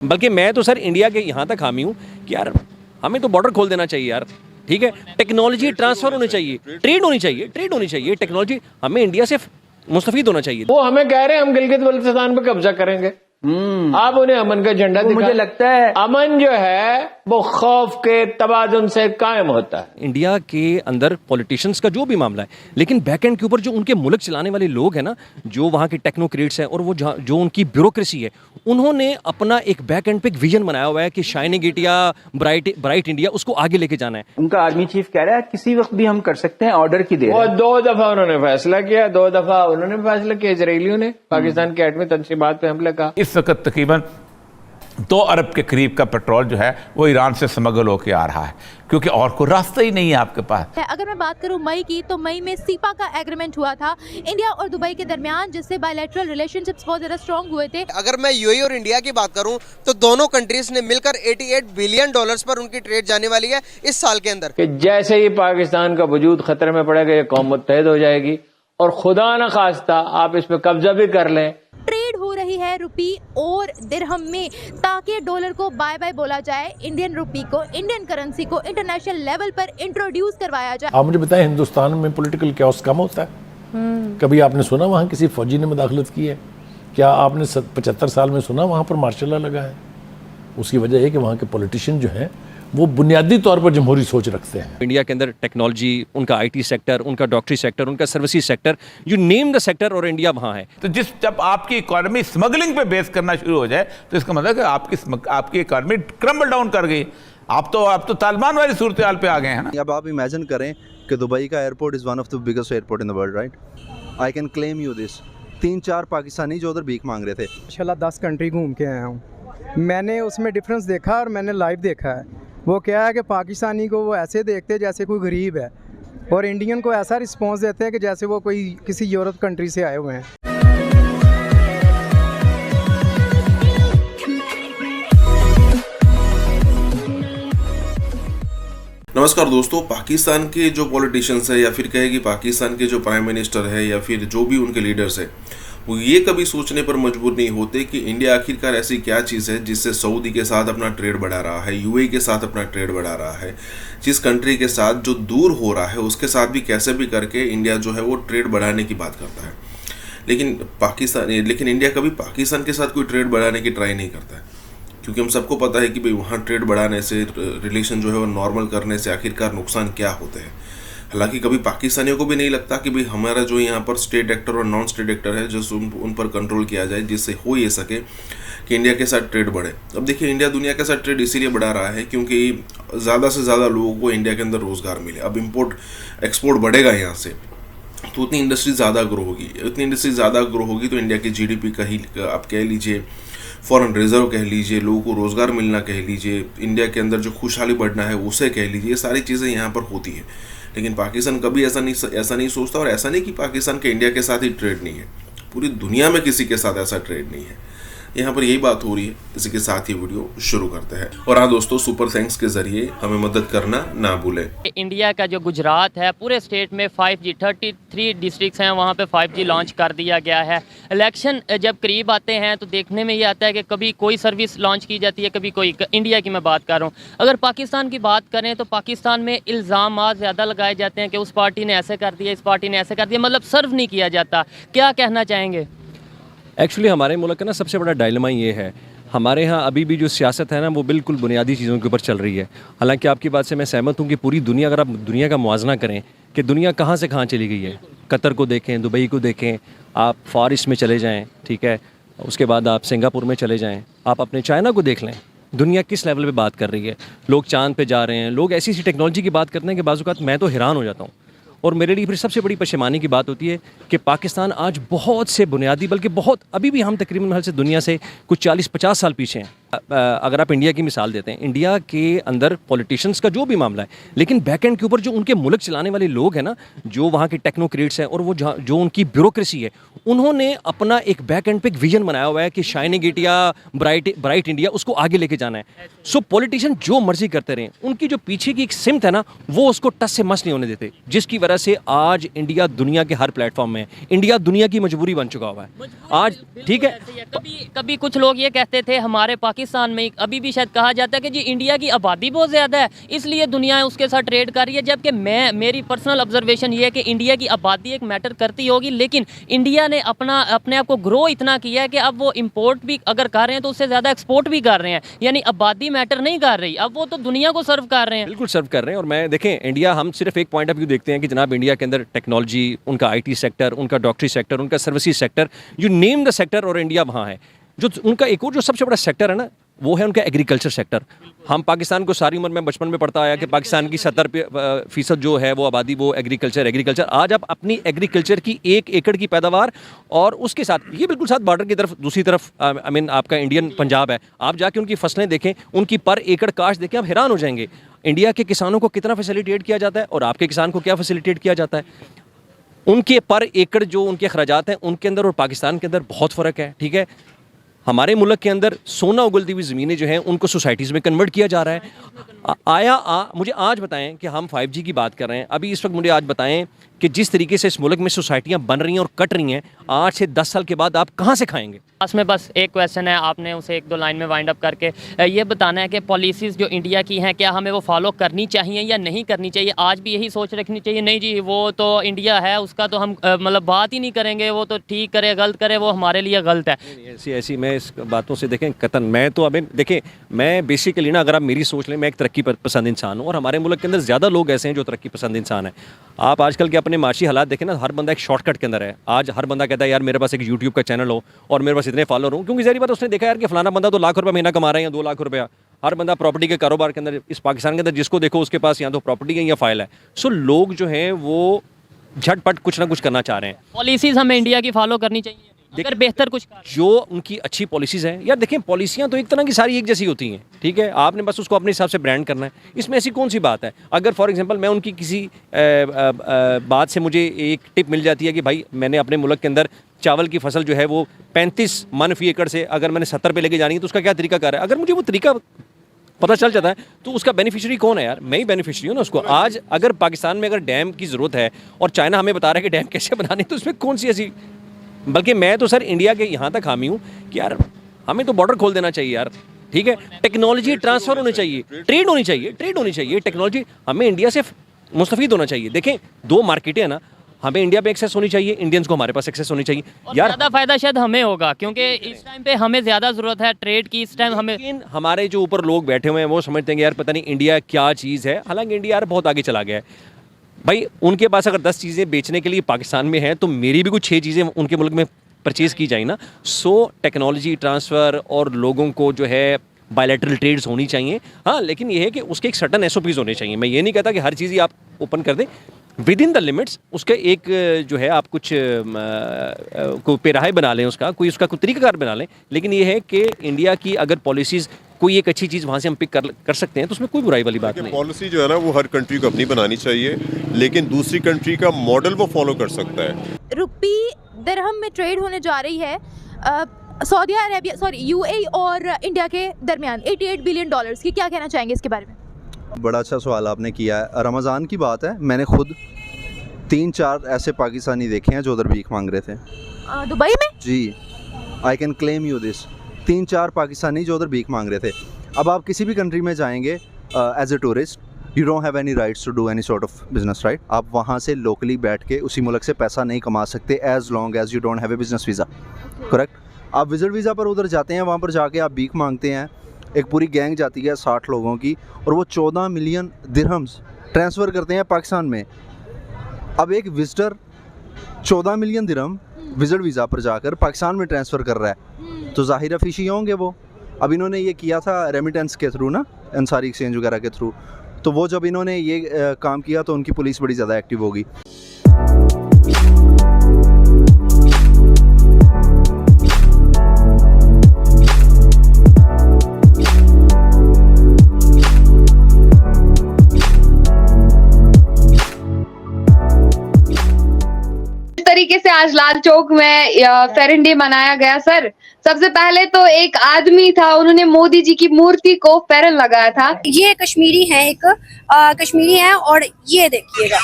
बल्कि मैं तो सर इंडिया के यहाँ तक हामी हूँ कि यार हमें तो बॉर्डर खोल देना चाहिए यार, ठीक है। टेक्नोलॉजी ट्रांसफर होनी चाहिए, ट्रेड होनी चाहिए टेक्नोलॉजी, हमें इंडिया से मुस्तफीद होना चाहिए। वो हमें कह रहे हैं हम गिलगित बल्तिस्तान पे कब्जा करेंगे, आप उन्हें अमन का झंडा दिखा। मुझे लगता है अमन जो है वो खौफ के तबादुन से कायम होता है। इंडिया के अंदर पॉलिटिशियंस का जो भी मामला है, लेकिन बैक एंड के ऊपर जो उनके मुल्क चलाने वाले लोग हैं ना, जो वहाँ के टेक्नोक्रेट्स हैं और वो जो उनकी ब्यूरोक्रेसी है, उन्होंने अपना एक बैक एंड पे एक विजन बनाया हुआ है कि शाइनिंग इंडिया, ब्राइट इंडिया, उसको आगे लेके जाना है। उनका आर्मी चीफ कह रहा है किसी वक्त भी हम कर सकते हैं, ऑर्डर की देर और है। 2 दफा उन्होंने फैसला किया, 2 दफा उन्होंने फैसला किया इजरायलियों ने पाकिस्तान के एटमी तनसीबात पे हमले का। इस वक्त तकरीबन 2 अरब के करीब का पेट्रोल जो है वो ईरान से स्मगल होकर आ रहा है, क्योंकि और कोई रास्ता ही नहीं है आपके पास। अगर मैं बात करूं मई की, तो मई में सीपा का एग्रीमेंट हुआ था इंडिया और दुबई के दरमियान, जिससे बायलैटरल रिलेशनशिप्स बहुत ज्यादा स्ट्रॉन्ग हुए थे। अगर मैं यूएई और इंडिया की बात करूं तो दोनों कंट्रीज ने मिलकर $88 बिलियन पर उनकी ट्रेड जाने वाली है इस साल के अंदर। कि जैसे ही पाकिस्तान का वजूद खतरे में पड़ेगा ये कौम मुत्तहिद हो जाएगी और खुदा न खास्ता आप इस पे कब्जा भी कर लें। ट्रेड हो रही है रुपी और दिरहम में, ताकि डॉलर को बाय बाय बोला जाए, इंडियन रुपी को, इंडियन करेंसी को इंटरनेशनल लेवल पर इंट्रोड्यूस करवाया जाए। आप मुझे बताएं, हिंदुस्तान में पॉलिटिकल कैओस कम होता है? कभी आपने सुना वहाँ किसी फौजी ने मुदाखलत की है? क्या आपने 75 साल में सुना वहाँ पर मार्शल लॉ लगा है? उसकी वजह है कि वहाँ के पॉलिटिशियन जो हैं वो बुनियादी तौर पर जमहूरी सोच रखते हैं। इंडिया के अंदर टेक्नोलॉजी, उनका आईटी सेक्टर, उनका डॉक्टरी सेक्टर, उनका services sector, you name the sector, और इंडिया वहाँ है। तो जब आपकी इकोनॉमी स्मगलिंग पे बेस करना शुरू हो जाए तो इसका मतलब है कि आपकी इकोनॉमी क्रम्बल डाउन कर गई। आप तो तालिबान वाली सूरत हाल पे आ गए हैं ना। अब आप इमेजिन करें कि दुबई का airport is one of the biggest airport in the world, right? I can claim you this. 3-4 Pakistani जो उधर भीख मांग रहे थे। माशाल्लाह 10 कंट्री घूम के आया हूँ, मैंने उसमें डिफरेंस देखा और मैंने लाइव देखा है। वो क्या है कि पाकिस्तानी को वो ऐसे देखते हैं जैसे कोई गरीब है, और इंडियन को ऐसा रिस्पॉन्स देते हैं कि जैसे वो कोई किसी यूरोप कंट्री से आए हुए हैं। नमस्कार दोस्तों, पाकिस्तान के जो पॉलिटिशियंस है या फिर कहे कि पाकिस्तान के जो प्राइम मिनिस्टर है या फिर जो भी उनके लीडर्स है, वो ये कभी सोचने पर मजबूर नहीं होते कि इंडिया आखिरकार ऐसी क्या चीज़ है जिससे सऊदी के साथ अपना ट्रेड बढ़ा रहा है, यूएई के साथ अपना ट्रेड बढ़ा रहा है, जिस कंट्री के साथ जो दूर हो रहा है उसके साथ भी कैसे भी करके इंडिया जो है वो ट्रेड बढ़ाने की बात करता है। लेकिन इंडिया कभी पाकिस्तान के साथ कोई ट्रेड बढ़ाने की ट्राई नहीं करता है, क्योंकि हम सबको पता है कि भाई वहाँ ट्रेड बढ़ाने से, रिलेशन जो है वो नॉर्मल करने से आखिरकार नुकसान क्या होते हैं। हालांकि कभी पाकिस्तानियों को भी नहीं लगता कि भाई हमारा जो यहाँ पर स्टेट एक्टर और नॉन स्टेट एक्टर है, जो उन पर कंट्रोल किया जाए, जिससे हो ये सके कि इंडिया के साथ ट्रेड बढ़े। अब देखिए, इंडिया दुनिया के साथ ट्रेड इसीलिए बढ़ा रहा है क्योंकि ज़्यादा से ज़्यादा लोगों को इंडिया के अंदर रोज़गार मिले। अब इम्पोर्ट एक्सपोर्ट बढ़ेगा यहाँ से, तो उतनी इंडस्ट्री ज़्यादा ग्रो होगी, तो इंडिया की GDP का ही आप कह लीजिए, फॉरेन रिजर्व कह लीजिए, लोगों को रोज़गार मिलना कह लीजिए, इंडिया के अंदर जो खुशहाली बढ़ना है उसे कह लीजिए, ये सारी चीज़ें यहाँ पर होती है। लेकिन पाकिस्तान कभी ऐसा नहीं सोचता, और ऐसा नहीं कि पाकिस्तान के इंडिया के साथ ही ट्रेड नहीं है, पूरी दुनिया में किसी के साथ ऐसा ट्रेड नहीं है। यहाँ पर यही बात हो रही है। इसी के साथ ही वीडियो शुरू करते हैं। और हाँ दोस्तों, सुपर थैंक्स के जरिए हमें मदद करना ना भूलें। इंडिया का जो गुजरात है, पूरे स्टेट में 5G 33 डिस्ट्रिक्ट्स हैं, वहाँ पे 5G लॉन्च कर दिया गया है। इलेक्शन जब करीब आते हैं तो देखने में ये आता है कि कभी कोई सर्विस लॉन्च की जाती है, कभी कोई। इंडिया की मैं बात कर रहा हूँ। अगर पाकिस्तान की बात करें तो पाकिस्तान में इल्ज़ाम ज़्यादा लगाए जाते हैं कि उस पार्टी ने ऐसे कर दिया, इस पार्टी ने ऐसे कर दिया, मतलब सर्व नहीं किया जाता। क्या कहना चाहेंगे? एक्चुअली हमारे मुल्क का ना सबसे बड़ा डायलेमा ये है, हमारे यहाँ अभी भी जो सियासत है ना वो बिल्कुल बुनियादी चीज़ों के ऊपर चल रही है। हालांकि आपकी बात से मैं सहमत हूँ कि पूरी दुनिया, अगर आप दुनिया का मुआवजा करें कि दुनिया कहाँ से कहाँ चली गई है, कतर को देखें, दुबई को देखें, आप फार ईस्ट में चले जाएँ, ठीक है, उसके बाद आप सिंगापुर में चले जाएँ, आप अपने चाइना को देख लें, दुनिया किस लेवल पे बात कर रही है। लोग चांद पे जा रहे हैं, लोग ऐसी टेक्नोलॉजी की बात करते हैं कि बाज़-औक़ात मैं तो हैरान हो जाता हूँ। और मेरे लिए फिर सबसे बड़ी पशेमानी की बात होती है कि पाकिस्तान आज बहुत से बुनियादी, बल्कि बहुत, अभी भी हम तकरीबन महल से दुनिया से कुछ 40-50 साल पीछे हैं। अगर आप इंडिया की मिसाल देते हैं, इंडिया के अंदर पॉलिटिशियंस का जो भी मामला है, लेकिन बैक एंड के ऊपर जो उनके मुल्क चलाने वाले लोग हैं ना, जो वहाँ के टेक्नोक्रेट्स हैं और वो जो उनकी ब्यूरोक्रेसी है, उन्होंने अपना एक बैक एंड पे एक विजन बनाया हुआ है कि शाइनिंग इंडिया, ब्राइट इंडिया, उसको आगे लेके जाना है। सो पॉलिटिशियन जो मर्जी करते रहें, उनकी जो पीछे की एक सिमत है ना, वो उसको टस से मस नहीं होने देते, जिसकी वजह से आज इंडिया दुनिया के हर प्लेटफॉर्म में, इंडिया दुनिया की मजबूरी बन चुका हुआ है आज, ठीक है। कभी कुछ लोग ये कहते थे हमारे पाकिस्तान पाकिस्तान में अभी भी शायद कहा जाता है कि जी इंडिया की आबादी बहुत ज़्यादा है इसलिए दुनिया उसके साथ ट्रेड कर रही है, जबकि मेरी पर्सनल ऑब्जर्वेशन ये है कि इंडिया की आबादी एक मैटर करती होगी, लेकिन इंडिया ने अपने आप को ग्रो इतना किया है कि अब वो इम्पोर्ट भी अगर कर रहे हैं तो उससे ज़्यादा एक्सपोर्ट भी कर रहे हैं, यानी आबादी मैटर नहीं कर रही, अब वो तो दुनिया को सर्व कर रहे हैं। बिल्कुल सर्व कर रहे हैं। और मैं देखें इंडिया, हम सिर्फ एक पॉइंट ऑफ व्यू देखते हैं कि जनाब इंडिया के अंदर टेक्नोलॉजी, उनका IT सेक्टर, उनका डॉक्टरी सेक्टर, उनका services sector, you name the sector, और इंडिया वहाँ है। जो उनका एक और जो सबसे बड़ा सेक्टर है ना, वो है उनका एग्रीकल्चर सेक्टर। हम पाकिस्तान को सारी उम्र में बचपन में पढ़ता आया कि पाकिस्तान की 70% जो है वो आबादी वो एग्रीकल्चर। आज आप अपनी एग्रीकल्चर की 1 एकड़ की पैदावार और उसके साथ ये बिल्कुल साथ बॉर्डर की तरफ, दूसरी तरफ आई मीन आपका इंडियन पंजाब है, आप जाके उनकी फसलें देखें, उनकी पर एकड़ काश्त देखें, आप हैरान हो जाएंगे इंडिया के किसानों को कितना फैसिलिटेट किया जाता है और आपके किसान को क्या फैसिलिटेट किया जाता है। उनके पर एकड़ जो उनके अखराजात हैं उनके अंदर और पाकिस्तान के अंदर बहुत फ़र्क है। ठीक है, हमारे मुल्क के अंदर सोना उगलती हुई ज़मीनें जो हैं उनको सोसाइटीज़ में कन्वर्ट किया जा रहा है। मुझे आज बताएं कि हम 5G की बात कर रहे हैं, अभी इस वक्त मुझे आज बताएं कि जिस तरीके से इस मुल्क में सोसाइटियाँ बन रही हैं और कट रही हैं, 8 से 10 साल के बाद आप कहाँ से खाएंगे? में बस एक क्वेश्चन है, आपने उसे 1-2 लाइन में वाइंड अप करके ये बताना है कि पॉलिसीज़ जो इंडिया की हैं क्या हमें वो फॉलो करनी चाहिए या नहीं करनी चाहिए। आज भी यही सोच रखनी चाहिए नहीं जी वो तो इंडिया है उसका तो हम मतलब बात ही नहीं करेंगे, वो तो ठीक करे गलत करे वो हमारे लिए गलत है। ऐसी मैं इस बातों से देखें कतन, मैं तो अभी देखें, मैं बेसिकली ना अगर आप मेरी सोच लें, मैं एक तरक्की पसंद इंसान हूँ और हमारे मुल्क के अंदर ज़्यादा लोग ऐसे हैं जो तरक्की पसंद इंसान है। आप आजकल के अपने माशी हालात देखें ना, हर बंदा एक शॉर्टकट के अंदर है। आज हर बंदा कहता है यार मेरे पास एक यूट्यूब का चैनल हो और मेरे पास इतने फॉलोअर हो, क्योंकि ज़ाहिर बात उसने देखा यार कि फलाना बंदा तो लाख रुपये महीना कमा रहा है या 2 लाख रुपया। हर बंदा प्रॉपर्टी के कारोबार के अंदर, इस पाकिस्तान के अंदर जिसको देखो उसके पास या तो प्रॉपर्टी है या फाइल है। सो लोग जो हैं वो झटपट कुछ ना कुछ करना चाह रहे हैं। पॉलिसीज़ हमें इंडिया की फॉलो करनी चाहिए अगर बेहतर कुछ जो उनकी अच्छी पॉलिसीज़ हैं। यार देखें पॉलिसियाँ तो एक तरह की सारी एक जैसी होती हैं, ठीक है, आपने बस उसको अपने हिसाब से ब्रांड करना है। इसमें ऐसी कौन सी बात है? अगर फॉर एग्जांपल मैं उनकी किसी बात से मुझे एक टिप मिल जाती है कि भाई मैंने अपने मुल्क के अंदर चावल की फसल जो है वो 35 मन फी एकड़ से अगर मैंने 70 पे लेके जानी है तो उसका क्या तरीका कार है? अगर मुझे वो तरीका पता चल जाता है तो उसका बेनिफिशियरी कौन है यार? मैं ही बेनिफिशियरी हूँ ना उसको। आज अगर पाकिस्तान में अगर डैम की ज़रूरत है और चाइना हमें बता रहा है कि डैम कैसे बनाने, तो उसमें कौन सी ऐसी, बल्कि मैं तो सर इंडिया के यहाँ तक हामी हूँ कि यार हमें तो बॉर्डर खोल देना चाहिए यार। ठीक है, टेक्नोलॉजी ट्रांसफ़र होनी चाहिए, ट्रेड होनी चाहिए, टेक्नोलॉजी हमें इंडिया से मुस्तफ़ीद होना चाहिए। देखें 2 मार्केटें हैं ना, हमें इंडिया पे एक्सेस होनी चाहिए, इंडियंस को हमारे पास एक्सेस होनी चाहिए यार। ज़्यादा फ़ायदा शायद हमें होगा क्योंकि इस टाइम पे हमें ज़्यादा ज़रूरत है ट्रेड की इस टाइम हमें। लेकिन हमारे जो ऊपर लोग बैठे हुए हैं वो समझते हैं कि यार पता नहीं इंडिया क्या चीज़ है, हालांकि इंडिया यार बहुत आगे चला गया है भाई। उनके पास अगर 10 चीज़ें बेचने के लिए पाकिस्तान में हैं तो मेरी भी कुछ 6 चीज़ें उनके मुल्क में परचेज़ की जाए ना। सो टेक्नोलॉजी ट्रांसफ़र और लोगों को जो है बायलैटरल ट्रेड्स होनी चाहिए, हाँ, लेकिन ये है कि उसके एक सर्टन SOPs होने चाहिए। मैं ये नहीं कहता कि हर चीज़ ही आप ओपन कर दें, विद इन द लिमिट्स उसके एक जो है आप कुछ को पेराहे बना लें, उसका कोई तरीकाकार बना लें। लेकिन ये है कि इंडिया की अगर पॉलिसीज़ कोई एक अच्छी चीज़ वहाँ से हम पिक कर सकते हैं तो उसमें कोई बुराई वाली बात नहीं। पॉलिसी जो है ना वो हर कंट्री को अपनी बनानी चाहिए, लेकिन दूसरी कंट्री का मॉडल वो फॉलो कर सकता है। रुपी दिरहम में ट्रेड होने जा रही है सऊदी अरेबिया UAE और इंडिया के दरमियान $88 बिलियन की। क्या कहना चाहेंगे इसके बारे में? बड़ा अच्छा सवाल आपने किया है। रमज़ान की बात है, मैंने खुद 3-4 ऐसे पाकिस्तानी देखे हैं जो उधर भीख मांग रहे थे दुबई में। जी, I can claim you this. 3-4 Pakistani जो उधर भीख मांग रहे थे। अब आप किसी भी कंट्री में जाएंगे as a tourist, you don't have any rights to do any sort of business, right? आप वहाँ से लोकली बैठ के उसी मुल्क से पैसा नहीं कमा सकते as long as you don't have a business visa, correct? आप विजिट वीज़ा पर उधर जाते हैं, वहाँ पर जाके आप भीख मांगते हैं। एक पूरी गैंग जाती है 60 लोगों की और वो 14 मिलियन दिरहम्स ट्रांसफ़र करते हैं पाकिस्तान में। अब एक विजिटर 14 मिलियन दिरहम विजिट वीज़ा पर जाकर पाकिस्तान में ट्रांसफ़र कर रहा है तो ज़ाहिर फ़िशी होंगे वो। अब इन्होंने ये किया था रेमिटेंस के थ्रू ना, अंसारी एक्सचेंज वगैरह के थ्रू, तो वो जब इन्होंने ये काम किया तो उनकी पुलिस बड़ी ज़्यादा एक्टिव होगी। तरीके से आज लाल चौक में फेयर डे मनाया गया सर। सबसे पहले तो एक आदमी था, उन्होंने मोदी जी की मूर्ति को फेरन लगाया था। ये कश्मीरी है, एक कश्मीरी है और ये देखिएगा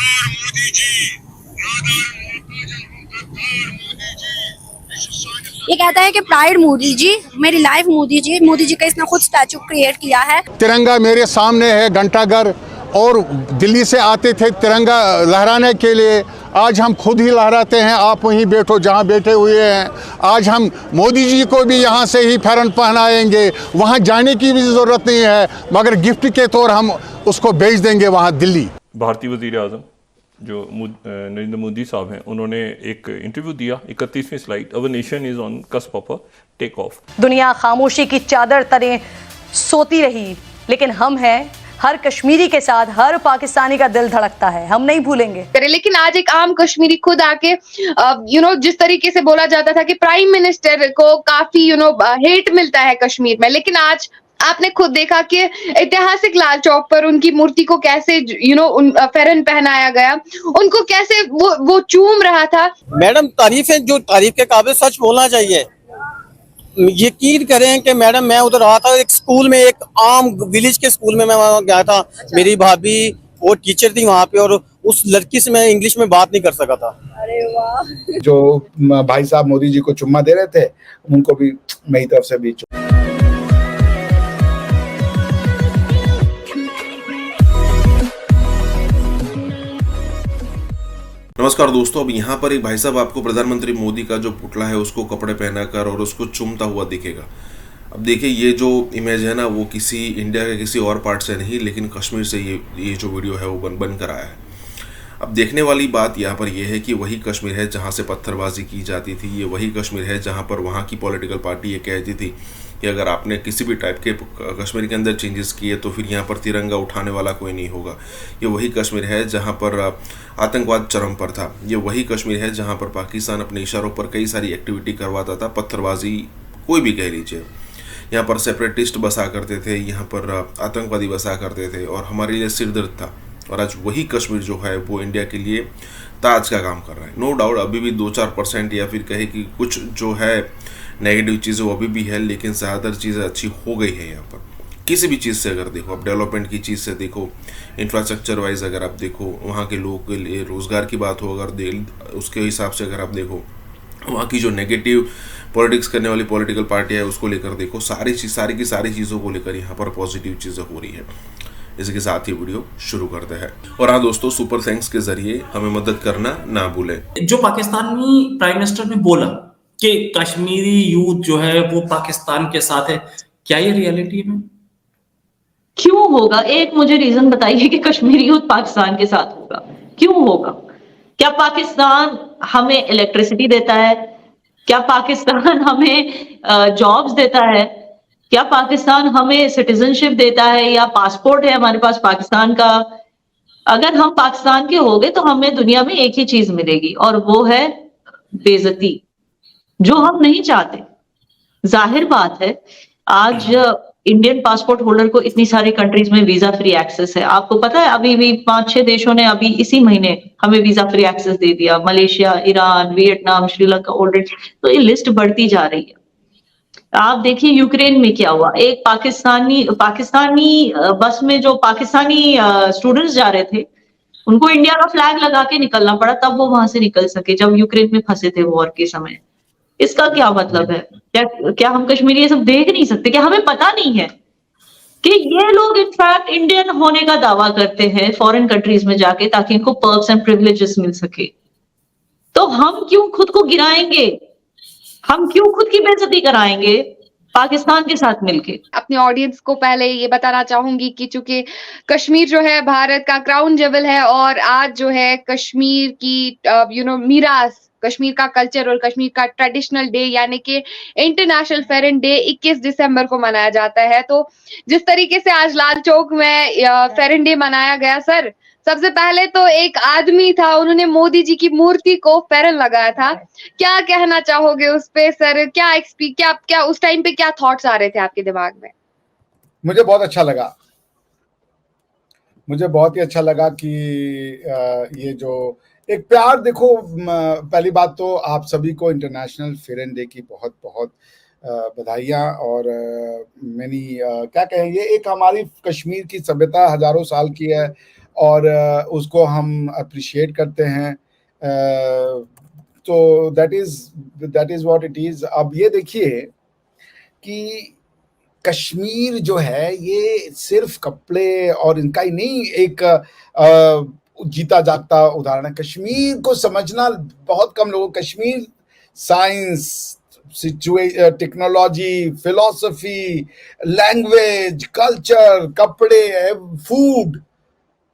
ये कहता है कि प्राइड मोदी जी, मेरी लाइफ मोदी जी का इसने खुद स्टैचू क्रिएट किया है। तिरंगा मेरे सामने है घंटाघर, और दिल्ली से आते थे तिरंगा लहराने के लिए, आज हम खुद ही लहराते हैं। आप वहीं बैठो जहां बैठे हुए हैं। आज हम मोदी जी को भी यहां से ही फैरन पहनाएंगे, वहां जाने की भी ज़रूरत नहीं है, मगर गिफ्ट के तौर हम उसको भेज देंगे वहां दिल्ली। भारतीय वज़ीर आज़म जो नरेंद्र मोदी साहब हैं, उन्होंने एक इंटरव्यू दिया, 31वीं slide, our nation is on cusp of a take off. दुनिया खामोशी की चादर तले सोती रही, लेकिन हम हैं, हर कश्मीरी के साथ हर पाकिस्तानी का दिल धड़कता है, हम नहीं भूलेंगे। लेकिन आज एक आम कश्मीरी खुद आके जिस तरीके से बोला जाता था कि प्राइम मिनिस्टर को काफी हेट मिलता है कश्मीर में, लेकिन आज आपने खुद देखा कि ऐतिहासिक लाल चौक पर उनकी मूर्ति को कैसे फेरन पहनाया गया, उनको कैसे वो चूम रहा था। मैडम तारीफें, जो तारीफ के काबिल, सच बोलना चाहिए। यकीन करें कि मैडम मैं उधर रहा था, एक स्कूल में, एक आम विलेज के स्कूल में मैं वहाँ गया था। मेरी भाभी वो टीचर थी वहाँ पे, और उस लड़की से मैं इंग्लिश में बात नहीं कर सका था। अरे वाह। जो भाई साहब मोदी जी को चुम्मा दे रहे थे, उनको भी मेरी तरफ से भी नमस्कार दोस्तों, अब यहाँ पर एक भाई साहब आपको प्रधानमंत्री मोदी का जो पुतला है उसको कपड़े पहनाकर और उसको चूमता हुआ दिखेगा। अब देखिए, ये जो इमेज है ना, वो किसी इंडिया के किसी और पार्ट से नहीं, लेकिन कश्मीर से ये जो वीडियो है वो बन कर आया है। अब देखने वाली बात यहाँ पर यह है कि वही कश्मीर है जहाँ से पत्थरबाजी की जाती थी, ये वही कश्मीर है जहाँ पर वहाँ की पॉलिटिकल पार्टी ये कहती थी कि अगर आपने किसी भी टाइप के कश्मीर के अंदर चेंजेस किए तो फिर यहाँ पर तिरंगा उठाने वाला कोई नहीं होगा। ये वही कश्मीर है जहाँ पर आतंकवाद चरम पर था। ये वही कश्मीर है जहाँ पर पाकिस्तान अपने इशारों पर कई सारी एक्टिविटी करवाता था, पत्थरबाजी कोई भी कह लीजिए। यहाँ पर सेपरेटिस्ट बसा करते थे, यहाँ पर आतंकवादी बसा करते थे, और हमारे लिए सिरदर्द था। और आज वही कश्मीर जो है वो इंडिया के लिए ताज का काम कर रहा है। नो डाउट अभी भी 2-4% या फिर कहे कि कुछ जो है नेगेटिव चीज़ें वो अभी भी है, लेकिन ज़्यादातर चीज़ें अच्छी हो गई है। यहाँ पर किसी भी चीज़ से अगर देखो, आप डेवलपमेंट की चीज़ से देखो, इंफ्रास्ट्रक्चर वाइज अगर आप देखो, वहाँ के लोगों के लिए रोज़गार की बात हो अगर उसके हिसाब से अगर आप देखो, वहाँ की जो नेगेटिव पॉलिटिक्स करने वाली पॉलिटिकल पार्टी है उसको लेकर देखो, सारी की सारी चीज़ों को लेकर यहाँ पर पॉजिटिव चीज़ें हो रही है। इसी के साथ ही वीडियो शुरू करते हैं। और हाँ दोस्तों, सुपर थैंक्स के जरिए हमें मदद करना ना भूलें। जो पाकिस्तानी प्राइम मिनिस्टर ने बोला कि कश्मीरी यूथ जो है वो पाकिस्तान के साथ है, क्या ये रियलिटी में क्यों होगा? एक मुझे रीजन बताइए कि कश्मीरी यूथ पाकिस्तान के साथ होगा, क्यों होगा? क्या पाकिस्तान हमें इलेक्ट्रिसिटी देता है? क्या पाकिस्तान हमें जॉब्स देता है? क्या पाकिस्तान हमें सिटीजनशिप देता है या पासपोर्ट है हमारे पास पाकिस्तान का? अगर हम पाकिस्तान के हो गए तो हमें दुनिया में एक ही चीज मिलेगी, और वो है बेइज्जती, जो हम नहीं चाहते। जाहिर बात है, आज इंडियन पासपोर्ट होल्डर को इतनी सारी कंट्रीज में वीजा फ्री एक्सेस है। आपको पता है, अभी भी 5-6 देशों ने अभी इसी महीने हमें वीजा फ्री एक्सेस दे दिया, Malaysia, Iran, Vietnam, Sri Lanka already. तो ये लिस्ट बढ़ती जा रही है। आप देखिए यूक्रेन में क्या हुआ, एक पाकिस्तानी बस में जो पाकिस्तानी स्टूडेंट्स जा रहे थे, उनको इंडिया का फ्लैग लगा के निकलना पड़ा, तब वो वहां से निकल सके जब यूक्रेन में फंसे थे वॉर के समय। इसका क्या मतलब है? क्या हम कश्मीरी ये सब देख नहीं सकते? क्या हमें पता नहीं है कि ये लोग इनफैक्ट इंडियन होने का दावा करते हैं फॉरेन कंट्रीज में जाके, ताकि इनको पर्क्स एंड प्रिविलेजेस मिल सके? तो हम क्यों खुद को गिराएंगे? हम क्यों खुद की बेइज्जती कराएंगे पाकिस्तान के साथ मिलके? अपने ऑडियंस को पहले ये बताना चाहूंगी कि चूंकि कश्मीर जो है भारत का क्राउन जेवल है, और आज जो है कश्मीर की मीरास, कश्मीर का कल्चर और कश्मीर का ट्रेडिशनल डे यानी कि इंटरनेशनल फेरन डे 21 दिसंबर को मनाया जाता है। तो जिस तरीके से आज लाल चौक में फेरन डे मनाया गया, सर, सबसे पहले तो एक आदमी था, उन्होंने मोदी जी की मूर्ति को फेरन लगाया था। क्या कहना चाहोगे उस पे सर? क्या उस टाइम पे क्या थॉट्स आ रहे थे आपके दिमाग में? मुझे बहुत अच्छा लगा, मुझे बहुत ही अच्छा लगा कि ये जो एक प्यार, देखो, पहली बात तो आप सभी को इंटरनेशनल फेरन डे की बहुत बहुत बधाइयाँ, और मैंने क्या कहें, ये एक हमारी कश्मीर की सभ्यता हजारों साल की है, और उसको हम अप्रिशिएट करते हैं। तो that is what it is. अब ये देखिए कि कश्मीर जो है ये सिर्फ कपड़े और इनका ही नहीं, एक जीता जागता उदाहरण है। कश्मीर को समझना बहुत कम लोगों, Kashmir science, technology, philosophy, language, culture, कपड़े, food,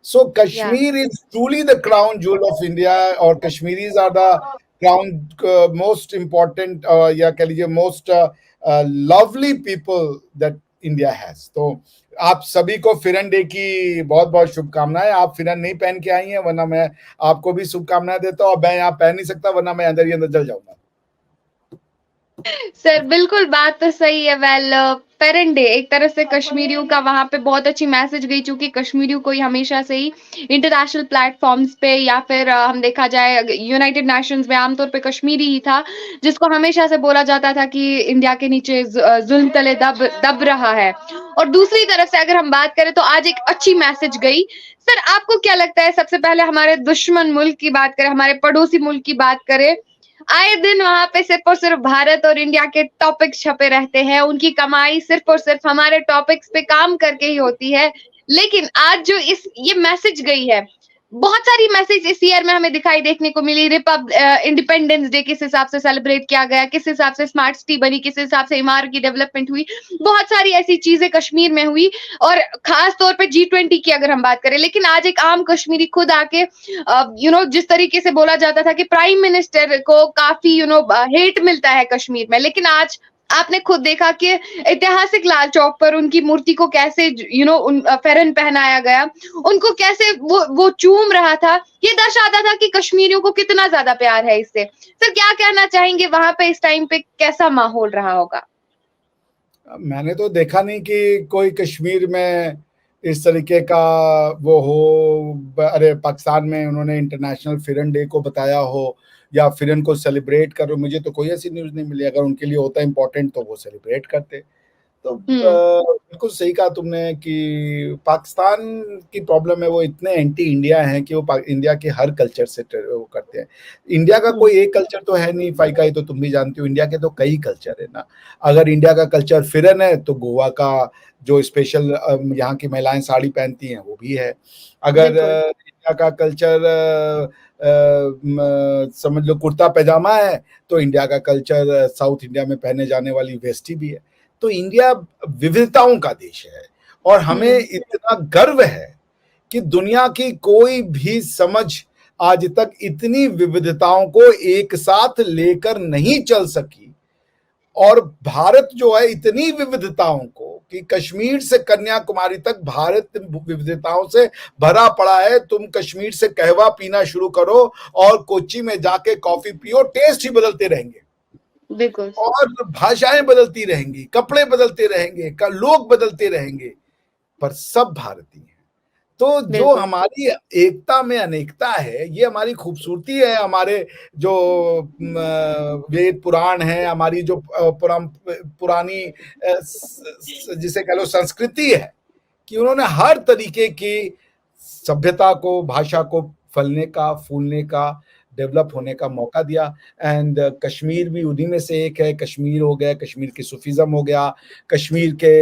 so Kashmir is truly the crown jewel of India, और Kashmiris are the crown most important या कह लीजिए most lovely people that India has। तो आप सभी को फिरन डे की बहुत बहुत शुभकामनाएं। आप फिरन नहीं पहन के आई हैं, वरना मैं आपको भी शुभकामनाएं देता हूँ। मैं यहाँ पहन नहीं सकता, वरना मैं अंदर ही अंदर जल जाऊंगा। सर बिल्कुल बात तो सही है। वेल पेरेंट डे एक तरह से कश्मीरियों का वहां पे बहुत अच्छी मैसेज गई, चूंकि कश्मीरियों को हमेशा से ही इंटरनेशनल प्लेटफॉर्म्स पे या फिर हम देखा जाए यूनाइटेड नेशंस में आमतौर पे कश्मीरी ही था जिसको हमेशा से बोला जाता था कि इंडिया के नीचे जुल्म तले दब रहा है। और दूसरी तरफ से अगर हम बात करें तो आज एक अच्छी मैसेज गई। सर आपको क्या लगता है, सबसे पहले हमारे दुश्मन मुल्क की बात करें, हमारे पड़ोसी मुल्क की बात करें, आए दिन वहां पे सिर्फ और सिर्फ भारत और इंडिया के टॉपिक्स छपे रहते हैं, उनकी कमाई सिर्फ और सिर्फ हमारे टॉपिक्स पे काम करके ही होती है। लेकिन आज जो ये मैसेज गई है, बहुत सारी मैसेज इस ईयर में हमें दिखाई देखने को मिली। इंडिपेंडेंस डे किस हिसाब से सेलिब्रेट किया गया, किस हिसाब से स्मार्ट सिटी बनी, किस हिसाब से इमारत की डेवलपमेंट हुई, बहुत सारी ऐसी चीजें कश्मीर में हुई। और खास तौर पे G20 की अगर हम बात करें, लेकिन आज एक आम कश्मीरी खुद आके जिस तरीके से बोला जाता था कि प्राइम मिनिस्टर को काफी हेट मिलता है कश्मीर में, लेकिन आज आपने खुद देखा कि ऐतिहासिक लाल चौक पर उनकी मूर्ति को कैसे फेरन पहनाया गया, उनको कैसे वो चूम रहा था। ये दर्शाता था कि कश्मीरियों को कितना ज्यादा प्यार है इससे। सर क्या कहना चाहेंगे, वहां पे इस टाइम पे कैसा माहौल रहा होगा? मैंने तो देखा नहीं कि कोई कश्मीर में इस तरीके का वो हो। अरे पाकिस्तान में उन्होंने इंटरनेशनल फिरन डे को बताया हो या फिरन को सेलिब्रेट करो, मुझे तो कोई ऐसी न्यूज़ नहीं मिली। अगर उनके लिए होता इम्पोर्टेंट तो वो सेलिब्रेट करते। तो बिल्कुल सही कहा तुमने कि पाकिस्तान की प्रॉब्लम है, वो इतने एंटी इंडिया हैं कि वो इंडिया के हर कल्चर से वो करते हैं। इंडिया का कोई एक कल्चर तो है नहीं, फाइका, तो तुम भी जानती हो, इंडिया के तो कई कल्चर है ना। अगर इंडिया का कल्चर फिरन है तो गोवा का जो स्पेशल यहाँ की महिलाएं साड़ी पहनती हैं वो भी है। अगर इंडिया का कल्चर समझ लो कुर्ता पैजामा है तो इंडिया का कल्चर साउथ इंडिया में पहने जाने वाली वेस्टी भी है। तो इंडिया विविधताओं का देश है और हमें इतना गर्व है कि दुनिया की कोई भी समझ आज तक इतनी विविधताओं को एक साथ लेकर नहीं चल सकी। और भारत जो है इतनी विविधताओं को कि कश्मीर से कन्याकुमारी तक भारत विविधताओं से भरा पड़ा है। तुम कश्मीर से कहवा पीना शुरू करो और कोच्चि में जाके कॉफी पियो, टेस्ट ही बदलते रहेंगे, बिल्कुल, और भाषाएं बदलती रहेंगी, कपड़े बदलते रहेंगे, लोग बदलते रहेंगे, पर सब भारतीय हैं। तो जो हमारी एकता में अनेकता है, ये हमारी खूबसूरती है। हमारे जो वेद पुराण है, हमारी जो पुरानी जिसे कह लो संस्कृति है, कि उन्होंने हर तरीके की सभ्यता को, भाषा को फलने का, फूलने का, डेवलप होने का मौका दिया। एंड कश्मीर भी उन्हीं में से एक है। कश्मीर हो गया, कश्मीर की सूफीज़म हो गया, कश्मीर के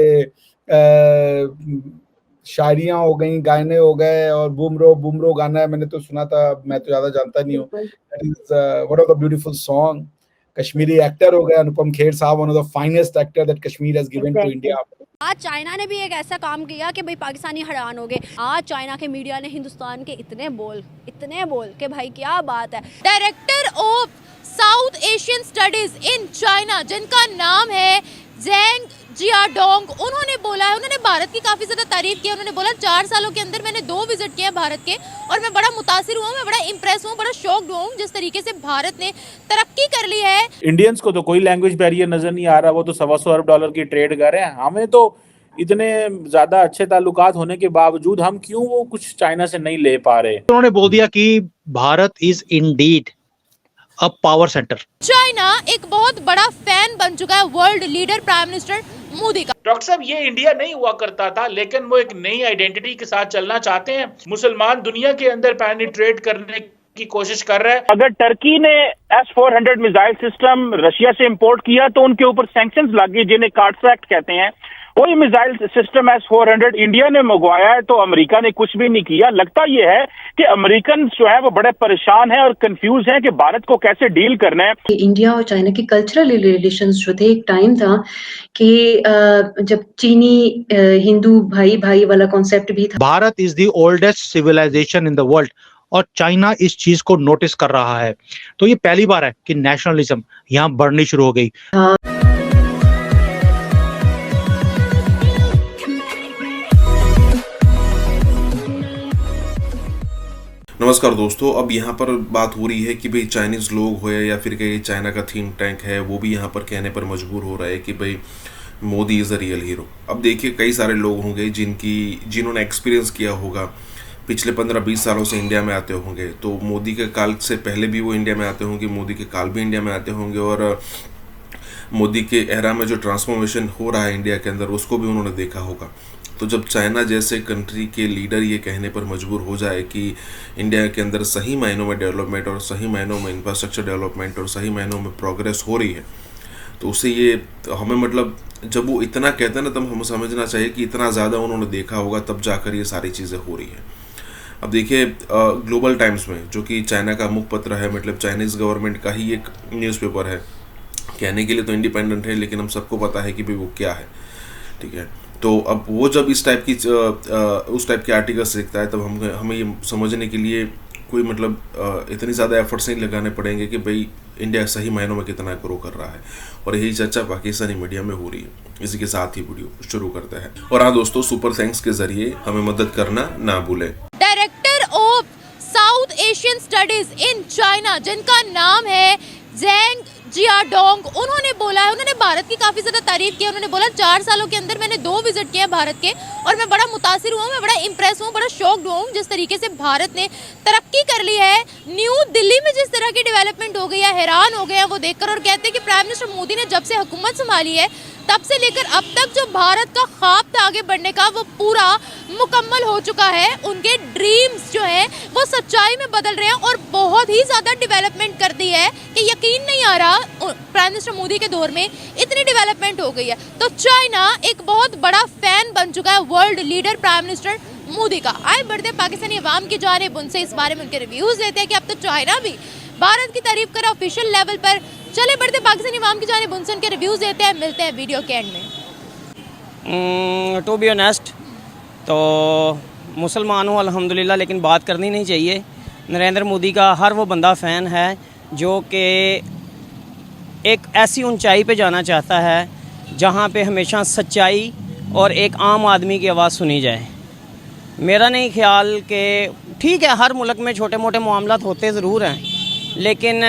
शायरियाँ हो गई, गाने हो गए, और बुमरो गाना है, मैंने तो सुना था, मैं तो ज़्यादा जानता नहीं हूँ। That is one of the beautiful song. Kashmiri actor हो गए अनुपम खेर साहब, one of the finest actor that Kashmir has given to India. आज चाइना ने भी एक ऐसा काम किया कि भाई पाकिस्तानी हैरान हो गए। आज चाइना के मीडिया ने हिंदुस्तान के इतने बोल कि भाई क्या बात है। Director of south Asian studies in China, जिनका नाम है जेंग जियाडोंग, उन्होंने बोला है, उन्होंने भारत की काफ़ी ज़्यादा तारीफ की है। उन्होंने बोला 4 सालों के अंदर मैंने 2 विजिट किए हैं भारत के, और मैं बड़ा मुतासिर हुआ, मैं बड़ा इम्प्रेस हुआ, बड़ा शॉक्ड हुआ जिस तरीके से भारत ने तरक्की कर ली है। इंडियंस को तो कोई लैंग्वेज बैरियर नजर नहीं आ रहा, वो तो $125 अरब की ट्रेड कर रहे हैं। हमें तो इतने ज्यादा अच्छे ताल्लुकात होने के बावजूद हम क्यों वो कुछ चाइना से नहीं ले पा रहे? उन्होंने बोल दिया कि Bharat is indeed a power centre. China एक बहुत बड़ा फैन बन चुका है world leader prime minister Modi का। डॉक्टर साहब, ये इंडिया नहीं हुआ करता था, लेकिन वो एक नई आइडेंटिटी के साथ चलना चाहते हैं। मुसलमान दुनिया के अंदर पेनिट्रेट करने की कोशिश कर रहा है। अगर टर्की ने S-400 मिसाइल सिस्टम रशिया से इंपोर्ट किया तो उनके ऊपर सैंक्शंस लग गए, जिन्हें कार्ड्स एक्ट कहते हैं। वही मिसाइल सिस्टम S-400 इंडिया ने मंगवाया है तो अमेरिका ने कुछ भी नहीं किया। लगता यह है कि अमेरिकन जो है वो बड़े परेशान हैं और कंफ्यूज हैं कि भारत को कैसे डील करना है। इंडिया और चाइना के कल्चरल रिलेशंस जो थे, एक टाइम था कि जब चीनी हिंदू भाई भाई वाला कॉन्सेप्ट भी था। Bharat is the oldest civilization in the world और चाइना इस चीज को नोटिस कर रहा है। तो ये पहली बार है कि नेशनलिज्म यहाँ बढ़नी शुरू हो गई। नमस्कार दोस्तों, अब यहाँ पर बात हो रही है कि भाई चाइनीज़ लोग हो या फिर कहीं चाइना का थिंक टैंक है, वो भी यहाँ पर कहने पर मजबूर हो रहा है कि भाई Modi is a real hero. अब देखिए, कई सारे लोग होंगे जिन्होंने एक्सपीरियंस किया होगा, पिछले 15-20 सालों से इंडिया में आते होंगे, तो मोदी के काल से पहले भी वो इंडिया में आते होंगे, मोदी के काल भी इंडिया में आते होंगे, और मोदी के एरा में जो ट्रांसफॉर्मेशन हो रहा है इंडिया के अंदर, उसको भी उन्होंने देखा होगा। तो जब चाइना जैसे कंट्री के लीडर ये कहने पर मजबूर हो जाए कि इंडिया के अंदर सही मायनों में डेवलपमेंट और सही मायनों में इंफ्रास्ट्रक्चर डेवलपमेंट और सही मायनों में प्रोग्रेस हो रही है, तो उससे ये हमें मतलब जब वो इतना कहते हैं ना, तब हमें समझना चाहिए कि इतना ज़्यादा उन्होंने देखा होगा, तब जाकर ये सारी चीज़ें हो रही है। अब देखिए, ग्लोबल टाइम्स में, जो कि चाइना का मुखपत्र है, मतलब चाइनीज़ गवर्नमेंट का ही एक न्यूज़पेपर है, कहने के लिए तो इंडिपेंडेंट है, लेकिन हम सबको पता है कि भाई वो क्या है, ठीक है। तो अब वो जब इस टाइप की उस टाइप के आर्टिकल्स लिखता है, तब हमें ये समझने के लिए कोई मतलब इतनी ज़्यादा एफर्ट्स नहीं लगाने पड़ेंगे कि भाई इंडिया सही मायनों में कितना ग्रो कर रहा है, और यही चर्चा पाकिस्तानी मीडिया में हो रही है। इसी के साथ ही वीडियो शुरू करते हैं। और हाँ दोस्तों, सुपर थैंक्स के जरिए हमें मदद करना ना भूलें। Director of south Asian studies in China, जिनका नाम है ज़ेंग जियाडोंग, उन्होंने बोला है, उन्होंने भारत की काफ़ी ज़्यादा तारीफ की। उन्होंने बोला 4 सालों के अंदर मैंने 2 विजिट किए भारत के, और मैं बड़ा मुतासिर हुआ, मैं बड़ा इम्प्रेस हूँ, बड़ा शॉक्ड हुआ हूँ जिस तरीके से भारत ने तरक्की कर ली है। न्यू दिल्ली में जिस तरह की डेवलपमेंट हो गई है, हैरान हो गए हैं वो देखकर, और कहते हैं कि प्राइम मिनिस्टर मोदी ने जब से हुकूमत संभाली है, तब से लेकर अब तक जो भारत का ख्वाब था आगे बढ़ने का, वो पूरा मुकम्मल हो चुका है। उनके ड्रीम्स जो हैं वो सच्चाई में बदल रहे हैं, और बहुत ही ज़्यादा डेवलपमेंट कर दी है कि यकीन नहीं आ रहा प्राइम मिनिस्टर मोदी के दौर में इतनी डेवलपमेंट हो गई है। तो चाइना एक बहुत बड़ा फैन बन चुका है world leader prime minister Modi का। आए बढ़ते पाकिस्तानी अवाम की जानिब, उनसे इस बारे में उनके रिव्यूज़ लेते हैं कि अब तो चाइना भी भारत की तारीफ करे ऑफिशियल लेवल पर। चले बढ़ते पाकिस्तानी अवाम की जानिब, उनसे उनके रिव्यूज़ लेते हैं। मिलते हैं वीडियो के एंड में। टू बी ऑनेस्ट, तो मुसलमान हूँ अल्हम्दुलिल्लाह, लेकिन बात करनी नहीं चाहिए। नरेंद्र मोदी का हर वो बंदा फ़ैन है जो कि एक ऐसी ऊंचाई पे जाना चाहता है जहाँ पे हमेशा सच्चाई और एक आम आदमी की आवाज़ सुनी जाए। मेरा नहीं ख्याल कि ठीक है, हर मुल्क में छोटे मोटे मामलात होते ज़रूर हैं, लेकिन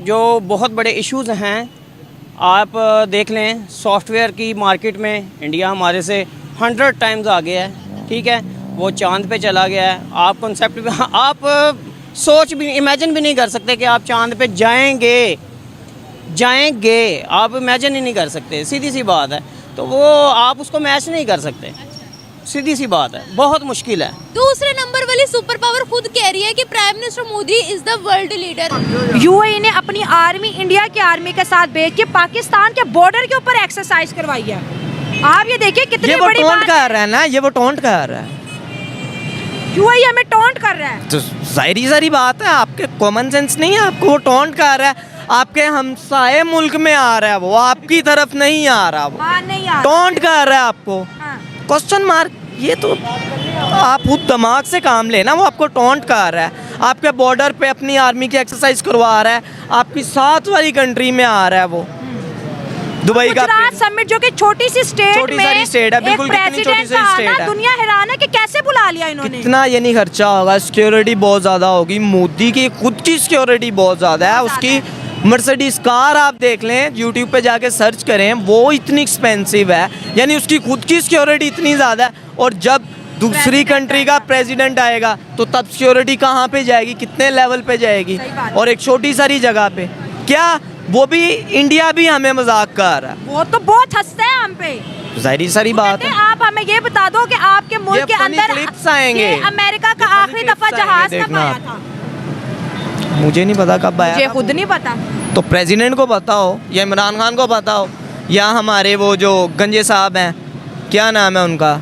जो बहुत बड़े इश्यूज़ हैं, आप देख लें सॉफ्टवेयर की मार्केट में इंडिया हमारे से 100 टाइम्स आगे है, ठीक है। वो चांद पे चला गया है। आप कॉन्सेप्ट भी, आप सोच भी, इमेजिन भी नहीं कर सकते कि आप चांद पे जाएंगे, आप इमेजिन ही नहीं कर सकते, सीधी सी बात है। तो वो आप उसको मैच नहीं कर सकते, सीधी सी बात है, बहुत मुश्किल है। दूसरे नंबर वाली सुपर पावर खुद कह रही है कि prime minister Modi is the world leader. UAE ने अपनी आर्मी इंडिया की आर्मी के साथ भेज के पाकिस्तान के बॉर्डर के ऊपर एक्सरसाइज करवाई है। आप ये देखिए कितनी बड़ी बात कर रहा है ना, ये वो टोंट कर रहा है, यूएई हमें टोंट कर रहा है। तो जाहिर सारी बात है, आपके कॉमन सेंस नहीं है, आपको वो टोंट कर रहा है। आपके हमसाए मुल्क में आ रहा है, वो आपकी तरफ नहीं आ रहा, वो नहीं आ रहा, टोंट कर रहा है आपको, क्वेश्चन मार्क। ये तो आप खुद दिमाग से काम लेना, वो आपको टोंट कर रहा है, आपके बॉर्डर पे अपनी आर्मी की एक्सरसाइज करवा रहा है, आपकी साथ वाली कंट्री में आ रहा है। वो दुबई का गुजरात समिट जो कि छोटी सी स्टेट में है, बिल्कुल कितनी छोटी सी स्टेट है, दुनिया हैरान है कि कैसे बुला लिया इन्होंने। कितना ये नहीं खर्चा होगा, सिक्योरिटी बहुत ज़्यादा होगी, मोदी की खुद की सिक्योरिटी बहुत ज़्यादा है। उसकी मर्सिडीज कार आप देख लें, यूट्यूब पे जाके सर्च करें, वो इतनी एक्सपेंसिव है, यानी उसकी खुद की सिक्योरिटी इतनी ज़्यादा है। और जब दूसरी कंट्री का प्रेसिडेंट आएगा तो तब सिक्योरिटी कहाँ पे जाएगी, कितने लेवल पे जाएगी, और एक छोटी सारी जगह पे। क्या वो भी, इंडिया भी हमें मजाक कर रहा है, वो तो बहुत हंसते हैं हम पे, जाहिर सारी बात है। आप हमें ये बता दो कि आपके मुल्क के अंदर क्लिप्स आएंगे, अमेरिका का आखिरी दफा जहाज कब आया था? मुझे नहीं पता कब आया मुझे था। खुद नहीं पता। तो प्रेसिडेंट को पता हो या इमरान खान को पता हो या हमारे वो जो गंजे साहब हैं, क्या नाम है उनका,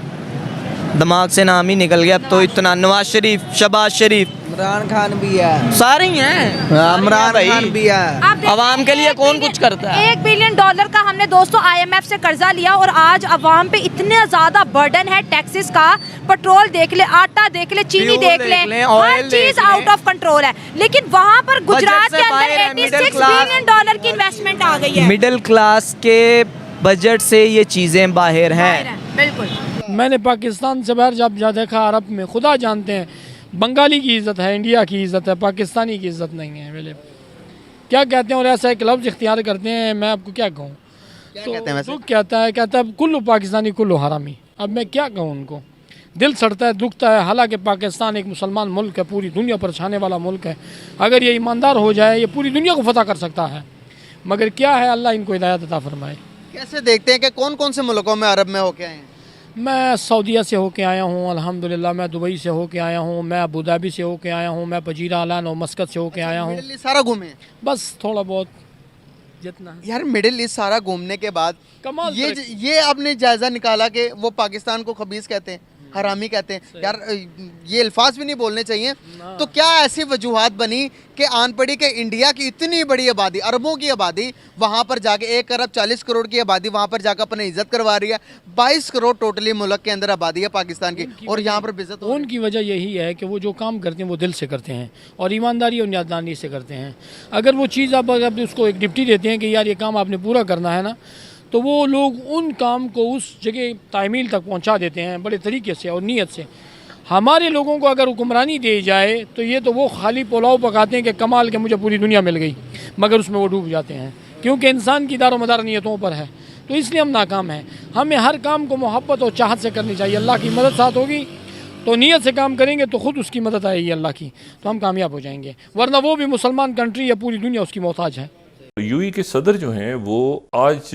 दिमाग से नाम ही निकल गया अब तो इतना, नवाज शरीफ, शहबाज शरीफ, इमरान खान भी है, सारे ही हैं, इमरान खान भी है। अवाम के लिए कौन कुछ करता है? $1 बिलियन का हमने दोस्तों IMF से कर्जा लिया और आज अवाम पे इतना ज्यादा बर्डन है टैक्सेस का। पेट्रोल देख ले, आटा देख ले, चीनी देख ले, हर चीज आउट ऑफ कंट्रोल है। लेकिन वहाँ पर गुजरात के अंदर $86 बिलियन की इन्वेस्टमेंट आ गई है। मिडिल क्लास के बजट से ये चीजें बाहर हैं। बिल्कुल। मैंने पाकिस्तान से बाहर जब देखा अरब में, खुदा जानते हैं बंगाली की इज़्ज़त है, इंडिया की इज़्ज़त है, पाकिस्तानी की इज़्ज़त नहीं है। बोले क्या कहते हैं और ऐसा एक लफ्ज़ इख्तियार करते हैं, मैं आपको क्या कहूँ। क्या कहते हैं वैसे? दुख कहता है कुल्लू पाकिस्तानी कुल्लू हरामी। अब मैं क्या कहूँ उनको, दिल सड़ता है, दुखता है। हालांकि पाकिस्तान एक मुसलमान मुल्क है, पूरी दुनिया पर छाने वाला मुल्क है। अगर ये ईमानदार हो जाए, ये पूरी दुनिया को फतह कर सकता है। मगर क्या है, अल्लाह इनको हिदायत अता फरमाए। कैसे देखते हैं कि कौन कौन से मुल्कों में अरब में होके आए हैं? मैं सऊदीया से होके आया हूँ अल्हम्दुलिल्लाह, मैं दुबई से होके आया हूँ, मैं अबू धाबी से होके आया हूँ, मैं पजीरा आलान और मस्कत से होके आया हूँ। मिडिल ईस्ट सारा घूमे? बस थोड़ा बहुत जितना। यार मिडिल ईस्ट सारा घूमने के बाद कमाल ये आपने जायजा निकाला कि वो पाकिस्तान को खबीस कहते हैं, हरामी कहते हैं। यार ये अल्फाज भी नहीं बोलने चाहिए। तो क्या ऐसी वजूहात बनी कि आन पड़ी कि इंडिया की इतनी बड़ी आबादी, अरबों की आबादी, वहाँ पर जाके 1 अरब 40 करोड़ की आबादी वहाँ पर जाकर अपनी इज्जत करवा रही है। 22 करोड़ टोटली मुल्क के अंदर आबादी है पाकिस्तान की, और यहाँ पर बेइज्जत हो रही है। उनकी वजह यही है कि वो जो काम करते हैं वो दिल से करते हैं और ईमानदारी और नियादानी से करते हैं। अगर वो चीज़ आप अगर उसको एक डिप्टी देते हैं कि यार ये काम आपने पूरा करना है ना, तो वो लोग उन काम को उस जगह तामील तक पहुंचा देते हैं बड़े तरीके से और नीयत से। हमारे लोगों को अगर हुक्मरानी दी जाए तो ये तो वो खाली पुलाव पकाते हैं कि कमाल के मुझे पूरी दुनिया मिल गई, मगर उसमें वो डूब जाते हैं क्योंकि इंसान की दारो मदार नीयतों पर है। तो इसलिए हम नाकाम हैं। हमें हर काम को मोहब्बत और चाहत से करनी चाहिए। अल्लाह की मदद साथ होगी तो नीयत से काम करेंगे तो ख़ुद उसकी मदद आएगी अल्लाह की, तो हम कामयाब हो जाएंगे। वरना वो भी मुसलमान कंट्री है, पूरी दुनिया उसकी मोहताज है। यूएई के सदर जो हैं वो आज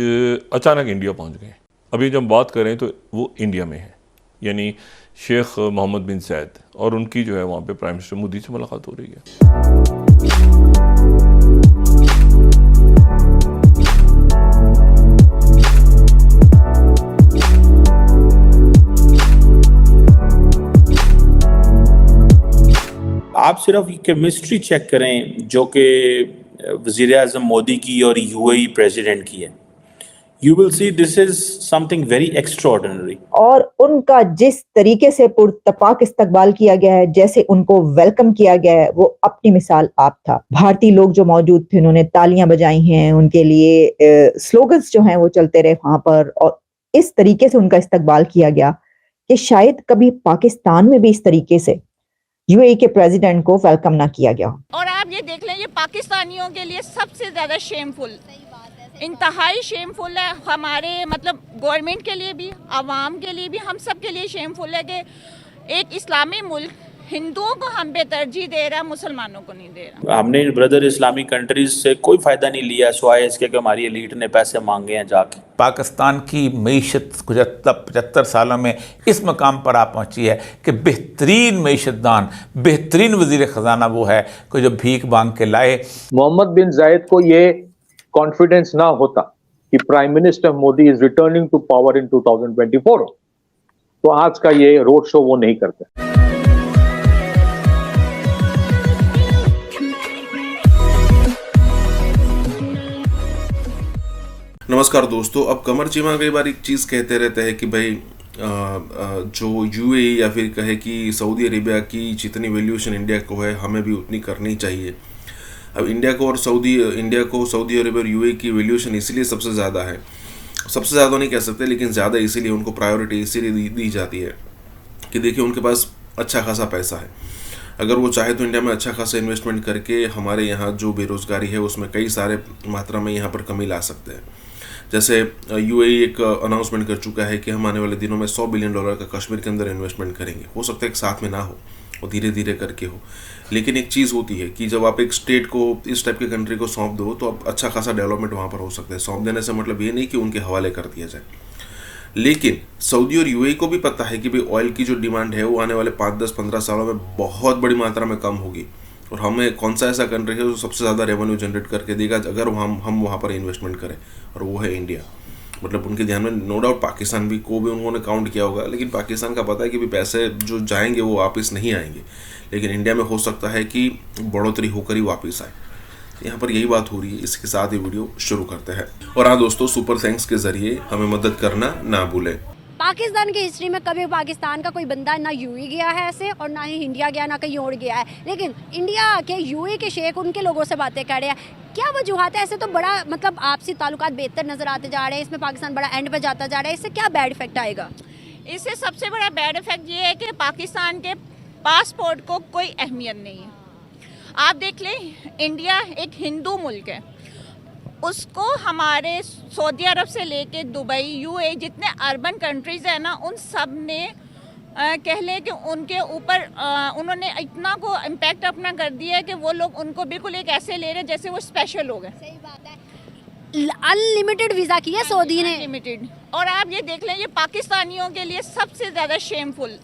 अचानक इंडिया पहुंच गए। अभी जब बात करें तो वो इंडिया में है, यानी शेख मोहम्मद बिन ज़ायद, और उनकी जो है वहाँ पे प्राइम मिनिस्टर मोदी से मुलाकात हो रही है। आप सिर्फ केमिस्ट्री चेक करें जो कि वज़ीर आज़म मोदी की और यूएई प्रेसिडेंट की है, you will see this is something very extraordinary. और उनका जिस तरीके से पुरतपाक इस्तकबाल किया गया है, जैसे उनको वेलकम किया गया है, वो अपनी मिसाल आप था। भारतीय लोग जो मौजूद थे उन्होंने तालियां बजाई हैं, उनके लिए स्लोगन्स जो हैं वो चलते रहे वहां पर, और इस तरीके से उनका इस्तकबाल किया गया कि शायद कभी पाकिस्तान में भी इस तरीके से यूएई के प्रेसिडेंट को वेलकम ना किया गया। और आप ये देख लें, ये पाकिस्तानियों के लिए सबसे ज्यादा शेमफुल, इंतहाई शेमफुल है। हमारे मतलब गवर्नमेंट के लिए भी, आवाम के लिए भी, हम सब के लिए शेमफुल है कि एक इस्लामी मुल्क हिंदुओं को हम पे तरजीह दे रहा है, मुसलमानों को नहीं दे रहा। हमने ब्रदर इस्लामिक कंट्रीज से कोई फ़ायदा नहीं लिया सिवाय इसके कि हमारी एलीट ने पैसे मांगे हैं जाके। पाकिस्तान की मईशत 75 सालों में इस मकाम पर आ पहुंची है कि बेहतरीन मईशतदान, बेहतरीन वज़ीर ख़जाना वो है कि जो भीख मांग के लाए। मोहम्मद बिन जायद को ये कॉन्फिडेंस ना होता कि prime minister Modi is returning to power in 2024, तो आज का ये रोड शो वो नहीं करते। नमस्कार दोस्तों, अब कमर चीमा कई बार एक चीज़ कहते रहते हैं कि भाई जो यूएई या फिर कहे कि सऊदी अरेबिया की जितनी वैल्यूएशन इंडिया को है हमें भी उतनी करनी चाहिए। अब इंडिया को सऊदी अरेबिया और यूएई की वैल्यूएशन इसीलिए सबसे ज़्यादा है, सबसे ज़्यादा नहीं कह सकते लेकिन ज़्यादा इसीलिए उनको प्रायोरिटी इसीलिए दी जाती है कि देखिए उनके पास अच्छा खासा पैसा है। अगर वो चाहे तो इंडिया में अच्छा खासा इन्वेस्टमेंट करके हमारे यहाँ जो बेरोज़गारी है उसमें कई सारे मात्रा में यहाँ पर कमी ला सकते हैं। जैसे यूएई एक अनाउंसमेंट कर चुका है कि हम आने वाले दिनों में $100 बिलियन का कश्मीर के अंदर इन्वेस्टमेंट करेंगे। हो सकता है एक साथ में ना हो और धीरे धीरे करके हो, लेकिन एक चीज़ होती है कि जब आप एक स्टेट को इस टाइप की कंट्री को सौंप दो तो अब अच्छा खासा डेवलपमेंट वहाँ पर हो सकता है। सौंप देने से मतलब ये नहीं कि उनके हवाले कर दिया जाए, लेकिन सऊदी और यूएई को भी पता है कि भाई ऑयल की जो डिमांड है वो आने वाले 5, 10, 15 सालों में बहुत बड़ी मात्रा में कम होगी और हमें कौन सा ऐसा कंट्री है जो सबसे ज़्यादा रेवेन्यू जनरेट करके देगा अगर हम वहाँ पर इन्वेस्टमेंट करें, और वो है इंडिया। मतलब उनके ध्यान में नो डाउट पाकिस्तान भी को भी उन्होंने काउंट किया होगा, लेकिन पाकिस्तान का पता है कि भी पैसे जो जाएंगे वो वापस नहीं आएंगे, लेकिन इंडिया में हो सकता है कि बढ़ोतरी होकर ही वापस आए। यहाँ पर यही बात हो रही है। इसके साथ ही वीडियो शुरू करते हैं। और हाँ दोस्तों, सुपर थैंक्स के जरिए हमें मदद करना ना भूलें। पाकिस्तान की हिस्ट्री में कभी पाकिस्तान का कोई बंदा ना यूएई गया है ऐसे, और ना ही इंडिया गया, ना कहीं और गया है, लेकिन इंडिया के यूएई के शेख उनके लोगों से बातें कर रहे हैं। क्या वजूहत है? ऐसे तो बड़ा मतलब आपसी ताल्लुकात बेहतर नजर आते जा रहे हैं, इसमें पाकिस्तान बड़ा एंड पे जाता जा रहा है, इससे क्या बैड इफेक्ट आएगा? इससे सबसे बड़ा बैड इफेक्ट ये है कि पाकिस्तान के पासपोर्ट को कोई अहमियत नहीं है। आप देख लें, इंडिया एक हिंदू मुल्क है, उसको हमारे सऊदी अरब से लेके दुबई, यूएई जितने अर्बन कंट्रीज़ हैं ना, उन सब ने कह लें कि उनके ऊपर उन्होंने इतना को इम्पैक्ट अपना कर दिया है कि वो लोग उनको बिल्कुल एक ऐसे ले रहे हैं जैसे वो स्पेशल लोग हैं। सही बात है। अनलिमिटेड वीज़ा किया सऊदी ने, अनलिमिटेड। और आप ये देख लें, ये पाकिस्तानियों के लिए सबसे ज़्यादा शेमफुल,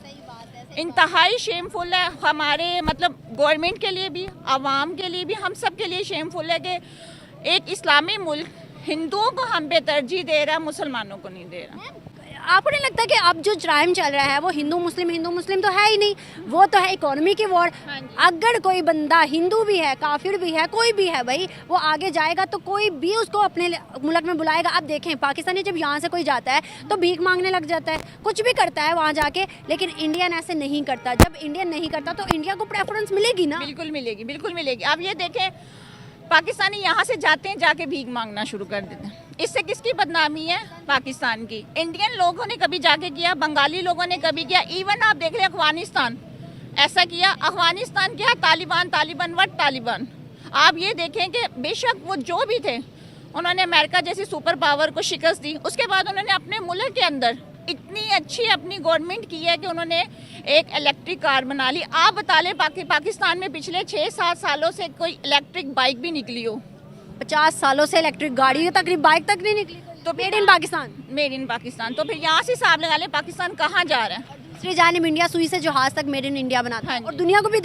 इंतहाई शेमफुल है। हमारे मतलब गवर्नमेंट के लिए भी, आवाम के लिए भी, हम सब के लिए शेमफुल है कि एक इस्लामी मुल्क हिंदुओं को हम पे तरजीह दे रहा है, मुसलमानों को नहीं दे रहा। आपको नहीं लगता कि अब जो क्राइम चल रहा है वो हिंदू मुस्लिम तो है ही नहीं, वो तो है इकोनॉमी की वॉर। अगर कोई बंदा हिंदू भी है, काफिर भी है, कोई भी है भाई, वो आगे जाएगा तो कोई भी उसको अपने मुल्क में बुलाएगा। अब देखें, पाकिस्तानी जब यहाँ से कोई जाता है तो भीख मांगने लग जाता है, कुछ भी करता है वहाँ जाके, लेकिन इंडियन ऐसे नहीं करता। जब इंडियन नहीं करता तो इंडिया को प्रेफरेंस मिलेगी ना? बिल्कुल मिलेगी, बिल्कुल मिलेगी। अब ये देखें, पाकिस्तानी यहाँ से जाते हैं, जाके भीख मांगना शुरू कर देते हैं। इससे किसकी बदनामी है? पाकिस्तान की। इंडियन लोगों ने कभी जाके किया, बंगाली लोगों ने कभी किया, इवन आप देख लें अफगानिस्तान ऐसा किया। अफगानिस्तान क्या, तालिबान व्हाट तालिबान। आप ये देखें कि बेशक वो जो भी थे, उन्होंने अमेरिका जैसी सुपर पावर को शिकस्त दी, उसके बाद उन्होंने अपने मुल्क के अंदर इतनी अच्छी अपनी गवर्नमेंट की है कि उन्होंने एक इलेक्ट्रिक कार बना ली। आप बता लें, पाकिस्तान में पिछले 6-7 सालों से कोई इलेक्ट्रिक बाइक भी निकली हो? 50 सालों से इलेक्ट्रिक गाड़ी तक, बाइक तक नहीं निकली। तो मेड इन पाकिस्तान। तो फिर यहाँ से हिसाब लगा लें, पाकिस्तान कहाँ जा रहा है? दूसरी जानिब इंडिया सुई से जहाज तक मेड इन इंडिया बनाता है और दुनिया को भी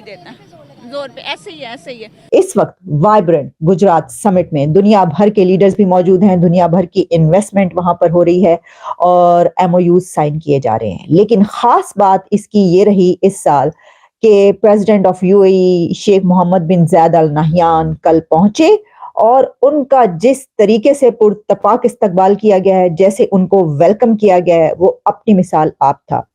देता है जोर पे। ऐसे ही है। इस वक्त वाइब्रेंट गुजरात समिट में दुनिया भर के लीडर्स भी मौजूद हैं, दुनिया भर की इन्वेस्टमेंट वहां पर हो रही है और MOUs साइन किए जा रहे हैं। लेकिन खास बात इसकी ये रही इस साल कि president of UAE Sheikh Mohammed bin Zayed Al Nahyan कल पहुंचे और उनका जिस तरीके से पुरतपाक इस्तकबाल किया गया है, जैसे उनको वेलकम किया गया है, वो अपनी मिसाल आप था।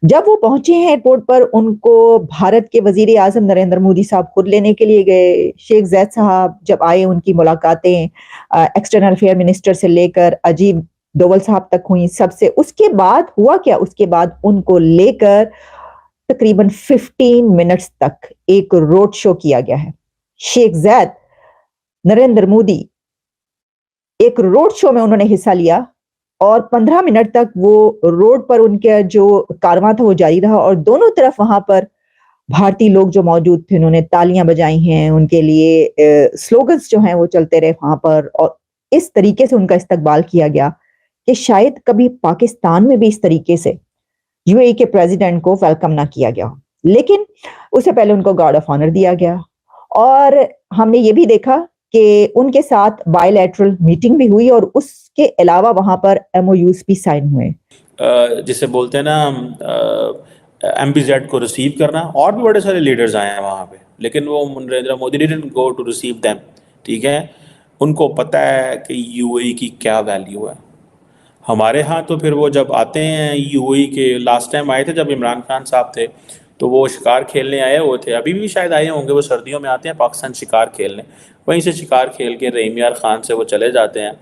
जब वो पहुंचे हैं एयरपोर्ट पर, उनको भारत के वजीर आजम नरेंद्र मोदी साहब खुद लेने के लिए गए। शेख जैद साहब जब आए, उनकी मुलाकातें एक्सटर्नल अफेयर मिनिस्टर से लेकर अजीब डोवल साहब तक हुई सबसे। उसके बाद हुआ क्या? उसके बाद उनको लेकर तकरीबन 15 मिनट्स तक एक रोड शो किया गया है। शेख जैद, नरेंद्र मोदी, एक रोड शो में उन्होंने हिस्सा लिया और 15 मिनट तक वो रोड पर उनका जो कारवां था वो जारी रहा और दोनों तरफ वहां पर भारतीय लोग जो मौजूद थे, उन्होंने तालियां बजाई हैं, उनके लिए स्लोगन्स जो हैं वो चलते रहे वहां पर। और इस तरीके से उनका इस्तकबाल किया गया कि शायद कभी पाकिस्तान में भी इस तरीके से UAE के प्रेसिडेंट को वेलकम ना किया गया। लेकिन उससे पहले उनको गार्ड ऑफ ऑनर दिया गया और हमने ये भी देखा कि उनके साथ बायलैटरल मीटिंग भी हुई और उसके अलावा वहां पर MOUs भी साइन हुए। जिसे बोलते हैं ना MBZ को रिसीव करना, और भी बड़े सारे लीडर्स आए हैं वहाँ पे, लेकिन वो Narendra Modi didn't go to receive them. ठीक है, उनको पता है कि UAE की क्या वैल्यू है। हमारे यहाँ तो फिर वो जब आते हैं UAE के, लास्ट टाइम आए थे जब इमरान खान साहब थे, तो वो शिकार खेलने आए हुए थे, अभी भी शायद आए होंगे। वो सर्दियों में आते हैं पाकिस्तान शिकार खेलने, वहीं से शिकार खेल के रहीम यार खान से वो चले जाते हैं।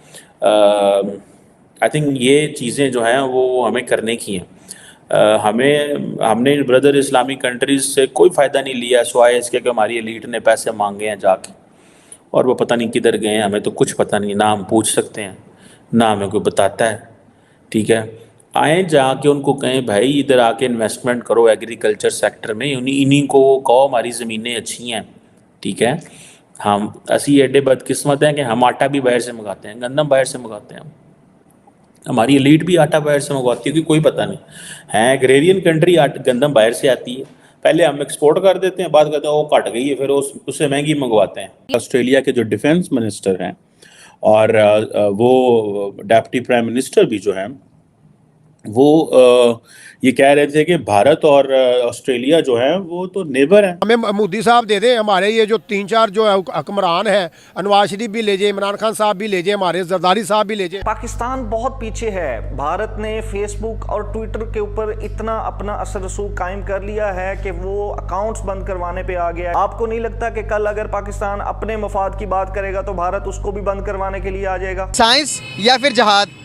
आई थिंक ये चीज़ें जो हैं वो हमें करने की हैं। हमने ब्रदर इस्लामिक कंट्रीज़ से कोई फ़ायदा नहीं लिया सिवाय इसके कि हमारी एलीट ने पैसे मांगे हैं जाके, और वो पता नहीं किधर गए हैं, हमें तो कुछ पता नहीं। ना हम पूछ सकते हैं, ना हमें कोई बताता है। ठीक है, आए जाके उनको कहें भाई इधर आके इन्वेस्टमेंट करो एग्रीकल्चर सेक्टर में, इन्हीं को कहो हमारी ज़मीनें अच्छी हैं। ठीक है, हम ऐसी एडे बदकिस्मत हैं कि हम आटा भी बाहर से मंगाते हैं, गंदम बाहर से मंगाते हैं, हमारी एलीट भी आटा बाहर से मंगवाती है, क्योंकि कोई पता नहीं है। एग्रेरियन कंट्री, गंदम बाहर से आती है, पहले हम एक्सपोर्ट कर देते हैं, बाद कहते हैं वो कट गई है, फिर उससे महंगी मंगवाते हैं। ऑस्ट्रेलिया के जो डिफेंस मिनिस्टर हैं और वो डिप्टी प्राइम मिनिस्टर भी जो हैं वो ये कह रहे थे कि भारत और ऑस्ट्रेलिया जो है वो तो नेबर हैं। हमें मोदी साहब दे दें, हमारे ये जो 3-4 जो है हुक्मरान है, नवाज शरीफ भी ले जाए, इमरान खान साहब भी ले जाए, हमारे जरदारी साहब भी ले जाए। पाकिस्तान बहुत पीछे है। भारत ने फेसबुक और ट्विटर के ऊपर इतना अपना असर रसूख कायम कर लिया है कि वो अकाउंट्स बंद करवाने पे आ गया है। आपको नहीं लगता कि कल अगर पाकिस्तान अपने मफाद की बात करेगा तो भारत उसको भी बंद करवाने के लिए आ जाएगा? साइंस या फिर जहाद?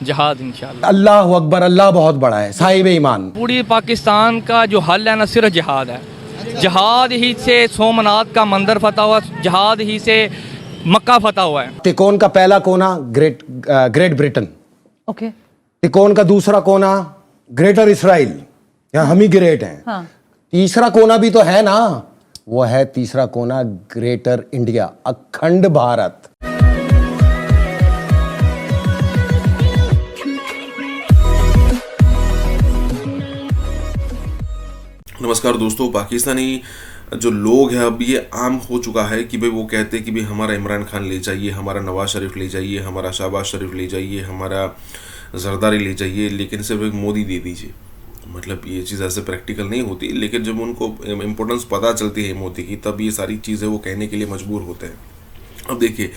जहाद इंशाल्लाह। अल्लाह अकबर, अल्लाह बहुत बड़ा है, साहिब ईमान। पूरी पाकिस्तान का जो हल है ना सिर्फ जहाद है। जहाद ही से सोमनाथ का मंदिर फतह हुआ, जहाद ही से मक्का फतह हुआ है। तिकोन का पहला कोना ग्रेट ब्रिटेन, ओके। तिकोन का दूसरा कोना ग्रेटर इसराइल, यहाँ हम ही ग्रेट हैं। हाँ। तीसरा कोना भी तो है ना, वो है तीसरा कोना ग्रेटर इंडिया, अखंड भारत। नमस्कार दोस्तों, पाकिस्तानी जो लोग हैं अब ये आम हो चुका है कि भाई वो कहते हैं कि भाई हमारा इमरान खान ले जाइए, हमारा नवाज शरीफ ले जाइए, हमारा शहबाज शरीफ ले जाइए, हमारा जरदारी ले जाइए, लेकिन सिर्फ एक मोदी दे दीजिए। मतलब ये चीज़ ऐसे प्रैक्टिकल नहीं होती, लेकिन जब उनको इम्पोर्टेंस पता चलती है मोदी की तब ये सारी चीज़ें वो कहने के लिए मजबूर होते हैं। अब देखिए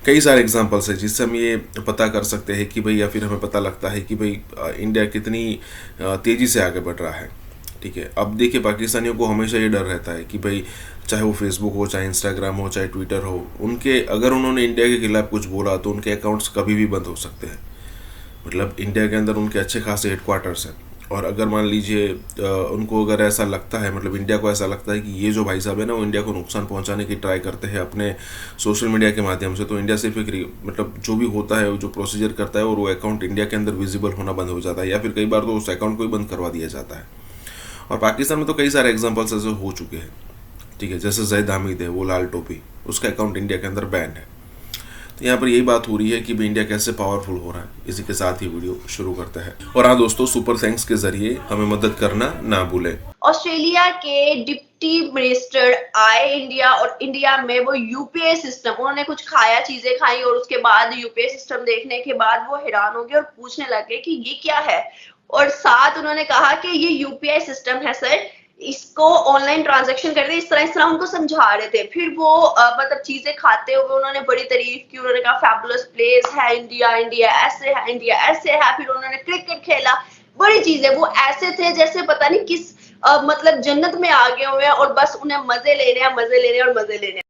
कई सारे एग्जांपल्स हैं जिससे हम ये पता कर सकते हैं कि भाई, या फिर हमें पता लगता है कि भाई इंडिया कितनी तेज़ी से आगे बढ़ रहा है। ठीक है, अब देखिए पाकिस्तानियों को हमेशा ये डर रहता है कि भाई चाहे वो फेसबुक हो, चाहे इंस्टाग्राम हो, चाहे ट्विटर हो, उनके अगर उन्होंने इंडिया के खिलाफ कुछ बोला तो उनके अकाउंट्स कभी भी बंद हो सकते हैं। मतलब इंडिया के अंदर उनके अच्छे खासे हेडक्वार्टर्स हैं, और अगर मान लीजिए उनको अगर ऐसा लगता है, मतलब इंडिया को ऐसा लगता है कि ये जो भाई साहब है ना वो इंडिया को नुकसान पहुंचाने की ट्राई करते हैं अपने सोशल मीडिया के माध्यम से, तो इंडिया सिर्फ एक मतलब जो भी होता है, जो प्रोसीजर करता है, और वो अकाउंट इंडिया के अंदर विजिबल होना बंद हो जाता है, या फिर कई बार तो उस अकाउंट को ही बंद करवा दिया जाता है। और पाकिस्तान में तो कई सारे एग्जांपल्स ऐसे हो चुके हैं। ठीक है, जैसे जैद हामिद है, वो लाल टोपी, उसका अकाउंट इंडिया के अंदर बैन है। तो यहाँ पर यही बात हो रही है कि भाई इंडिया कैसे पावरफुल हो रहा है। इसी के साथ ही वीडियो शुरू करते हैं। और हाँ दोस्तों, सुपर थैंक्स के जरिए हमें मदद करना ना भूलें। ऑस्ट्रेलिया के डिप्टी मिनिस्टर आए इंडिया, और इंडिया में वो यूपीआई सिस्टम, उन्होंने कुछ खाया, चीजें खाई, और उसके बाद यूपीआई सिस्टम देखने के बाद वो हैरान हो गए और पूछने लगे कि ये क्या है। और साथ उन्होंने कहा कि ये यूपीआई सिस्टम है सर, इसको ऑनलाइन ट्रांजैक्शन करते, इस तरह उनको समझा रहे थे। फिर वो मतलब चीजें खाते हुए उन्होंने बड़ी तारीफ की, उन्होंने कहा फैबुलस प्लेस है इंडिया, इंडिया ऐसे है, इंडिया ऐसे है। फिर उन्होंने क्रिकेट खेला, बड़ी चीजें, वो ऐसे थे जैसे पता नहीं किस मतलब जन्नत में आ गए हुए हैं, और बस उन्हें मजे लेने हैं, मजे लेने और मजे लेने।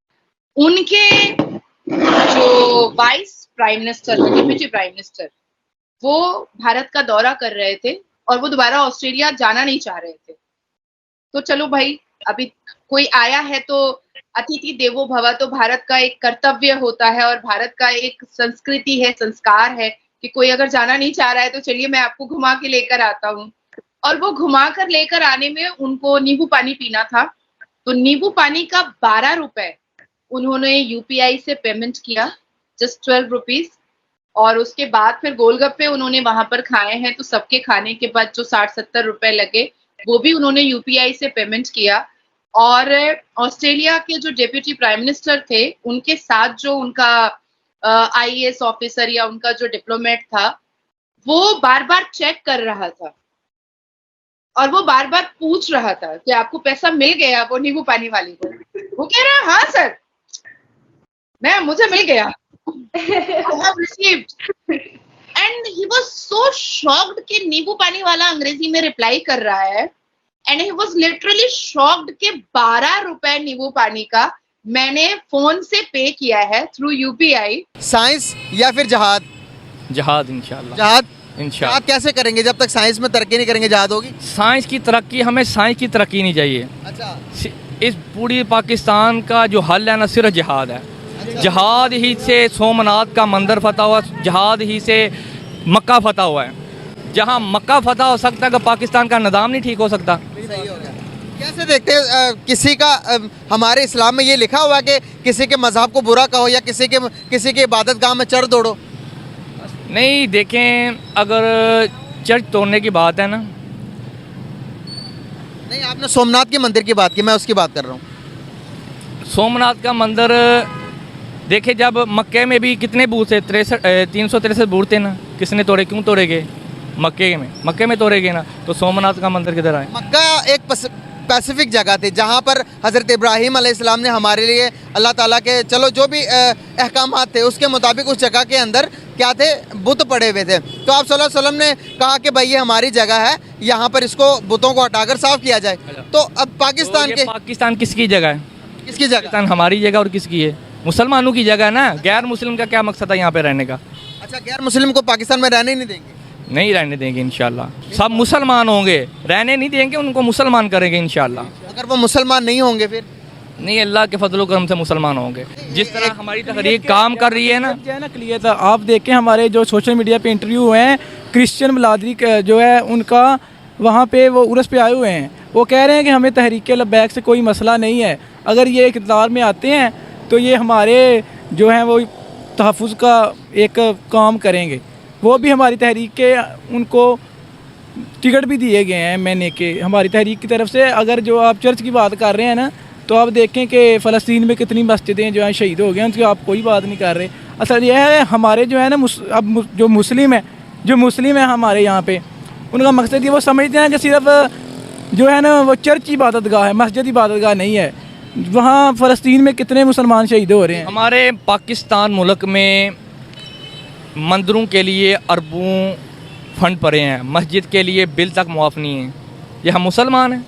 उनके जो vice prime minister, deputy prime minister, वो भारत का दौरा कर रहे थे और वो दोबारा ऑस्ट्रेलिया जाना नहीं चाह रहे थे। तो चलो भाई, अभी कोई आया है तो अतिथि देवो भव, तो भारत का एक कर्तव्य होता है और भारत का एक संस्कृति है, संस्कार है कि कोई अगर जाना नहीं चाह रहा है तो चलिए मैं आपको घुमा के लेकर आता हूँ। और वो घुमा कर लेकर आने में उनको नींबू पानी पीना था, तो नींबू पानी का 12 रुपए उन्होंने यूपीआई से पेमेंट किया, जस्ट 12 रुपीज। और उसके बाद फिर गोलगप्पे उन्होंने वहां पर खाए हैं, तो सबके खाने के बाद जो 60-70 रुपए लगे वो भी उन्होंने यूपीआई से पेमेंट किया। और ऑस्ट्रेलिया के जो डिप्टी प्राइम मिनिस्टर थे, उनके साथ जो उनका आईएएस ऑफिसर या उनका जो डिप्लोमेट था, वो बार बार चेक कर रहा था और वो बार बार पूछ रहा था कि आपको पैसा मिल गया, वो नींबू पानी वाली को। वो कह रहा हाँ सर, मुझे मिल गया। I have received. And he was so shocked कि नींबू पानी वाला अंग्रेजी में रिप्लाई कर रहा है, and he was literally shocked कि 12 रुपए नींबू पानी का मैंने फोन से पे किया है थ्रू यूपीआई। साइंस या फिर जहाद? जहाद इंशाल्लाह। जहाद इंशाल्लाह। आप कैसे करेंगे जब तक साइंस में तरक्की नहीं करेंगे? जहाद होगी? साइंस की तरक्की, हमें साइंस की तरक्की नहीं चाहिए। अच्छा। इस पूरी पाकिस्तान का जो हल है ना सिर्फ जहाद है। जहाद ही से सोमनाथ का मंदिर फतह हुआ, जहाद ही से मक्का फतह हुआ है। जहां मक्का फतह हो सकता है, पाकिस्तान का निज़ाम नहीं ठीक हो सकता। कैसे देखते हैं किसी का हमारे इस्लाम में ये लिखा हुआ है कि किसी के मजहब को बुरा कहो या किसी के इबादत गाह में चढ़ दौड़ो? नहीं, देखें, अगर चर्च तोड़ने की बात है ना, नहीं, आपने सोमनाथ के मंदिर की बात की, मैं उसकी बात कर रहा हूँ। सोमनाथ का मंदिर देखे, जब मक्के में भी कितने बूथ थे, 363 बूथ थे ना, किसने तोड़े, क्यों तोड़े गए? मक्के में तोड़े गए ना, तो सोमनाथ का मंदिर किधर आए? मक्का एक स्पेसिफिक जगह थी जहाँ पर हज़रत इब्राहीम अलैहिस्सलाम ने हमारे लिए अल्लाह ताला के चलो जो भी अहकामात थे उसके मुताबिक उस जगह के अंदर क्या थे, बुत पड़े हुए थे। तो आप सल्लल्लाहु अलैहि वसल्लम ने कहा कि भाई ये हमारी जगह है, यहाँ पर इसको बुतों को हटाकर साफ किया जाए। तो अब पाकिस्तान के पाकिस्तान किसकी जगह है? किसकी जगह? पाकिस्तान हमारी जगह और किसकी है? मुसलमानों की जगह है ना। गैर मुस्लिम का क्या मकसद है यहाँ पे रहने का? अच्छा, गैर मुस्लिम को पाकिस्तान में रहने ही नहीं देंगे? नहीं रहने देंगे इंशाल्लाह। सब मुसलमान होंगे, रहने नहीं देंगे, उनको मुसलमान करेंगे इंशाल्लाह। अगर वो मुसलमान नहीं होंगे फिर? नहीं, अल्लाह के फजल करम से मुसलमान होंगे। जिस तरह हमारी तहरीक काम कर रही है ना, क्लियर था। आप देखें हमारे जो सोशल मीडिया पे इंटरव्यू हुए हैं, क्रिश्चियन बिलादरी जो है उनका, वहाँ पे वो उर्स पे आए हुए हैं, वो कह रहे हैं कि हमें तहरीक लब्बैक से कोई मसला नहीं है, अगर ये इक़्तिदार में आते हैं तो ये हमारे जो हैं वो तहफ़्फ़ुज़ का एक काम करेंगे। वो भी हमारी तहरीक के उनको टिकट भी दिए गए हैं महीने के हमारी तहरीक की तरफ से। अगर जो आप चर्च की बात कर रहे हैं ना, तो आप देखें कि फ़लस्तीन में कितनी मस्जिदें जो हैं शहीद हो गए हैं, उनकी आप कोई बात नहीं कर रहे। असल यह है हमारे जो है ना अब जो मुस्लिम है हमारे यहाँ पे, उनका मकसद ये वो समझते हैं कि सिर्फ जो है ना वो चर्च इबादत गाह है, मस्जिद इबादत गाह नहीं है। वहाँ फ़लस्तीन में कितने मुसलमान शहीद हो रहे हैं। हमारे पाकिस्तान मुल्क में मंदिरों के लिए अरबों फंड पड़े हैं, मस्जिद के लिए बिल तक मुआफ़ नहीं है। ये हम मुसलमान हैं,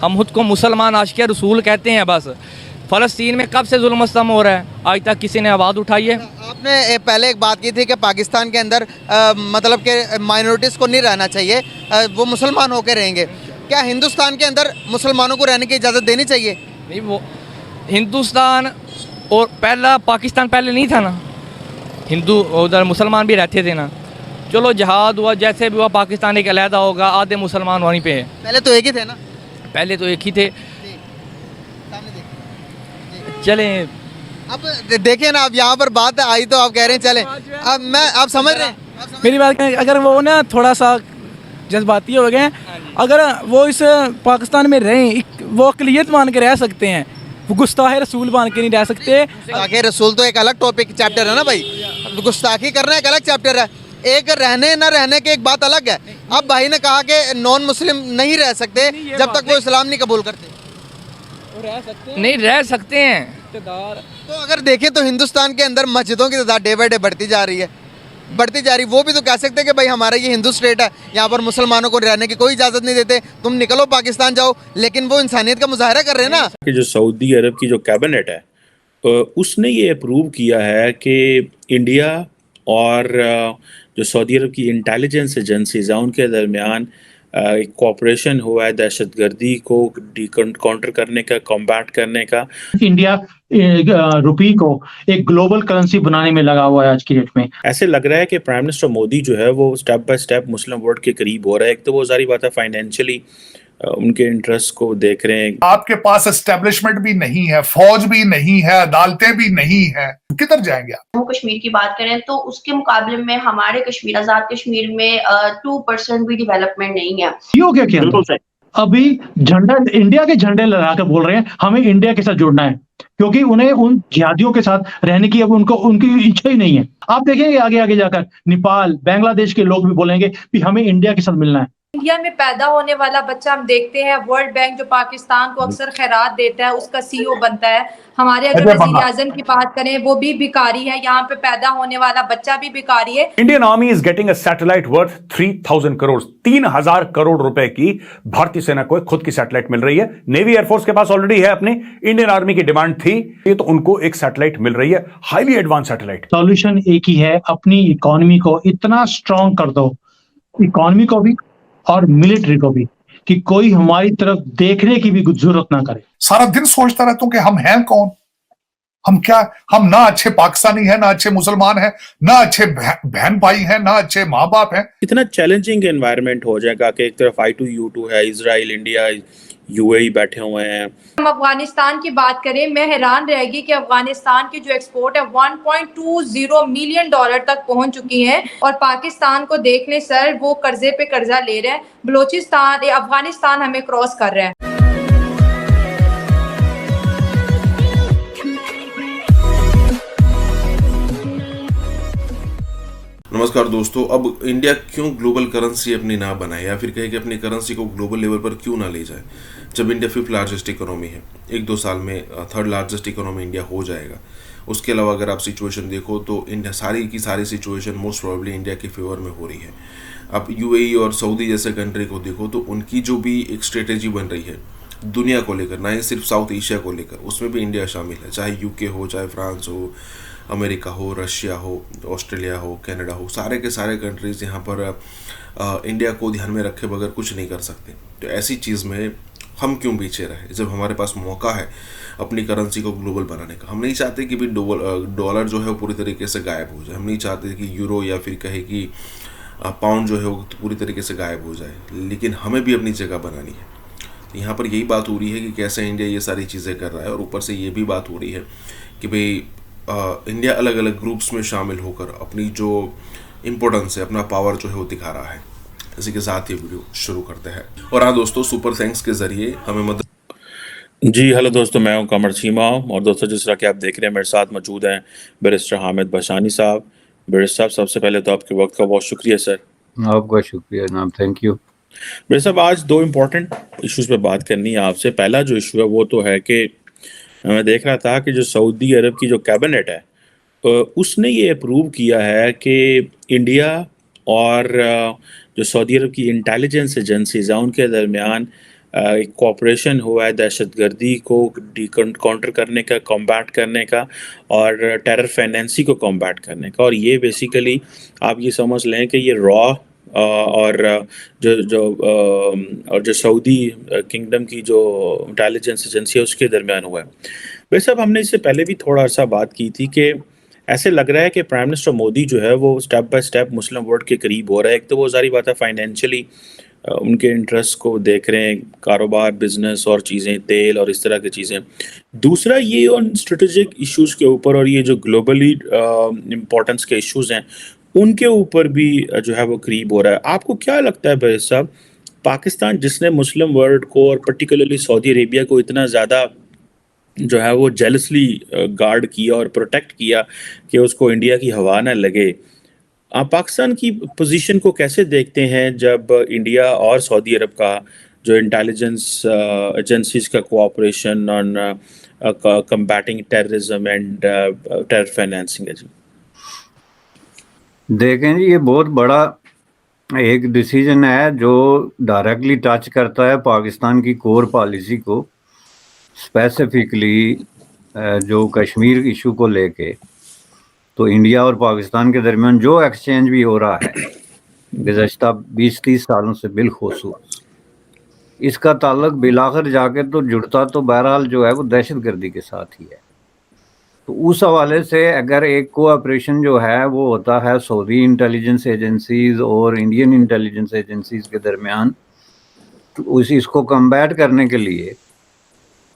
हम खुद को मुसलमान आशिक़ रसूल कहते हैं। बस फ़लस्तीन में कब से जुल्म स्तम हो रहा है, आज तक किसी ने आवाज़ उठाई है? आपने पहले एक बात की थी कि पाकिस्तान के अंदर मतलब कि माइनॉरिटीज़ को नहीं रहना चाहिए, वो मुसलमान होकर रहेंगे। क्या हिंदुस्तान के अंदर मुसलमानों को रहने की इजाज़त देनी चाहिए? नहीं, वो हिंदुस्तान और पहला पाकिस्तान पहले नहीं था ना, हिंदू उधर मुसलमान भी रहते थे ना। चलो जहाद हुआ, जैसे भी हुआ, पाकिस्तान एक अलहदा होगा, आधे मुसलमान वहीं पे है। पहले तो एक ही थे ना? पहले तो एक ही थे। चलें, अब देखें ना, अब यहाँ पर बात आई तो आप कह रहे हैं चलें। अब आप समझ रहे हैं मेरी बात करें, अगर वो ना थोड़ा सा जज्बाती हो गए, अगर वो इस पाकिस्तान में रहें, वो अक़लियत मान के रह सकते हैं, वो गुस्ताह रसूल मान के नहीं रह सकते। गुस्ताखे रसूल तो एक अलग टॉपिक चैप्टर है ना भाई, गुस्ताखी करना एक अलग चैप्टर है, एक रहने न रहने की एक बात अलग है। अब भाई ने कहा कि नॉन मुस्लिम नहीं रह सकते जब तक वो इस्लाम नहीं कबूल करते। नहीं रह सकते हैं। तो अगर देखें तो हिंदुस्तान के अंदर मस्जिदों की तादाद डे बाई डे बढ़ती जा रही है। वो भी तो कह सकते हैं कि भाई हमारा ये हिंदू स्टेट है, यहाँ पर मुसलमानों को रहने की कोई इजाज़त नहीं देते, तुम निकलो पाकिस्तान जाओ। लेकिन वो इंसानियत का मुजाहरा कर रहे हैं ना। कि जो सऊदी अरब की जो कैबिनेट है उसने ये अप्रूव किया है कि इंडिया और जो सऊदी अरब की इंटेलिजेंस एजेंसीज हैं उनके दरमियान एक कोऑपरेशन हुआ है दहशतगर्दी को काउंटर करने का, कॉम्बैट करने का। इंडिया रुपी को एक ग्लोबल करेंसी बनाने में लगा हुआ है आज की डेट में। ऐसे लग रहा है कि प्राइम मिनिस्टर मोदी जो है वो step by step Muslim world के करीब हो रहा है। एक तो वो सारी बात है फाइनेंशियली उनके इंटरेस्ट को देख रहे हैं। आपके पास एस्टेब्लिशमेंट भी नहीं है, फौज भी नहीं है, अदालतें भी नहीं है, किधर जाएंगे आप? जम्मू कश्मीर की बात करें तो उसके मुकाबले में हमारे कश्मीर, आजाद कश्मीर में 2% भी डेवलपमेंट नहीं है। क्या अभी झंडा इंडिया के झंडे लगा कर बोल रहे हैं हमें इंडिया के साथ जुड़ना है, क्योंकि उन्हें उन जिहादियों के साथ रहने की अब उनकी इच्छा ही नहीं है। आप देखेंगे आगे आगे जाकर नेपाल, बांग्लादेश के लोग भी बोलेंगे कि हमें इंडिया के साथ मिलना है। इंडिया में पैदा होने वाला बच्चा हम देखते हैं, वर्ल्ड बैंक जो पाकिस्तान को अक्सर खैरात देता है उसका CEO बनता है। हमारे अगर वज़ीर आज़म की बात करें वो भी भिखारी है, यहाँ पे पैदा होने वाला बच्चा भी भिखारी है। Indian army is getting a satellite worth 3000 crore, 3000 crore रुपए की भारतीय सेना को खुद की सैटेलाइट मिल रही है। नेवी एयरफोर्स के पास ऑलरेडी है अपनी, इंडियन आर्मी की डिमांड थी ये तो उनको एक सैटेलाइट मिल रही है, हाईली एडवांस सैटेलाइट। सॉल्यूशन एक ही है, अपनी इकोनॉमी को इतना स्ट्रांग कर दो, इकोनॉमी को भी और मिलिट्री को भी, कि कोई हमारी तरफ देखने की भी जरूरत ना करे। सारा दिन सोचता रहता हूं कि हम हैं कौन, हम क्या, हम ना अच्छे पाकिस्तानी हैं, ना अच्छे मुसलमान हैं, ना अच्छे बहन भाई हैं, ना अच्छे माँ बाप हैं। इतना चैलेंजिंग एनवायरनमेंट हो जाएगा कि एक तरफ I2U2 है, इजराइल, इंडिया, यूएई बैठे हुए हैं। हम अफगानिस्तान की बात करें, मैं हैरान रहेगी कि अफगानिस्तान की जो एक्सपोर्ट है 1.20 मिलियन डॉलर तक पहुंच चुकी है और पाकिस्तान को देख लें सर, वो कर्जे पे कर्जा ले रहे हैं। बलोचिस्तान अफगानिस्तान हमें क्रॉस कर रहा है। नमस्कार दोस्तों, अब इंडिया क्यों ग्लोबल करेंसी अपनी ना बनाए या फिर कहे कि अपनी करेंसी को ग्लोबल लेवल पर क्यों ना ले जाए, जब इंडिया 5th लार्जेस्ट इकोनॉमी है। 1-2 साल में 3rd लार्जेस्ट इकोनॉमी इंडिया हो जाएगा। उसके अलावा अगर आप सिचुएशन देखो तो इंडिया सारी की सारी सिचुएशन मोस्ट प्रोबेबली इंडिया के फेवर में हो रही है। आप यूएई और सऊदी जैसे कंट्री को देखो तो उनकी जो भी एक स्ट्रेटेजी बन रही है दुनिया को लेकर, ना ही सिर्फ साउथ एशिया को लेकर, उसमें भी इंडिया शामिल है। चाहे यूके हो, चाहे फ्रांस हो, अमेरिका हो, रशिया हो, ऑस्ट्रेलिया हो, कनाडा हो, सारे के सारे कंट्रीज़ यहाँ पर इंडिया को ध्यान में रखे बगैर कुछ नहीं कर सकते। तो ऐसी चीज़ में हम क्यों पीछे रहे, जब हमारे पास मौका है अपनी करेंसी को ग्लोबल बनाने का। हम नहीं चाहते कि भी डॉलर जो है वो पूरी तरीके से गायब हो जाए। हम नहीं चाहते कि यूरो या फिर कहे कि पाउंड जो है वो पूरी तरीके से गायब हो जाए, लेकिन हमें भी अपनी जगह बनानी है। तो यहाँ पर यही बात हो रही है कि कैसे इंडिया ये सारी चीज़ें कर रहा है, और ऊपर से ये भी बात हो रही है कि भाई इंडिया अलग अलग ग्रुप्स में शामिल होकर अपनी जो इम्पोर्टेंस है, अपना पावर जो है वो दिखा रहा है। इसी के साथ ये वीडियो शुरू करते हैं। और हाँ दोस्तों, सुपर थैंक्स के जरिए हमें मदद। जी हेलो दोस्तों, मैं हूं कमर चीमा और दोस्तों जिस तरह कि आप देख रहे हैं मेरे साथ मौजूद हैं बैरिस्टर हामिद बशानी साहब। बैरिस्टर साहब, सबसे पहले तो आपके वक्त का बहुत शुक्रिया सर। आपका शुक्रिया जनाब, थैंक यू। बैरिस्टर साहब, आज 2 इम्पोर्टेंट इश्यूज़ पे बात करनी है आपसे। पहला जो इशू है वो तो है कि मैं देख रहा था कि जो सऊदी अरब की जो कैबिनेट है उसने ये अप्रूव किया है कि इंडिया और जो सऊदी अरब की इंटेलिजेंस एजेंसीज हैं उनके दरमियान एक कोऑपरेशन हुआ है दहशतगर्दी को काउंटर करने का, कॉम्बैट करने का और टेरर फाइनेंसी को कॉम्बैट करने का। और ये बेसिकली आप ये समझ लें कि ये रॉ और जो सऊदी किंगडम की जो इंटेलिजेंस एजेंसी है उसके दरमियान हुआ है। वैसे अब हमने इससे पहले भी थोड़ा सा बात की थी कि ऐसे लग रहा है कि प्राइम मिनिस्टर मोदी जो है वो step by step Muslim world के करीब हो रहा है। एक तो वो सारी बात है फाइनेंशियली उनके इंटरेस्ट को देख रहे हैं, कारोबार, बिजनेस और चीज़ें, तेल और इस तरह की चीज़ें। दूसरा ये उन स्ट्रेटेजिक इश्यूज़ के ऊपर और ये जो ग्लोबली इम्पोर्टेंस के इश्यूज़ हैं उनके ऊपर भी जो है वो करीब हो रहा है। आपको क्या लगता है भाई साहब, पाकिस्तान जिसने मुस्लिम वर्ल्ड को और पर्टिकुलरली सऊदी अरेबिया को इतना ज़्यादा जो है वो जेलसली गार्ड किया और प्रोटेक्ट किया कि उसको इंडिया की हवा न लगे, आप पाकिस्तान की पोजीशन को कैसे देखते हैं जब इंडिया और सऊदी अरब का जो इंटेलिजेंस एजेंसीज का cooperation on combating terrorism and terror financing है? जी देखें जी, ये बहुत बड़ा एक डिसीजन है जो डायरेक्टली टच करता है पाकिस्तान की कोर पॉलिसी को, स्पेसिफिकली जो कश्मीर इशू को लेके। तो इंडिया और पाकिस्तान के दरमियान जो एक्सचेंज भी हो रहा है गुज़श्ता 20-30 सालों से बिलखुसूस, इसका ताल्लुक बिलाखिर जाके तो जुड़ता तो बहरहाल जो है वो दहशतगर्दी के साथ ही है। तो उस हवाले से अगर एक कोऑपरेशन जो है वो होता है सऊदी इंटेलिजेंस एजेंसीज और इंडियन इंटेलिजेंस एजेंसीज के दरमियान, तो इसको कम्बैट करने के लिए,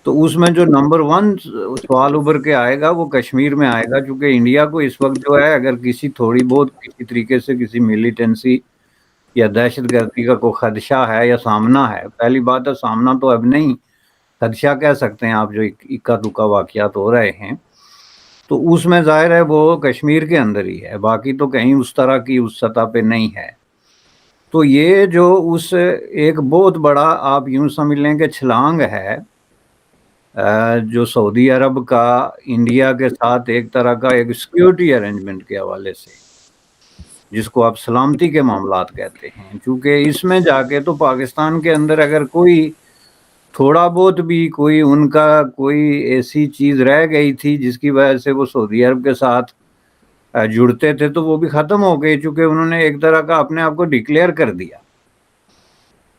तो उसमें जो नंबर 1 सवाल उभर के आएगा वो कश्मीर में आएगा। क्योंकि इंडिया को इस वक्त जो है अगर किसी थोड़ी बहुत किसी तरीके से किसी मिलिटेंसी या दहशतगर्दी का कोई खदशा है या सामना है, पहली बात है सामना तो अब नहीं, खदशा कह सकते हैं आप, जो इक्का दुक्का वाक़यात हो रहे हैं, तो उसमें ज़ाहिर है वो कश्मीर के अंदर ही है, बाकी तो कहीं उस तरह की उस सतह पे नहीं है। तो ये जो उस एक बहुत बड़ा आप यूँ समझ लें कि छलांग है जो सऊदी अरब का इंडिया के साथ एक तरह का एक सिक्योरिटी अरेंजमेंट के हवाले से, जिसको आप सलामती के मामलात कहते हैं। चूँकि इसमें जाके तो पाकिस्तान के अंदर अगर कोई थोड़ा बहुत भी कोई उनका कोई ऐसी चीज़ रह गई थी जिसकी वजह से वो सऊदी अरब के साथ जुड़ते थे, तो वो भी ख़त्म हो गई, चूँकि उन्होंने एक तरह का अपने आप को डिक्लेयर कर दिया।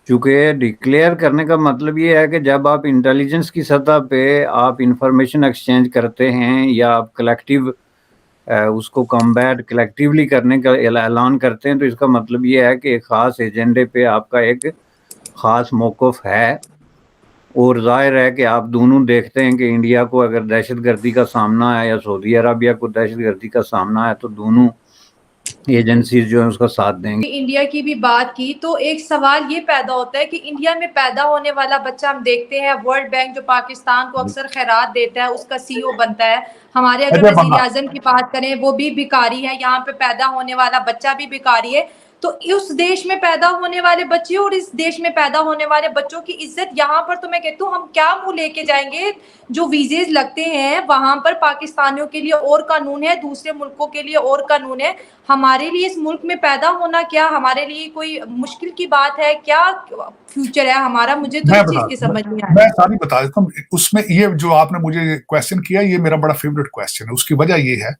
चूँकि डिक्लेयर करने का मतलब ये है कि जब आप इंटेलिजेंस की सतह पे आप इंफॉर्मेशन एक्सचेंज करते हैं या आप कलेक्टिव उसको कम्बैट कलेक्टिवली करने का ऐलान करते हैं, तो इसका मतलब ये है कि एक ख़ास एजेंडे पे आपका एक ख़ास मौक़िफ़ है और जाहिर है कि आप दोनों देखते हैं कि इंडिया को अगर दहशतगर्दी का सामना है या सऊदी अरबिया को दहशतगर्दी का सामना है तो दोनों एजेंसीज जो है उसका साथ देंगे। इंडिया की भी बात की तो एक सवाल ये पैदा होता है कि इंडिया में पैदा होने वाला बच्चा हम देखते हैं वर्ल्ड बैंक जो पाकिस्तान को अक्सर खैरात देता है उसका CEO बनता है। हमारे अगर वज़ीर आज़म की बात करें वो भी भिखारी है, यहाँ पे पैदा होने वाला बच्चा भी भिखारी है। तो उस देश में पैदा होने वाले बच्चे और इस देश में पैदा होने वाले बच्चों की इज्जत यहाँ पर तो मैं कहती हूँ हम क्या मुंह लेके जाएंगे। जो वीजेज लगते हैं वहां पर पाकिस्तानियों के लिए और कानून है, दूसरे मुल्कों के लिए और कानून है। हमारे लिए इस मुल्क में पैदा होना क्या हमारे लिए कोई मुश्किल की बात है? क्या फ्यूचर है हमारा? मुझे तो इस चीज की समझ नहीं आई। मैं सारी बता देता हूँ। उसमें ये जो आपने मुझे क्वेश्चन किया ये मेरा बड़ा फेवरेट क्वेश्चन है। उसकी वजह ये है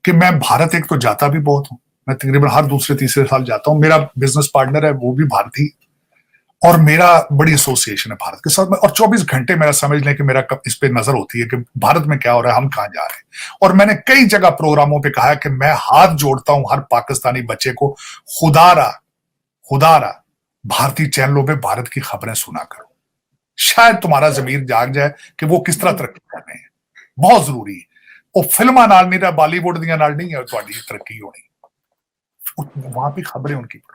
कि मैं भारत एक तो जाता भी बहुत हूँ, मैं तकरीबन हर दूसरे तीसरे साल जाता हूँ। मेरा बिजनेस पार्टनर है वो भी भारतीय और मेरा बड़ी एसोसिएशन है भारत के साथ में, और 24 घंटे मेरा समझ लें कि मेरा इस पे नजर होती है कि भारत में क्या हो रहा है, हम कहाँ जा रहे हैं। और मैंने कई जगह प्रोग्रामों पे कहा है कि मैं हाथ जोड़ता हूं हर पाकिस्तानी बच्चे को, खुदारा भारतीय चैनलों पे भारत की खबरें सुना करो, शायद तुम्हारा जमीर जाग जाए कि वो किस तरह तरक्की कर रहे हैं। बहुत जरूरी है। वो फिल्मा नाल नहीं रहा, बॉलीवुड दियां नाल नहीं है तुम्हारी तरक्की होनी, वहां पे खबरें उनकी पढ़ो।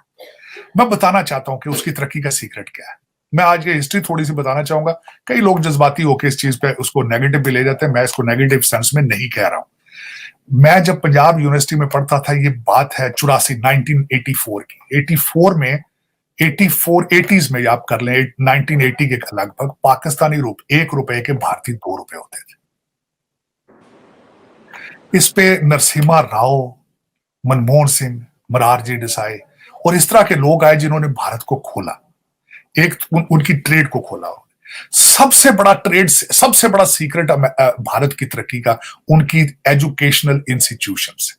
मैं बताना चाहता हूं कि उसकी तरक्की का सीक्रेट क्या है। मैं आज ये हिस्ट्री थोड़ी सी बताना चाहूंगा। कई लोग जज्बाती होकर इस चीज पे उसको नेगेटिव भी ले जाते हैं, मैं इसको नेगेटिव सेंस में नहीं कह रहा हूं। मैं जब पंजाब यूनिवर्सिटी में पढ़ता था, ये बात है 1984 की। 84 में 80s में आप कर लें, 1980 के लगभग पाकिस्तानी रुपए 1 रुपए के भारतीय 2 रुपए होते थे। इस पे नरसिम्हा राव, मनमोहन सिंह, मोरारजी देसाई और इस तरह के लोग आए जिन्होंने भारत को खोला, उनकी ट्रेड को खोला। सबसे बड़ा ट्रेड, सबसे बड़ा सीक्रेट भारत की तरक्की का उनकी एजुकेशनल इंस्टीट्यूशंस,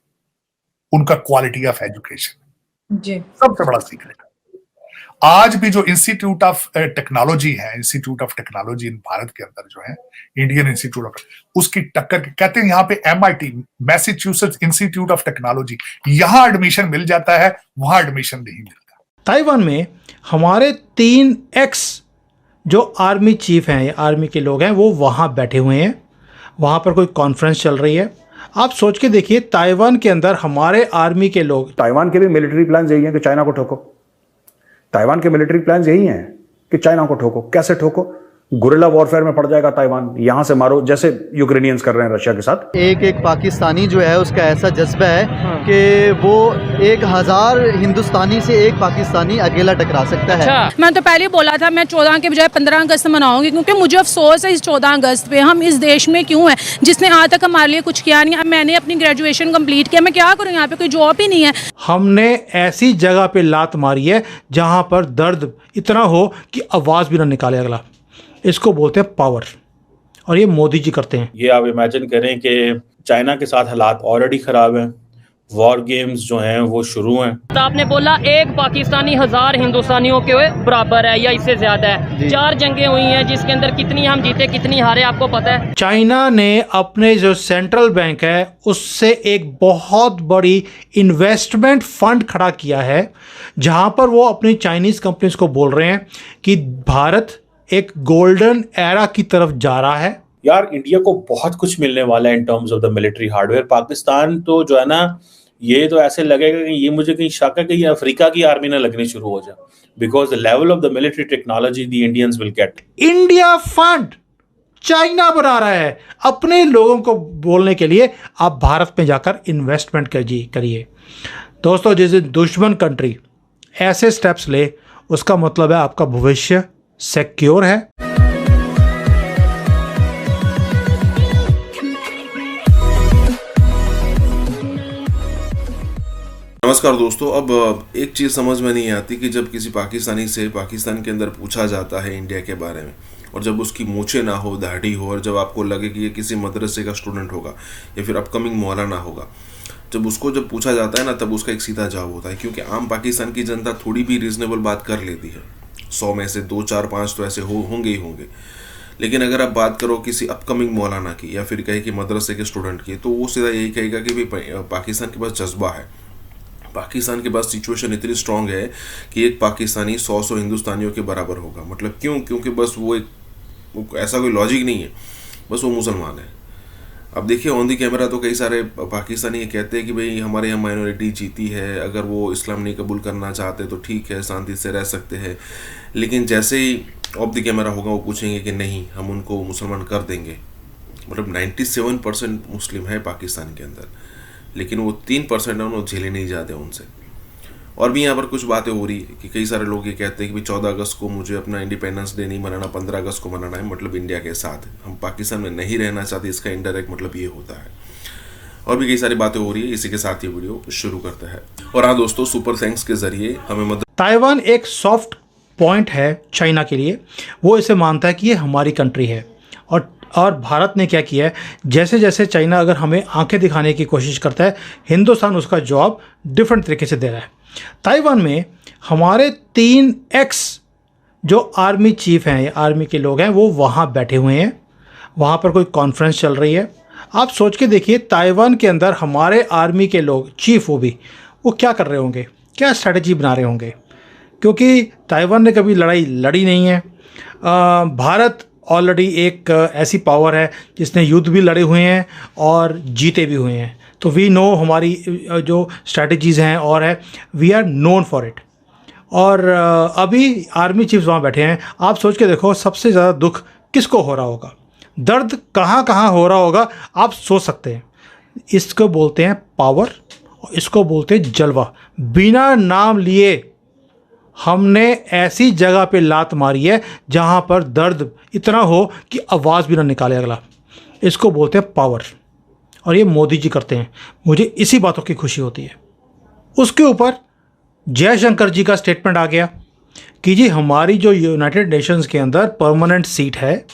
उनका क्वालिटी ऑफ एजुकेशन जी सबसे बड़ा सीक्रेट। आज भी जो इंस्टीट्यूट ऑफ टेक्नोलॉजी है, institute of technology in Bharat के अंदर जो है, इंडियन इंस्टीट्यूट ऑफ, उसकी टक्कर कहते हैं यहाँ पे MIT, Massachusetts institute of technology, यहां एडमिशन मिल जाता है, वहां एडमिशन नहीं मिलता। ताइवान में हमारे 3 एक्स जो आर्मी चीफ हैं, आर्मी के लोग हैं, वो वहाँ बैठे हुए हैं। वहाँ पर कोई कॉन्फ्रेंस चल रही है। आप सोच के देखिए, ताइवान के अंदर हमारे आर्मी के लोग, ताइवान के भी मिलिट्री प्लान यही है कि चाइना को ठोको। ताइवान के मिलिट्री प्लान यही हैं कि चाइना को ठोको। कैसे ठोको? गुरिल्ला वॉरफेयर में पड़ जाएगा ताइवान, यहां से मारो, जैसे यूक्रेनियंस कर रहे हैं रशिया के साथ। एक पाकिस्तानी जो है उसका ऐसा जज्बा है कि वो 1000 हिंदुस्तानी से एक पाकिस्तानी अकेला टकरा सकता है। मैं तो पहले बोला था मैं 14 के बजाय 15 अगस्त मनाऊंगी, क्योंकि मुझे अफसोस है इस 14 अगस्त पे हम इस देश में क्यों हैं जिसने आज तक हमारे लिए कुछ किया नहीं। मैंने अपनी ग्रेजुएशन कंप्लीट किया, मैं क्या करूँ, यहाँ पे कोई जॉब ही नहीं है। हमने ऐसी जगह पे लात मारी है जहां पर दर्द इतना हो कि आवाज भी ना निकाले अगला। इसको बोलते हैं पावर, और ये मोदी जी करते हैं। ये आप इमेजिन करें कि चाइना के साथ हालात ऑलरेडी खराब हैं, वॉर गेम्स जो हैं वो शुरू हैं। तो आपने बोला एक पाकिस्तानी 1000 हिंदुस्तानियों के बराबर है या इससे ज्यादा है। 4 जंगें हुई हैं जिसके अंदर कितनी हम जीते कितनी हारे आपको पता है। चाइना ने अपने जो सेंट्रल बैंक है उससे एक बहुत बड़ी इन्वेस्टमेंट फंड खड़ा किया है, जहां पर वो अपनी चाइनीज कंपनीज को बोल रहे हैं कि भारत एक गोल्डन एरा की तरफ जा रहा है। यार इंडिया को बहुत कुछ मिलने वाला है in terms of the military hardware. Pakistan तो जो है ना, ये तो ऐसे लगेगा कि ये मुझे कहीं शक है कि ये अफ्रीका की आर्मी ना लगनी शुरू हो जाए, because the level of the military technology the Indians will get. India fund China बना रहा है अपने लोगों को बोलने के लिए, आप भारत में जाकर इन्वेस्टमेंट करिए। दोस्तों, जिस दिन दुश्मन कंट्री ऐसे स्टेप्स ले, उसका मतलब है आपका भविष्य सिक्योर है। नमस्कार दोस्तों। अब एक चीज़ समझ में नहीं आती कि जब किसी पाकिस्तानी से पाकिस्तान के अंदर पूछा जाता है इंडिया के बारे में, और जब उसकी मूछें ना हो, दाढ़ी हो, और जब आपको लगे कि ये किसी मदरसे का स्टूडेंट होगा या फिर अपकमिंग मौलाना होगा, जब उसको जब पूछा जाता है ना, तब उसका एक सीधा जवाब होता है। क्योंकि आम पाकिस्तान की जनता थोड़ी भी रीजनेबल बात कर लेती है, 100 में से 2, 4, 5 तो ऐसे होंगे ही होंगे। लेकिन अगर आप बात करो किसी अपकमिंग मौलाना की या फिर कहे कि मदरसे के स्टूडेंट की, तो वो सीधा यही कहेगा कि भाई पाकिस्तान के पास जज्बा है, पाकिस्तान के पास सिचुएशन इतनी स्ट्रांग है कि एक पाकिस्तानी 100 हिंदुस्तानियों के बराबर होगा। मतलब क्यों? क्योंकि बस वो एक ऐसा कोई लॉजिक नहीं है, बस वो मुसलमान है। अब देखिए ऑन दी कैमरा तो कई सारे पाकिस्तानी ये कहते हैं कि भाई हमारे यहाँ माइनॉरिटी जीती है, अगर वो इस्लाम नहीं कबूल करना चाहते तो ठीक है, शांति से रह सकते हैं। लेकिन जैसे ही ऑफ द कैमरा होगा वो पूछेंगे कि नहीं हम उनको मुसलमान कर देंगे। मतलब 97% मुस्लिम है पाकिस्तान के अंदर, लेकिन वो 3% है उन्होंने झेले नहीं जाते उनसे। और भी यहाँ पर कुछ बातें हो रही है कि कई सारे लोग ये कहते हैं कि भाई 14 अगस्त को मुझे अपना इंडिपेंडेंस डे नहीं मनाना, 15 अगस्त को मनाना है, मतलब इंडिया के साथ हम पाकिस्तान में नहीं रहना चाहते, इसका इनडायरेक्ट मतलब ये होता है। और भी कई सारी बातें हो रही है। इसी के साथ ये वीडियो शुरू करता है। और हाँ दोस्तों, सुपर थैंक्स के जरिए हमें मदद। ताइवान एक सॉफ्ट पॉइंट है चाइना के लिए, वो इसे मानता है कि ये हमारी कंट्री है। और भारत ने क्या किया है, जैसे जैसे चाइना अगर हमें आंखें दिखाने की कोशिश करता है, हिंदुस्तान उसका जवाब डिफरेंट तरीके से दे रहा है। ताइवान में हमारे 3x जो आर्मी चीफ हैं, आर्मी के लोग हैं, वो वहाँ बैठे हुए हैं, वहाँ पर कोई कॉन्फ्रेंस चल रही है। आप सोच के देखिए ताइवान के अंदर हमारे आर्मी के लोग, चीफ वो क्या कर रहे होंगे, क्या स्ट्रैटेजी बना रहे होंगे, क्योंकि ताइवान ने कभी लड़ाई लड़ी नहीं है। भारत ऑलरेडी एक ऐसी पावर है जिसने युद्ध भी लड़े हुए हैं और जीते भी हुए हैं, तो वी नो हमारी जो स्ट्रैटेजीज़ हैं और है, we are known for it. और अभी आर्मी चीफ्स वहाँ बैठे हैं। आप सोच के देखो सबसे ज़्यादा दुख किसको हो रहा होगा, दर्द कहाँ कहाँ हो रहा होगा, आप सोच सकते हैं। इसको बोलते हैं पावर, इसको बोलते हैं जलवा। बिना नाम लिए हमने ऐसी जगह पे लात मारी है जहाँ पर दर्द इतना हो कि आवाज़ भी ना निकाले अगला, इसको बोलते हैं पावर। और ये मोदी जी करते हैं, मुझे इसी बातों की खुशी होती है। उसके ऊपर जयशंकर जी का स्टेटमेंट आ गया कि जी हमारी जो यूनाइटेड नेशंस के अंदर परमानेंट सीट है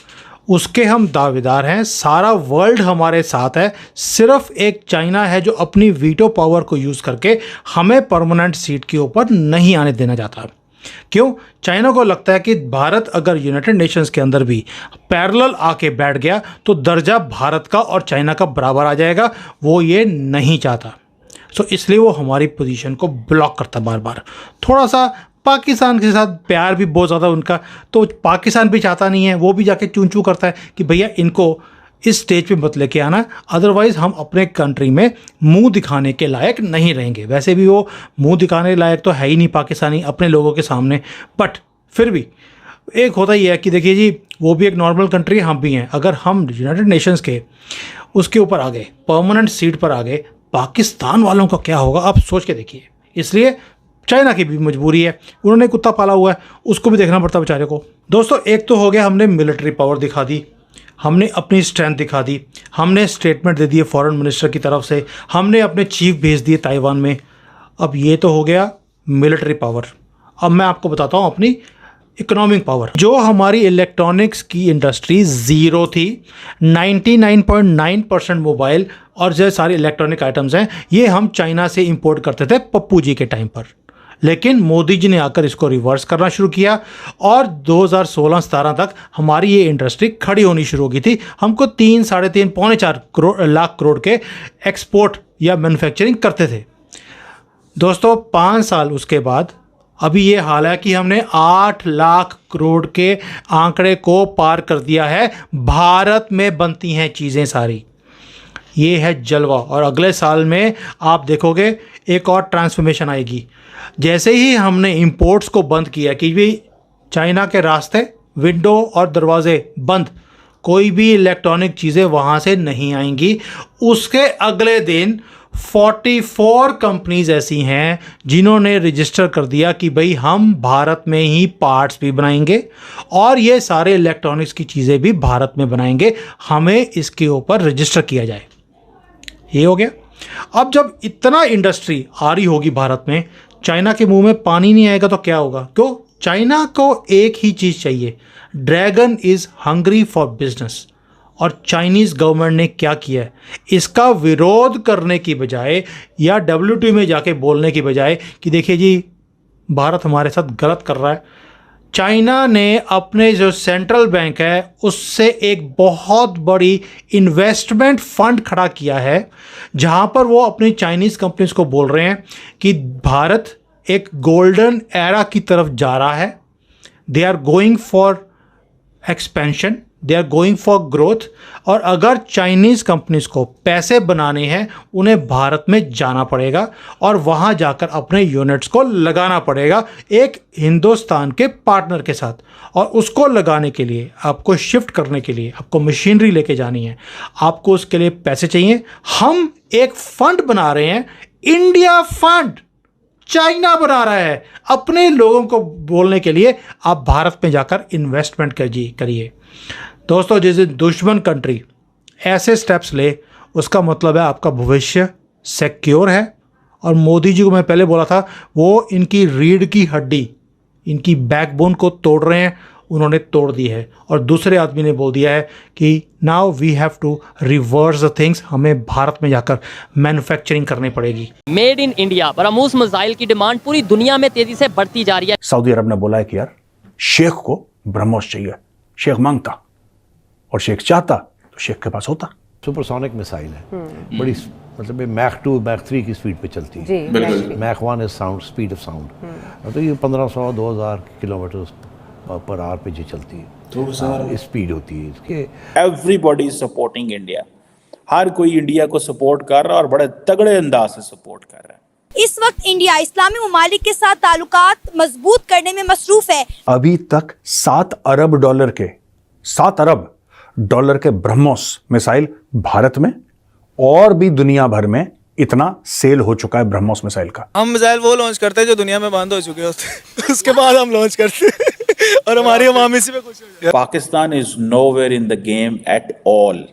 उसके हम दावेदार हैं, सारा वर्ल्ड हमारे साथ है, सिर्फ एक चाइना है जो अपनी वीटो पावर को यूज़ करके हमें परमानेंट सीट के ऊपर नहीं आने देना चाहता। क्यों? चाइना को लगता है कि भारत अगर यूनाइटेड नेशंस के अंदर भी पैरेलल आके बैठ गया तो दर्जा भारत का और चाइना का बराबर आ जाएगा, वो ये नहीं चाहता। सो इसलिए वो हमारी पोजीशन को ब्लॉक करता बार बार। थोड़ा सा पाकिस्तान के साथ प्यार भी बहुत ज़्यादा उनका, तो पाकिस्तान भी चाहता नहीं है, वो भी जाके चूं चूं करता है कि भैया इनको इस स्टेज पे मत लेके आना, अदरवाइज़ हम अपने कंट्री में मुंह दिखाने के लायक नहीं रहेंगे। वैसे भी वो मुंह दिखाने लायक तो है ही नहीं पाकिस्तानी अपने लोगों के सामने, बट फिर भी एक होता ही है कि देखिए जी वो भी एक नॉर्मल कंट्री, हम भी हैं। अगर हम यूनाइटेड नेशंस के उसके ऊपर आ गए, परमानेंट सीट पर आ गए, पाकिस्तान वालों का क्या होगा आप सोच के देखिए। इसलिए चाइना की भी मजबूरी है, उन्होंने कुत्ता पाला हुआ है, उसको भी देखना पड़ता बेचारे को। दोस्तों एक तो हो गया हमने मिलिट्री पावर दिखा दी, हमने अपनी स्ट्रेंथ दिखा दी, हमने स्टेटमेंट दे दिए फॉरेन मिनिस्टर की तरफ से, हमने अपने चीफ भेज दिए ताइवान में। अब ये तो हो गया मिलिट्री पावर। अब मैं आपको बताता हूँ अपनी इकोनॉमिक पावर। जो हमारी इलेक्ट्रॉनिक्स की इंडस्ट्री ज़ीरो थी, 99.9% मोबाइल और जो सारे इलेक्ट्रॉनिक आइटम्स हैं ये हम चाइना से इंपोर्ट करते थे पप्पू जी के टाइम पर, लेकिन मोदी जी ने आकर इसको रिवर्स करना शुरू किया और 2016-17 तक हमारी ये इंडस्ट्री खड़ी होनी शुरू हो गई थी। हमको 3, 3.5, पौने 4 लाख करोड़ के एक्सपोर्ट या मैन्युफैक्चरिंग करते थे। दोस्तों 5 साल उसके बाद अभी ये हाल है कि हमने 8 लाख करोड़ के आंकड़े को पार कर दिया है। भारत में बनती हैं चीज़ें सारी, ये है जलवा। और अगले साल में आप देखोगे एक और ट्रांसफॉर्मेशन आएगी। जैसे ही हमने इंपोर्ट्स को बंद किया कि भी चाइना के रास्ते विंडो और दरवाजे बंद, कोई भी इलेक्ट्रॉनिक चीज़ें वहाँ से नहीं आएंगी, उसके अगले दिन 44 कंपनीज ऐसी हैं जिन्होंने रजिस्टर कर दिया कि भाई हम भारत में ही पार्ट्स भी बनाएंगे और ये सारे इलेक्ट्रॉनिक्स की चीज़ें भी भारत में बनाएंगे, हमें इसके ऊपर रजिस्टर किया जाए। ये हो गया। अब जब इतना इंडस्ट्री आ रही होगी भारत में, चाइना के मुंह में पानी नहीं आएगा तो क्या होगा? क्यों? चाइना को एक ही चीज़ चाहिए, dragon is hungry for business. और चाइनीज़ गवर्नमेंट ने क्या किया है, इसका विरोध करने की बजाय या WTO में जाके बोलने की बजाय कि देखिए जी भारत हमारे साथ गलत कर रहा है, चाइना ने अपने जो सेंट्रल बैंक है उससे एक बहुत बड़ी इन्वेस्टमेंट फंड खड़ा किया है, जहां पर वो अपनी चाइनीज़ कंपनीज को बोल रहे हैं कि भारत एक गोल्डन एरा की तरफ जा रहा है, they are going for expansion, they are going for growth. और अगर चाइनीज़ कंपनीज को पैसे बनाने हैं उन्हें भारत में जाना पड़ेगा और वहाँ जाकर अपने यूनिट्स को लगाना पड़ेगा एक हिंदुस्तान के पार्टनर के साथ। और उसको लगाने के लिए, आपको शिफ्ट करने के लिए आपको मशीनरी लेके जानी है, आपको उसके लिए पैसे चाहिए। हम एक फंड बना रहे हैं, इंडिया फंड। चाइना बना रहा है। अपने लोगों को बोलने के लिए आप भारत में जाकर इन्वेस्टमेंट करिए। दोस्तों, जिस दिन दुश्मन कंट्री ऐसे स्टेप्स ले, उसका मतलब है आपका भविष्य सिक्योर है। और मोदी जी को मैं पहले बोला था, वो इनकी रीढ़ की हड्डी, इनकी बैकबोन को तोड़ रहे हैं, उन्होंने तोड़ दी है। और दूसरे आदमी ने बोल दिया है कि now we have to reverse the things, हमें भारत में जाकर मैन्युफैक्चरिंग करनी पड़ेगी। Made in India BrahMos missile की डिमांड पूरी दुनिया में तेजी से बढ़ती जा रही है। सऊदी अरब ने बोला है कि यार शेख को ब्रह्मोस चाहिए, शेख मांगता और शेख चाहता तो शेख के पास होता। सुपरसोनिक मिसाइल है, बड़ी मतलब मैक 2 मैक 3 की स्पीड पे चलती है। Mach 1 is sound, speed of sound. तो ये 1500-2000 किलोमीटर पर आवर पे जो चलती है, तो स्पीड होती है इसके। एवरीबॉडी इज सपोर्टिंग इंडिया, हर कोई इंडिया को सपोर्ट कर रहा है और बड़े तगड़े अंदाज से सपोर्ट कर रहा है। इस वक्त इंडिया इस्लामी ममालिक के साथ ताल्लुकात मजबूत करने में मसरूफ है। अभी तक 7 अरब डॉलर के ब्रह्मोस मिसाइल भारत में और भी दुनिया भर में इतना सेल हो चुका है ब्रह्मोस मिसाइल का। हम मिसाइल वो लॉन्च करते हैं जो दुनिया में बंद हो चुके होते उसके बाद हम लॉन्च करते हैं और हमारी अवाम इसी में खुश हो जाती है। Pakistan is nowhere in the game at all.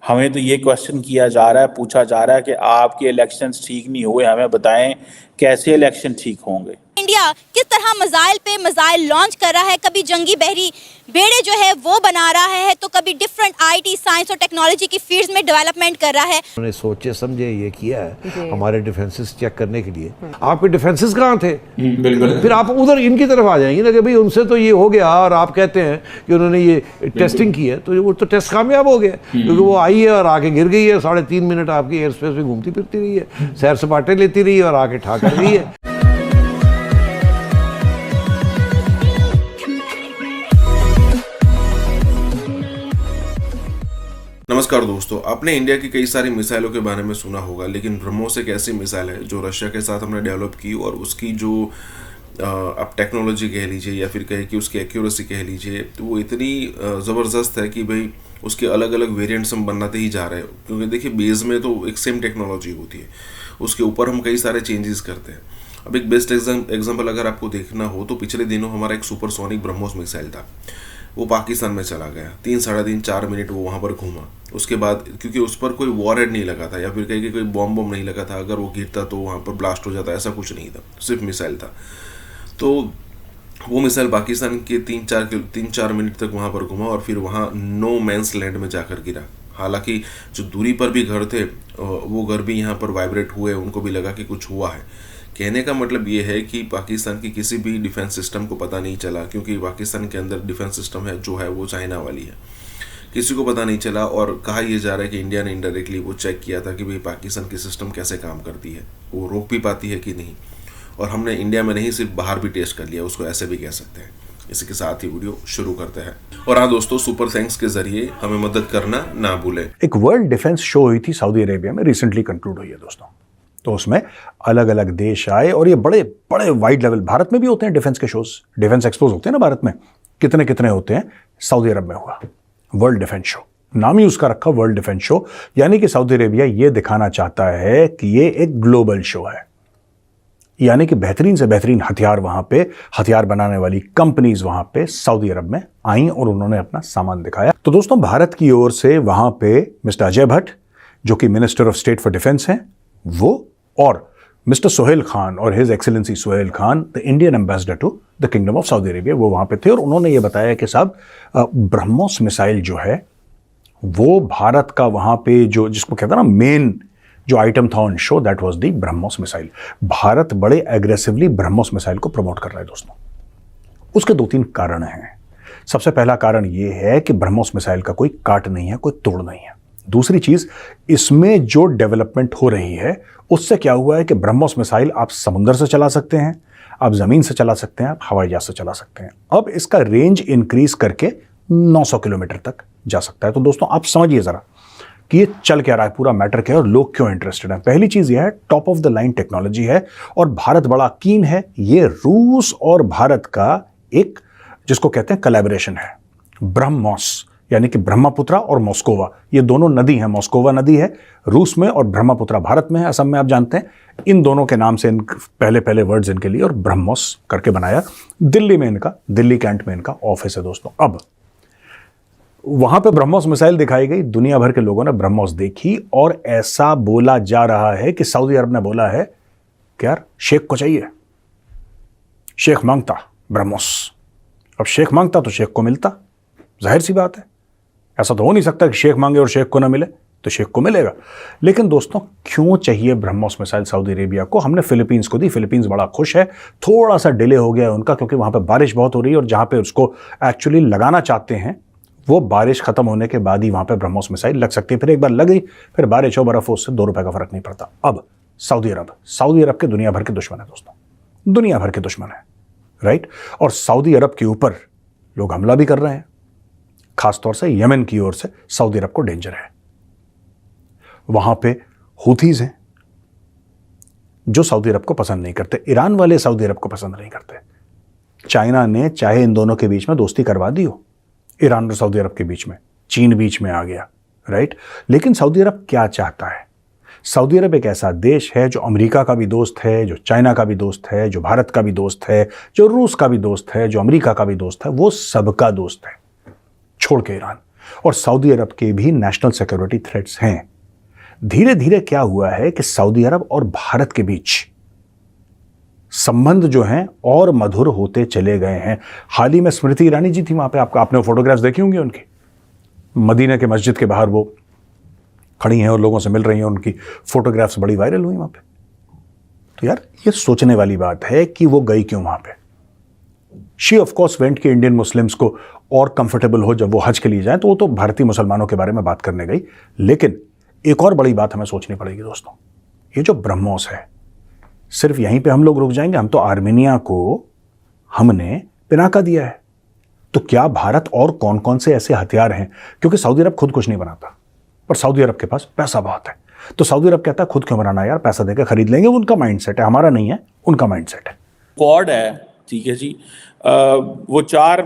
हमें तो ये क्वेश्चन किया जा रहा है, पूछा जा रहा है कि आपके इलेक्शंस ठीक नहीं हुए, हमें बताएं कैसे इलेक्शन ठीक होंगे। इंडिया किस तरह मिसाइल पे मिसाइल लॉन्च कर रहा है, कभी जंगी बहरी बेड़े जो है वो बना रहा है, तो कभी डिफरेंट आईटी, साइंस और टेक्नोलॉजी की फील्ड्स में डेवलपमेंट कर रहा है। उन्होंने सोचे समझे ये किया है हमारे डिफेंसेस चेक करने के लिए। आपके डिफेंसेस कहाँ थे? बिल्कुल। फिर आप उधर इनकी तरफ आ जाएंगे ना कि भाई उनसे तो ये हो गया और आप कहते हैं कि उन्होंने ये टेस्टिंग की है, तो वो तो टेस्ट कामयाब हो गया क्योंकि वो आई है और आके गिर गई है। 3.5 मिनट आपकी एयर स्पेस में घूमती फिरती रही है, सैर सपाटे लेती रही है और आके ठा कर गई है। नमस्कार दोस्तों, आपने इंडिया की कई सारी मिसाइलों के बारे में सुना होगा, लेकिन ब्रह्मोस एक ऐसी मिसाइल है जो रशिया के साथ हमने डेवलप की और उसकी जो आप टेक्नोलॉजी कह लीजिए या फिर कहे कि उसकी एक्यूरेसी कह लीजिए, तो वो इतनी ज़बरदस्त है कि भाई उसके अलग अलग वेरिएंट्स हम बनाते ही जा रहे हैं। क्योंकि देखिए बेस में तो एक सेम टेक्नोलॉजी होती है, उसके ऊपर हम कई सारे चेंजेस करते हैं। अब एक बेस्ट एग्जाम्पल अगर आपको देखना हो तो पिछले दिनों हमारा एक सुपरसोनिक ब्रह्मोस मिसाइल था, वो पाकिस्तान में चला गया। 3-4.5 मिनट वो वहाँ पर घूमा। उसके बाद क्योंकि उस पर कोई वॉरहेड नहीं लगा था या फिर कहीं कोई बॉम्ब नहीं लगा था, अगर वो गिरता तो वहाँ पर ब्लास्ट हो जाता, ऐसा कुछ नहीं था, सिर्फ मिसाइल था। तो वो मिसाइल पाकिस्तान के 3-4 मिनट तक वहाँ पर घुमा और फिर वहाँ नो मैंस लैंड में जाकर गिरा। हालांकि जो दूरी पर भी घर थे वो घर भी यहाँ पर वाइब्रेट हुए, उनको भी लगा कि कुछ हुआ है। कहने का मतलब ये है कि पाकिस्तान की किसी भी डिफेंस सिस्टम को पता नहीं चला, क्योंकि पाकिस्तान के अंदर डिफेंस सिस्टम है जो है वो चाइना वाली है, किसी को पता नहीं चला। और कहा यह जा रहा है कि इंडिया ने इनडायरेक्टली वो चेक किया था कि भाई पाकिस्तान की सिस्टम कैसे काम करती है, वो रोक भी पाती है कि नहीं। और हमने इंडिया में नहीं सिर्फ बाहर भी टेस्ट कर लिया, उसको ऐसे भी कह सकते हैं। इसी के साथ ही वीडियो शुरू करते हैं। और हाँ दोस्तों, सुपर थैंक्स के जरिए हमें मदद करना ना भूलें। एक वर्ल्ड डिफेंस शो हुई थी सऊदी अरेबिया में, रिसेंटली कंक्लूड हुई है दोस्तों। तो उसमें अलग अलग देश आए और ये बड़े बड़े वाइड लेवल, भारत में भी होते हैं डिफेंस के शोज, डिफेंस एक्सपोज होते हैं ना भारत में, कितने कितने होते हैं। सऊदी अरब में हुआ वर्ल्ड डिफेंस शो, नाम ही उसका रखा वर्ल्ड डिफेंस शो, यानी कि सऊदी अरेबिया ये दिखाना चाहता है कि ये एक ग्लोबल शो है, यानी कि बेहतरीन से बेहतरीन हथियार वहां पे, हथियार बनाने वाली कंपनीज वहां पे सऊदी अरब में आई और उन्होंने अपना सामान दिखाया। तो दोस्तों, भारत की ओर से वहां पे मिस्टर अजय भट्ट जो कि minister of state for defence हैं वो, और मिस्टर सोहेल खान और his excellency Sohail Khan, the Indian ambassador to the kingdom of Saudi Arabia, वो वहां पे थे। और उन्होंने ये बताया कि साहब ब्रह्मोस मिसाइल जो है वो भारत का वहां पे जो जिसको कहता है ना मेन जो आइटम था on show, that was the BrahMos missile. Bharat बड़े एग्रेसिवली ब्रह्मोस मिसाइल को प्रमोट कर रहा है दोस्तों। उसके 2-3 कारण हैं। सबसे पहला कारण ये है कि ब्रह्मोस मिसाइल का कोई काट नहीं है, कोई तोड़ नहीं है। दूसरी चीज, इसमें जो डेवलपमेंट हो रही है उससे क्या हुआ है कि ब्रह्मोस मिसाइल आप समुद्र से चला सकते हैं, आप जमीन से चला सकते हैं, आप हवाई जहाज से चला सकते हैं। अब इसका रेंज इंक्रीज करके 900 किलोमीटर तक जा सकता है। तो दोस्तों आप समझिए ज़रा कि ये चल क्या रहा है, पूरा मैटर क्या है और लोग क्यों इंटरेस्टेड हैं। पहली चीज़ ये है, top of the line technology है और भारत बड़ा कीन है। ये रूस और भारत का एक जिसको कहते हैं कोलैबोरेशन है, ब्रह्मोस, यानी कि ब्रह्मपुत्रा और मॉस्कोवा, ये दोनों नदी हैं। मॉस्कोवा नदी है रूस में और ब्रह्मपुत्रा भारत में है, असम में आप जानते हैं। इन दोनों के नाम से इन पहले वर्ड्स इनके लिए और ब्रह्मोस करके बनाया। दिल्ली में इनका, दिल्ली कैंट में इनका ऑफिस है दोस्तों। अब वहां पे ब्रह्मोस मिसाइल दिखाई गई, दुनिया भर के लोगों ने ब्रह्मोस देखी और ऐसा बोला जा रहा है कि सऊदी अरब ने बोला है कि यार शेख को चाहिए, शेख मांगता ब्रह्मोस। अब शेख मांगता तो शेख को मिलता, जाहिर सी बात है। ऐसा तो हो नहीं सकता कि शेख मांगे और शेख को ना मिले, तो शेख को मिलेगा। लेकिन दोस्तों क्यों चाहिए ब्रह्मोस मिसाइल सऊदी अरेबिया को? हमने फिलीपींस को दी, फिलीपींस बड़ा खुश है। थोड़ा सा डिले हो गया है उनका क्योंकि वहां पे बारिश बहुत हो रही है और जहां पे उसको एक्चुअली लगाना चाहते हैं वो बारिश खत्म होने के बाद ही वहां पे ब्रह्मोस मिसाइल लग सकती है। फिर एक बार लग गई, फिर बारिश हो बर्फ हो, उससे 2 रुपए का फर्क नहीं पड़ता। अब सऊदी अरब के दुनिया भर के दुश्मन है दोस्तों, दुनिया भर के दुश्मन है, राइट। और सऊदी अरब के ऊपर लोग हमला भी कर रहे हैं, खासतौर से यमन की ओर से सऊदी अरब को डेंजर है। वहां पे हुथीज हैं जो सऊदी अरब को पसंद नहीं करते, ईरान वाले सऊदी अरब को पसंद नहीं करते। चाइना ने चाहे इन दोनों के बीच में दोस्ती करवा दी हो, ईरान और सऊदी अरब के बीच में, चीन बीच में आ गया, राइट। लेकिन सऊदी अरब क्या चाहता है? सऊदी अरब एक ऐसा देश है जो अमेरिका का भी दोस्त है, जो चाइना का भी दोस्त है, जो भारत का भी दोस्त है, जो रूस का भी दोस्त है, जो अमेरिका का भी दोस्त है, वो सबका दोस्त है छोड़ के ईरान। और सऊदी अरब के भी नेशनल सिक्योरिटी थ्रेट्स हैं। धीरे धीरे क्या हुआ है कि सऊदी अरब और भारत के बीच संबंध जो हैं और मधुर होते चले गए हैं। हाल ही में स्मृति ईरानी जी थी वहां पे, आपने फोटोग्राफ्स देखी होंगी उनकी, मदीना के मस्जिद के बाहर वो खड़ी हैं और लोगों से मिल रही हैं, उनकी फोटोग्राफ्स बड़ी वायरल हुई वहां पे। तो यार ये सोचने वाली बात है कि वो गई क्यों वहां पे। शी ऑफ कोर्स वेंट कि इंडियन मुस्लिम्स को और कंफर्टेबल हो जब वो हज के लिए जाए, तो वो तो भारतीय मुसलमानों के बारे में बात करने गई। लेकिन एक और बड़ी बात हमें सोचनी पड़ेगी दोस्तों, ये जो ब्रह्मोस है, सिर्फ यहीं पे हम लोग रुक जाएंगे? हम तो आर्मेनिया को हमने पिनाका दिया है, तो क्या भारत और कौन कौन से ऐसे हथियार हैं? क्योंकि सऊदी अरब खुद कुछ नहीं बनाता, पर सऊदी अरब के पास पैसा बहुत है, तो सऊदी अरब कहता है खुद क्यों बनाना यार, पैसा देकर खरीद लेंगे। उनका माइंडसेट है, हमारा नहीं है, उनका माइंडसेट है। क्वाड है, ठीक है जी, वो 4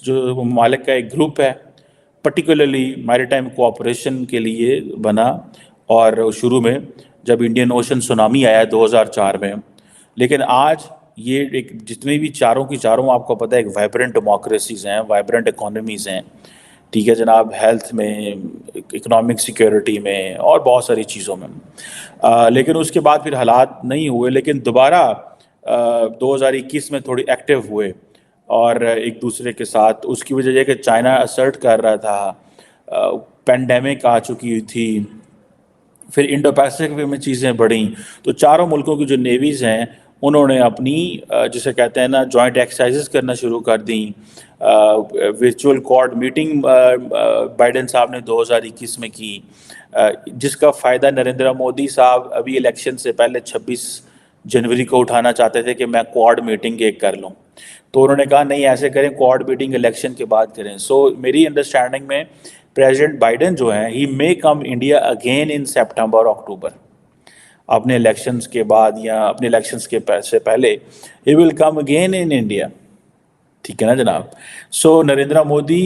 जो ममालिक का एक ग्रुप है, पर्टिकुलरली मैरीटाइम कोऑपरेशन के लिए बना। और शुरू में जब इंडियन ओशन सुनामी आया 2004 में, लेकिन आज ये एक जितने भी चारों की चारों आपको पता है एक वाइब्रेंट डेमोक्रेसीज हैं, वाइब्रेंट इकोनॉमीज़ हैं, ठीक है जनाब, हेल्थ में, इकोनॉमिक सिक्योरिटी में और बहुत सारी चीज़ों में। लेकिन उसके बाद फिर हालात नहीं हुए, लेकिन दोबारा 2021 में थोड़ी एक्टिव हुए और एक दूसरे के साथ। उसकी वजह यह कि चाइना असर्ट कर रहा था, पेंडेमिक आ चुकी थी, फिर इंडो पैसिफिक में चीज़ें बढ़ी, तो चारों मुल्कों की जो नेवीज़ हैं उन्होंने अपनी जिसे कहते हैं ना जॉइंट एक्सरसाइजेस करना शुरू कर दी। वर्चुअल क्वाड मीटिंग बाइडेन साहब ने 2021 में की, जिसका फ़ायदा नरेंद्र मोदी साहब अभी इलेक्शन से पहले 26 जनवरी को उठाना चाहते थे कि मैं क्वाड मीटिंग एक कर लूँ, तो उन्होंने कहा नहीं ऐसे करें, क्वाड मीटिंग इलेक्शन के बाद करें। सो मेरी अंडरस्टैंडिंग में प्रेसिडेंट बाइडेन जो हैं, ही मे कम इंडिया अगेन इन सितंबर अक्टूबर, अपने इलेक्शंस के बाद या अपने इलेक्शंस के से पहले he will come again in India, ठीक है ना जनाब। सो नरेंद्र मोदी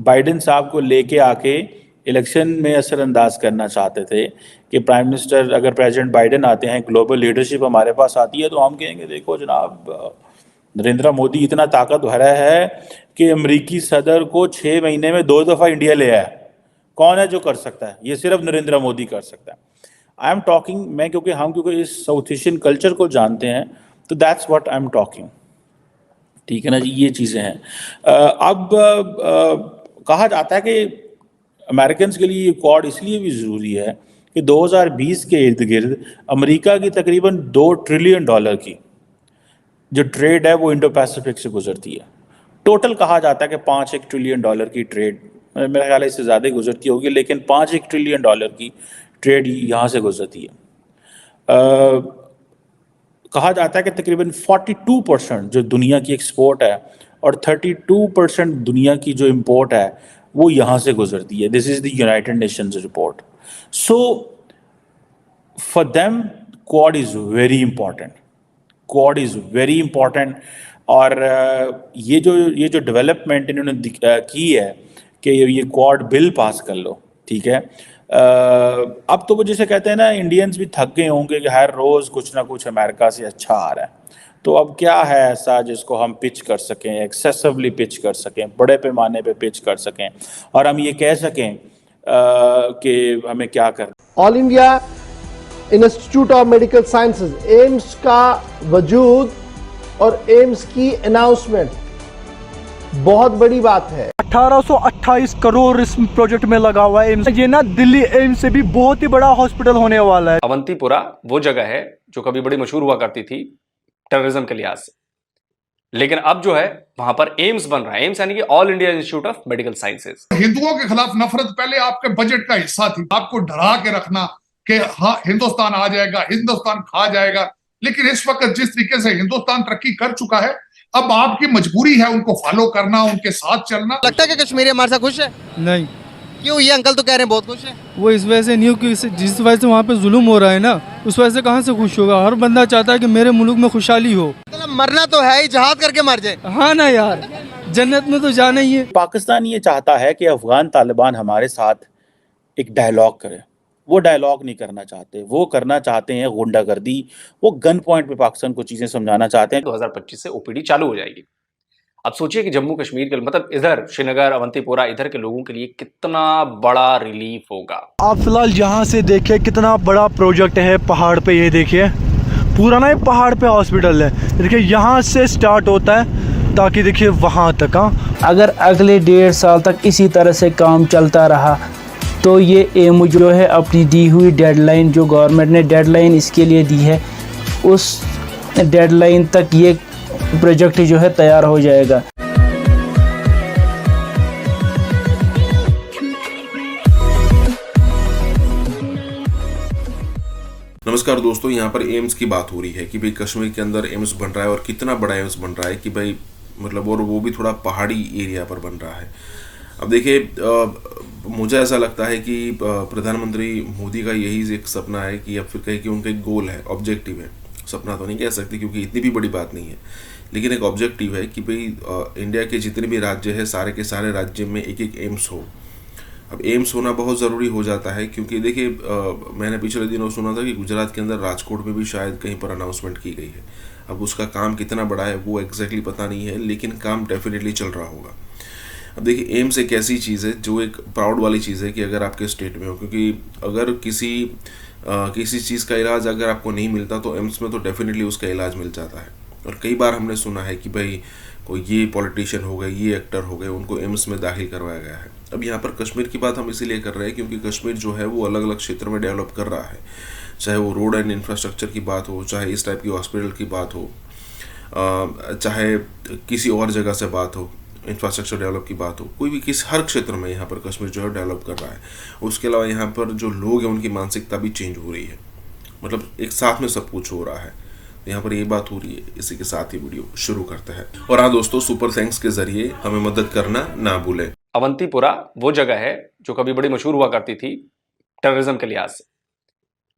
बाइडेन साहब को लेके आके इलेक्शन में असरअंदाज करना चाहते थे कि प्राइम मिनिस्टर, अगर प्रेसिडेंट बाइडेन आते हैं, ग्लोबल लीडरशिप हमारे पास आती है, तो हम कहेंगे देखो जनाब नरेंद्र मोदी इतना ताकतवर है कि अमेरिकी सदर को 6 महीने में 2 दफ़ा इंडिया ले आया। कौन है जो कर सकता है? ये सिर्फ नरेंद्र मोदी कर सकता है। आई एम टॉकिंग, मैं क्योंकि इस साउथ एशियन कल्चर को जानते हैं, तो that's what I am talking, ठीक है ना जी, ये चीज़ें हैं। अब कहा जाता है कि अमेरिकन के लिए ये क्वाड इसलिए भी ज़रूरी है कि 2020 के इर्द गिर्द अमेरिका की तकरीबन $2 ट्रिलियन की जो ट्रेड है वो इंडो पैसिफिक से गुजरती है। टोटल कहा जाता है कि $5 ट्रिलियन की ट्रेड, मेरा ख्याल है इससे ज़्यादा गुजरती होगी, लेकिन $5 ट्रिलियन की ट्रेड यहाँ से गुजरती है। कहा जाता है कि तकरीबन 42% जो दुनिया की एक्सपोर्ट है और 32% दुनिया की जो इम्पोर्ट है वो यहाँ से गुजरती है। This is the United Nations report. So for them quad is very important, quad is very important. और ये जो डेवलपमेंट इन्होंने की है कि ये क्वाड बिल पास कर लो, ठीक है। अब तो वो जैसे कहते हैं ना, इंडियंस भी थक गए होंगे कि हर रोज़ कुछ ना कुछ अमेरिका से अच्छा आ रहा है। तो अब क्या है ऐसा जिसको हम पिच कर सकें, एक्सेसिवली पिच कर सकें, बड़े पैमाने पे पिच कर सकें, और हम ये कह सकें कि हमें क्या करना। All India institute of medical sciences AIIMS का वजूद और एम्स की अनाउंसमेंट बहुत बड़ी बात है। 1828 करोड़ इस प्रोजेक्ट में लगा हुआ है। ये ना दिल्ली एम्स से भी बहुत ही बड़ा हॉस्पिटल होने वाला है। अवंतीपुरा वो जगह है जो कभी बड़ी मशहूर हुआ करती थी टेररिज्म के लिहाज से, लेकिन अब जो है वहां पर एम्स बन रहा है। एम्स यानी कि all India institute of medical sciences. हिंदुओं के खिलाफ नफरत पहले आपके बजट का हिस्सा थी, आपको डरा के रखना कि हाँ हिंदुस्तान आ जाएगा, हिंदुस्तान खा जाएगा। लेकिन इस वक्त जिस तरीके से हिंदुस्तान तरक्की कर चुका है, अब आपकी मजबूरी है उनको फॉलो करना, उनके साथ चलना। लगता है कि कश्मीरी हमारे साथ खुश है? नहीं। क्यों? ये अंकल तो कह रहे हैं बहुत खुश है। वो इस वजह से नहीं हो कि जिस वजह से वहाँ पे जुल्म हो रहा है ना, उस वजह से कहाँ से खुश होगा। हर बंदा चाहता है कि मेरे मुल्क में खुशहाली हो। मतलब मरना तो है ही, जहाद करके मर जाए। हाँ ना यार, जन्नत में तो जाना ही है। पाकिस्तान ये चाहता है कि अफगान तालिबान हमारे साथ एक डायलॉग करे। वो डायलॉग नहीं करना चाहते, वो करना चाहते हैं गुंडागर्दी। वो गन पॉइंट पे पाकिस्तान को चीजें समझाना चाहते हैं। 2025 से ओपीडी चालू हो जाएगी। अब सोचिए कि जम्मू कश्मीर के मतलब इधर श्रीनगर, अवंतीपुरा, इधर के लोगों के लिए कितना बड़ा रिलीफ होगा। आप फिलहाल यहाँ से देखिए कितना बड़ा प्रोजेक्ट है पहाड़ पे। ये देखिए पूरा ना ये पहाड़ पे हॉस्पिटल है। देखिए यहाँ से स्टार्ट होता है ताकि देखिए वहाँ तक। अगर अगले 1.5 साल तक इसी तरह से काम चलता रहा तो ये एम जो है अपनी दी हुई डेडलाइन, जो गवर्नमेंट ने डेडलाइन इसके लिए दी है, उस डेडलाइन तक ये प्रोजेक्ट जो है तैयार हो जाएगा। नमस्कार दोस्तों, यहाँ पर एम्स की बात हो रही है कि भाई कश्मीर के अंदर एम्स बन रहा है और कितना बड़ा एम्स बन रहा है कि भाई मतलब, और वो भी थोड़ा पहाड़ी एरिया पर बन रहा है। अब देखिए मुझे ऐसा लगता है कि प्रधानमंत्री मोदी का यही एक सपना है कि, या फिर कहे कि उनका एक गोल है, ऑब्जेक्टिव है। सपना तो नहीं कह सकते क्योंकि इतनी भी बड़ी बात नहीं है, लेकिन एक ऑब्जेक्टिव है कि भाई इंडिया के जितने भी राज्य हैं सारे के सारे राज्य में एक एक एम्स हो। अब एम्स होना बहुत ज़रूरी हो जाता है क्योंकि देखिए मैंने पिछले दिनों सुना था कि गुजरात के अंदर राजकोट में भी शायद कहीं पर अनाउंसमेंट की गई है। अब उसका काम कितना बड़ा है वो एग्जैक्टली पता नहीं है, लेकिन काम डेफिनेटली चल रहा होगा। अब देखिए एम्स एक ऐसी चीज़ है जो एक प्राउड वाली चीज़ है कि अगर आपके स्टेट में हो, क्योंकि अगर किसी चीज़ का इलाज अगर आपको नहीं मिलता तो एम्स में तो डेफिनेटली उसका इलाज मिल जाता है। और कई बार हमने सुना है कि भाई कोई ये पॉलिटिशियन हो गए, ये एक्टर हो गए, उनको एम्स में दाखिल करवाया गया है। अब यहाँ पर कश्मीर की बात हम इसीलिए कर रहे हैं क्योंकि कश्मीर जो है वो अलग अलग क्षेत्र में डेवलप कर रहा है, चाहे वो रोड एंड इंफ्रास्ट्रक्चर की बात हो, चाहे इस टाइप की हॉस्पिटल की बात हो, चाहे किसी और जगह से बात हो, इंफ्रास्ट्रक्चर डेवलप की बात हो, कोई भी किसी हर क्षेत्र में यहाँ पर कश्मीर जो है डेवलप कर रहा है। उसके अलावा यहाँ पर जो लोग हैं उनकी मानसिकता भी चेंज हो रही है, मतलब एक साथ में सब कुछ हो रहा है। यहाँ पर ये बात हो रही है। इसी के साथ ही वीडियो शुरू करते हैं। और हाँ दोस्तों, सुपर थैंक्स के जरिए हमें मदद करना ना भूलें। अवंतीपुरा वो जगह है जो कभी बड़ी मशहूर हुआ करती थी टेररिज्म के लिहाज से,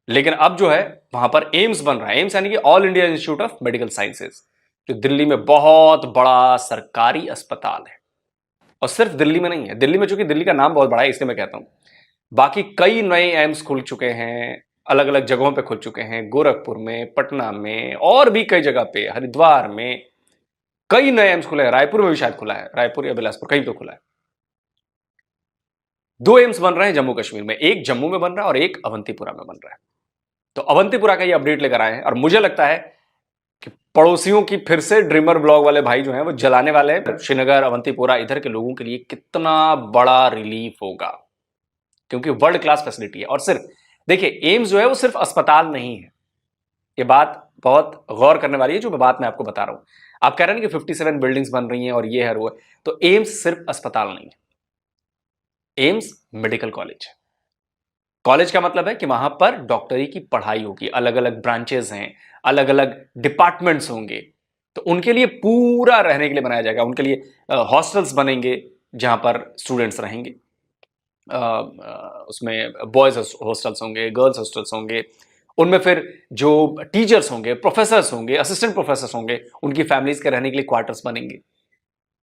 लेकिन अब जो है वहां पर एम्स बन रहा है। एम्स यानी कि all India institute of medical sciences, जो दिल्ली में बहुत बड़ा सरकारी अस्पताल है। और सिर्फ दिल्ली में नहीं है, दिल्ली में चूंकि दिल्ली का नाम बहुत बड़ा है इसलिए मैं कहता हूं, बाकी कई नए एम्स खुल चुके हैं, अलग अलग जगहों पे खुल चुके हैं। गोरखपुर में, पटना में और भी कई जगह पे, हरिद्वार में कई नए एम्स खुले हैं। रायपुर में भी शायद खुला है, रायपुर या बिलासपुर कहीं तो खुला है। 2 एम्स बन रहे हैं जम्मू कश्मीर में, एक जम्मू में बन रहा है और एक अवंतीपुरा में बन रहा है। तो अवंतीपुरा का ये अपडेट लेकर आए हैं और मुझे लगता है कि पड़ोसियों की फिर से ड्रीमर ब्लॉग वाले भाई जो हैं वो जलाने वाले हैं। श्रीनगर, अवंतीपुरा, इधर के लोगों के लिए कितना बड़ा रिलीफ होगा क्योंकि वर्ल्ड क्लास फैसिलिटी है। और सिर्फ देखिए एम्स जो है वो सिर्फ अस्पताल नहीं है, ये बात बहुत गौर करने वाली है जो मैं बात मैं आपको बता रहा हूं। आप कह रहे हैं कि 57 बिल्डिंग्स बन रही हैं और ये है वो है, तो एम्स सिर्फ अस्पताल नहीं है, एम्स मेडिकल कॉलेज है। कॉलेज का मतलब है कि वहां पर डॉक्टरी की पढ़ाई होगी, अलग अलग ब्रांचेस हैं, अलग अलग डिपार्टमेंट्स होंगे, तो उनके लिए पूरा रहने के लिए बनाया जाएगा, उनके लिए हॉस्टल्स बनेंगे जहां पर स्टूडेंट्स रहेंगे। उसमें बॉयज हॉस्टल्स होंगे, गर्ल्स हॉस्टल्स होंगे, उनमें फिर जो टीचर्स होंगे, प्रोफेसर्स होंगे, असिस्टेंट प्रोफेसर्स होंगे, उनकी फैमिलीज के रहने के लिए क्वार्टर्स बनेंगे।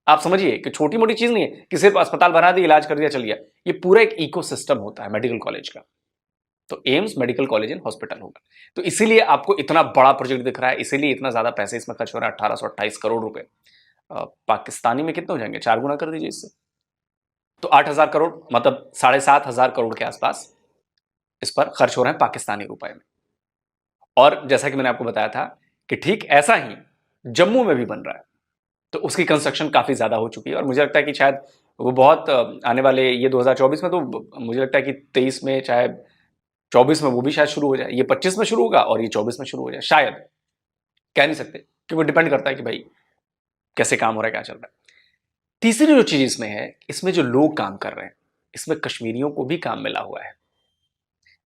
आप समझिए कि छोटी मोटी चीज नहीं है कि सिर्फ अस्पताल बना दिया, इलाज कर दिया, चल गया। ये पूरा एक इकोसिस्टम होता है मेडिकल कॉलेज का। तो AIIMS medical college and hospital होगा। तो इसीलिए आपको इतना बड़ा प्रोजेक्ट दिख रहा है, इसीलिए इतना ज्यादा पैसे इसमें खर्च हो रहा है, 1828 करोड़ रुपए। पाकिस्तानी में कितने हो जाएंगे? 4 गुना कर दीजिए इससे, तो 8,000 करोड़, मतलब 7,500 करोड़ के आसपास इस पर खर्च हो रहे हैं पाकिस्तानी रुपए में। और जैसा कि मैंने आपको बताया था कि ठीक ऐसा ही जम्मू में भी बन रहा है, तो उसकी कंस्ट्रक्शन काफी ज्यादा हो चुकी है। और मुझे लगता है कि शायद वो बहुत आने वाले, ये 2024 में, तो मुझे लगता है कि 23 में, चाहे 24 में वो भी शायद शुरू हो जाए। ये 25 में शुरू होगा और ये 24 में शुरू हो जाए, शायद, कह नहीं सकते, क्योंकि वो डिपेंड करता है कि भाई कैसे काम हो रहा है, क्या चल रहा है। तीसरी जो चीज इसमें है, इसमें जो लोग काम कर रहे हैं, इसमें कश्मीरियों को भी काम मिला हुआ है।